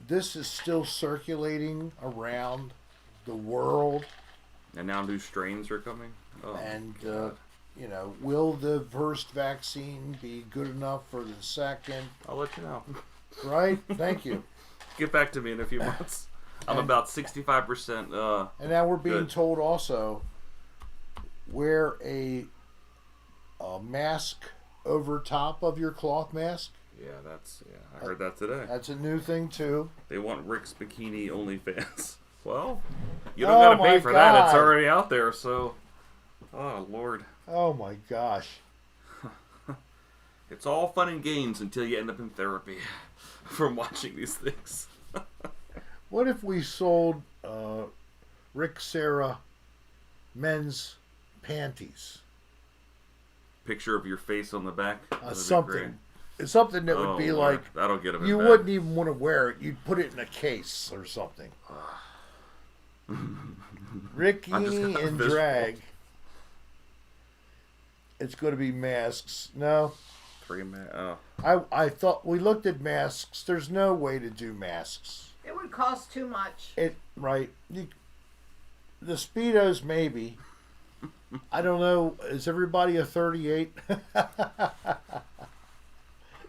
Speaker 1: this is still circulating around the world.
Speaker 3: And now new strains are coming. Oh,
Speaker 1: And,
Speaker 3: God.
Speaker 1: you know, will the first vaccine be good enough for the second?
Speaker 3: I'll let you know.
Speaker 1: Right? Thank you.
Speaker 3: Get back to me in a few months. I'm
Speaker 1: And-
Speaker 3: about 65%.
Speaker 1: And now we're being
Speaker 3: Good.
Speaker 1: told also wear a mask over top of your cloth mask.
Speaker 3: Yeah, I heard that today.
Speaker 1: That's a new thing too.
Speaker 3: They want Rick's Bikini OnlyFans. Well, you don't
Speaker 1: Oh
Speaker 3: gotta
Speaker 1: my
Speaker 3: pay for that. It's
Speaker 1: God.
Speaker 3: already out there. So, oh Lord,
Speaker 1: Oh my gosh.
Speaker 3: it's all fun and games until you end up in therapy from watching these things.
Speaker 1: What if we sold Rick Sarah men's panties?
Speaker 3: Picture of your face on the back. That'd be great.
Speaker 1: Something. It's something that would
Speaker 3: Oh,
Speaker 1: be
Speaker 3: Lord.
Speaker 1: like
Speaker 3: That'll get him.
Speaker 1: you
Speaker 3: in bed.
Speaker 1: wouldn't even want to wear it. You'd put it in a case or something. Ricky
Speaker 3: I just got a
Speaker 1: in
Speaker 3: visual.
Speaker 1: drag. It's going to be masks. No,
Speaker 3: 3 minutes. Oh,
Speaker 1: I thought we looked at masks. There's no way to do masks.
Speaker 2: It would cost too much.
Speaker 1: Right. The Speedos maybe. I don't know. Is everybody a 38?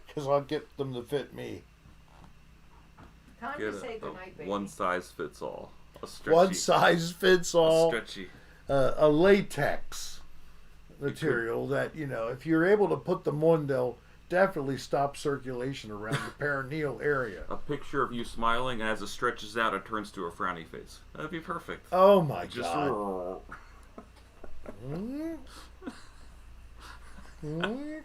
Speaker 1: Because I'll get them to fit me.
Speaker 2: Time
Speaker 3: get
Speaker 2: to say
Speaker 3: a
Speaker 2: goodnight, baby.
Speaker 3: one size fits all. A stretchy.
Speaker 1: One size fits
Speaker 3: A
Speaker 1: all.
Speaker 3: stretchy.
Speaker 1: A latex material that, you know, if you're able to put them on, they'll definitely stop circulation around the perineal area.
Speaker 3: A picture of you smiling, and as it stretches out, it turns to a frowny face. That'd be perfect.
Speaker 1: Oh my
Speaker 3: Just
Speaker 1: God. Mm. Mm.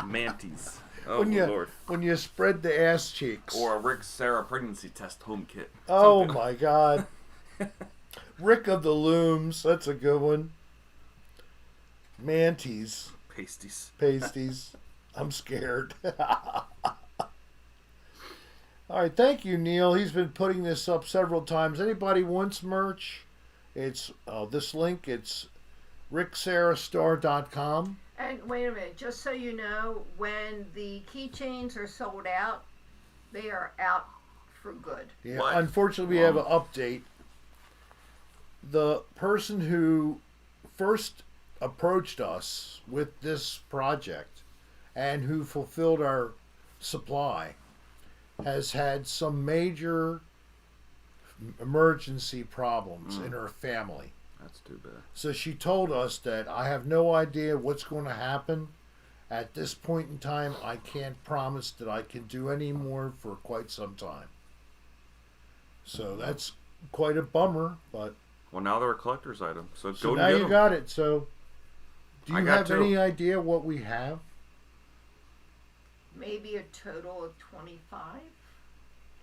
Speaker 3: manties. Oh
Speaker 1: When you
Speaker 3: Lord.
Speaker 1: when you spread the ass cheeks.
Speaker 3: Or a Rick Sarah pregnancy test home kit.
Speaker 1: Oh
Speaker 3: Something.
Speaker 1: my God. Rick of the Looms. That's a good one. Manties.
Speaker 3: Pasties.
Speaker 1: Pasties. I'm scared. All right. Thank you, Neil. He's been putting this up several times. Anybody wants merch? It's this link. It's ricksarahstar.com.
Speaker 2: And wait a minute, just so you know, when the keychains are sold out, they are out for good.
Speaker 1: Yeah,
Speaker 3: What?
Speaker 1: unfortunately, we have an update. The person who first approached us with this project and who fulfilled our supply has had some major emergency problems in her family.
Speaker 3: That's too bad.
Speaker 1: So she told us that I have no idea what's going to happen. At this point in time, I can't promise that I can do any more for quite some time. So that's quite a bummer, but
Speaker 3: Well, now they're a collector's item, so
Speaker 1: so
Speaker 3: go
Speaker 1: now
Speaker 3: and get
Speaker 1: you
Speaker 3: them.
Speaker 1: got it. So do
Speaker 3: I
Speaker 1: you
Speaker 3: got
Speaker 1: have
Speaker 3: two.
Speaker 1: any idea what we have?
Speaker 2: Maybe a total of 25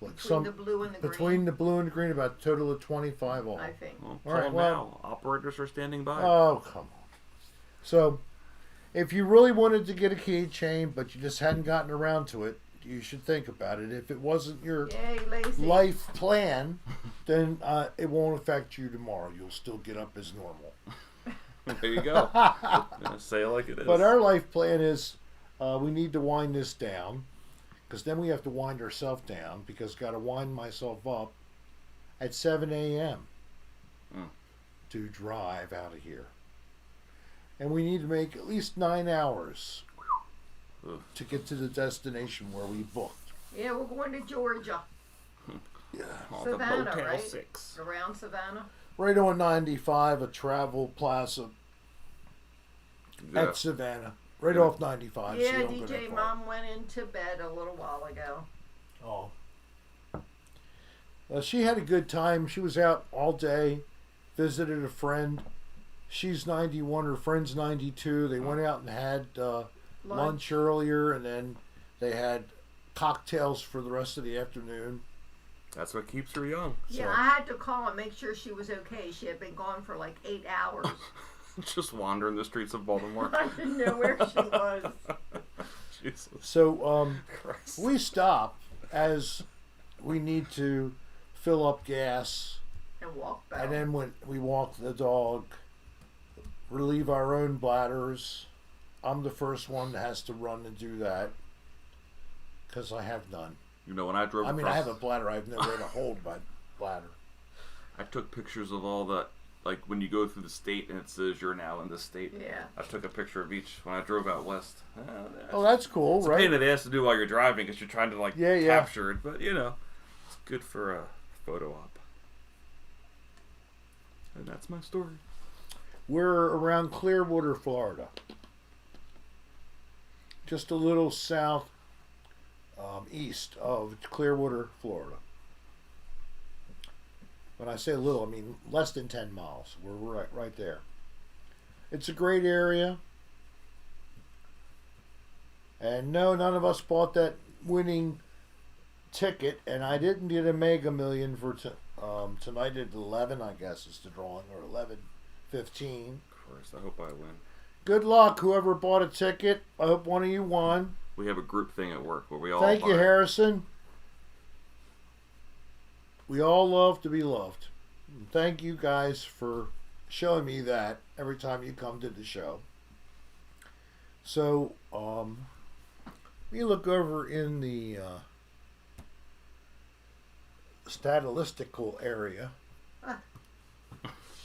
Speaker 1: Like
Speaker 2: between the blue and the green.
Speaker 1: between the blue and the green, about a total of 25 all.
Speaker 2: I think.
Speaker 3: Well,
Speaker 1: All
Speaker 3: call
Speaker 1: right,
Speaker 3: them
Speaker 1: well-
Speaker 3: now. Operators are standing by.
Speaker 1: Oh, come on. So, if you really wanted to get a keychain, but you just hadn't gotten around to it, you should think about it. If it wasn't your
Speaker 2: Yay, lazy.
Speaker 1: life plan, then it won't affect you tomorrow. You'll still get up as normal.
Speaker 3: There you go. Yeah, say it like it is.
Speaker 1: But our life plan is we need to wind this down, because then we have to wind ourselves down, because got to wind myself up at 7 a.m.
Speaker 3: Mm.
Speaker 1: to drive out of here. And we need to make at least 9 hours
Speaker 3: Ugh.
Speaker 1: to get to the destination where we booked.
Speaker 2: Yeah, we're going to Georgia.
Speaker 3: Oh,
Speaker 2: Savannah,
Speaker 3: the Motel
Speaker 2: right?
Speaker 3: 6.
Speaker 2: Around Savannah.
Speaker 1: Right on 95, a travel plaza
Speaker 3: Yeah.
Speaker 1: at Savannah. Right
Speaker 3: Yeah.
Speaker 1: off 95. so
Speaker 2: Yeah,
Speaker 1: you don't go
Speaker 2: DJ
Speaker 1: that far.
Speaker 2: Mom went into bed a little while ago.
Speaker 1: Oh. She had a good time. She was out all day, visited a friend. She's 91, her friend's 92. They went out and had lunch earlier, and then they had cocktails for the rest of the afternoon.
Speaker 3: That's what keeps her young.
Speaker 2: Yeah,
Speaker 1: So-
Speaker 2: I had to call and make sure she was okay. She had been gone for like 8 hours.
Speaker 3: Just wandering the streets of Baltimore.
Speaker 2: I didn't know where she was.
Speaker 3: Jesus
Speaker 1: So
Speaker 3: Christ.
Speaker 1: we stop as we need to fill up gas,
Speaker 2: And walk back.
Speaker 1: and then when we walk the dog, relieve our own bladders. I'm the first one that has to run and do that because I have none.
Speaker 3: You know, when I drove
Speaker 1: I mean,
Speaker 3: across,
Speaker 1: I have a bladder. I have nowhere to hold my bladder.
Speaker 3: I took pictures of all the, like when you go through the state and it says you're now in the state.
Speaker 2: Yeah.
Speaker 3: I took a picture of each when I drove out west.
Speaker 1: Oh, that's cool,
Speaker 3: It's a pain
Speaker 1: right?
Speaker 3: in the ass to do while you're driving because you're trying to like
Speaker 1: Yeah, yeah.
Speaker 3: capture it, but you know, it's good for a photo op. And that's my story.
Speaker 1: We're around Clearwater, Florida. Just a little south east of Clearwater, Florida. When I say a little, I mean less than 10 miles. We're right there. It's a great area. And no, none of us bought that winning ticket, and I didn't get a Mega Million for tonight at 11, I guess is the drawing, or 11:15.
Speaker 3: Christ, I hope I win.
Speaker 1: Good luck, whoever bought a ticket. I hope one of you won.
Speaker 3: We have a group thing at work where we all
Speaker 1: Thank you,
Speaker 3: buy.
Speaker 1: Harrison. We all love to be loved. And thank you guys for showing me that every time you come to the show. So, we look over in the statistical area.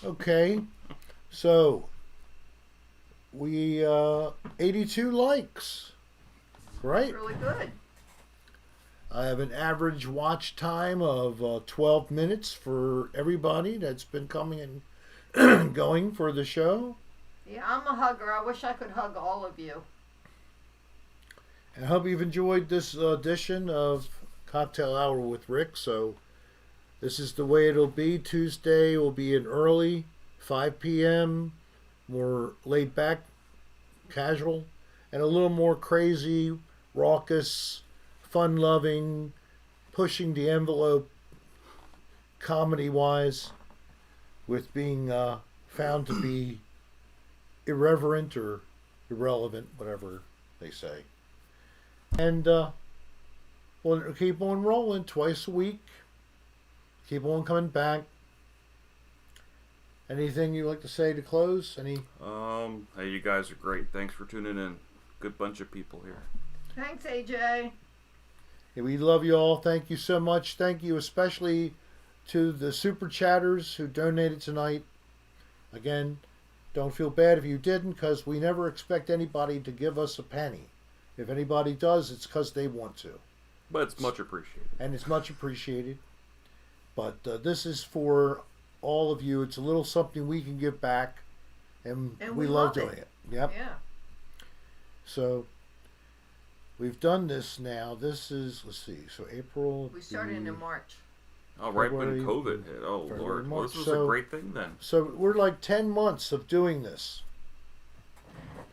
Speaker 1: Okay, so we 82 likes, right?
Speaker 2: Really good.
Speaker 1: I have an average watch time of 12 minutes for everybody that's been coming and going for the show.
Speaker 2: Yeah, I'm a hugger. I wish I could hug all of you.
Speaker 1: And I hope you've enjoyed this edition of Cocktail Hour with Rick. So this is the way it'll be. Tuesday will be an early 5 p.m., more laid back, casual, and a little more crazy, raucous, fun-loving, pushing the envelope, comedy-wise, with being found to be irreverent or irrelevant, whatever they say. And we'll keep on rolling twice a week. Keep on coming back. Anything you'd like to say to close?
Speaker 3: Hey, you guys are great. Thanks for tuning in. Good bunch of people here.
Speaker 2: Thanks, AJ.
Speaker 1: Yeah, we love you all. Thank you so much. Thank you especially to the super chatters who donated tonight. Again, don't feel bad if you didn't, because we never expect anybody to give us a penny. If anybody does, it's because they want to.
Speaker 3: But it's much appreciated.
Speaker 1: And it's much appreciated. But this is for all of you. It's a little something we can give back, and we love doing it. Yep.
Speaker 2: Yeah.
Speaker 1: So we've done this now. This is, let's see, so April.
Speaker 2: We started in March.
Speaker 3: Oh, right when
Speaker 1: February,
Speaker 3: COVID hit. Oh,
Speaker 1: February,
Speaker 3: Lord. Well, this
Speaker 1: March.
Speaker 3: was
Speaker 1: So-
Speaker 3: a great thing then.
Speaker 1: So we're like 10 months of doing this.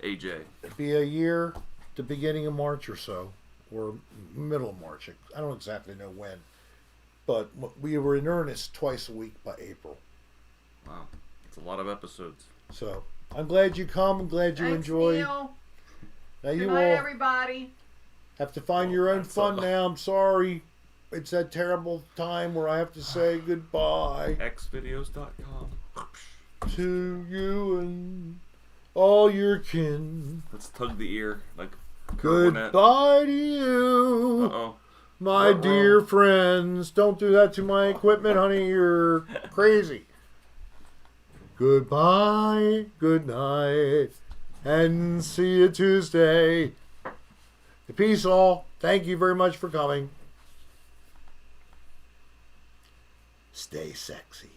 Speaker 3: AJ.
Speaker 1: It'd be a year, the beginning of March or so, or middle of March. I don't exactly know when. But we were in earnest twice a week by April.
Speaker 3: Wow. It's a lot of episodes.
Speaker 1: So I'm glad you come. I'm glad you
Speaker 2: Thanks,
Speaker 1: enjoy.
Speaker 2: Neil.
Speaker 1: Now
Speaker 2: Good
Speaker 1: you
Speaker 2: night,
Speaker 1: all
Speaker 2: everybody.
Speaker 1: have to find your own
Speaker 3: that's
Speaker 1: fun
Speaker 3: all.
Speaker 1: now. I'm sorry. It's that terrible time where I have to say goodbye
Speaker 3: xvideos.com.
Speaker 1: to you and all your kin.
Speaker 3: Let's tug the ear like Kurt Wynette.
Speaker 1: Goodbye to you,
Speaker 3: Uh-oh.
Speaker 1: my
Speaker 3: Ruh-roh.
Speaker 1: dear friends. Don't do that to my equipment, honey. You're crazy. Goodbye, good night, and see you Tuesday. Peace all. Thank you very much for coming. Stay sexy.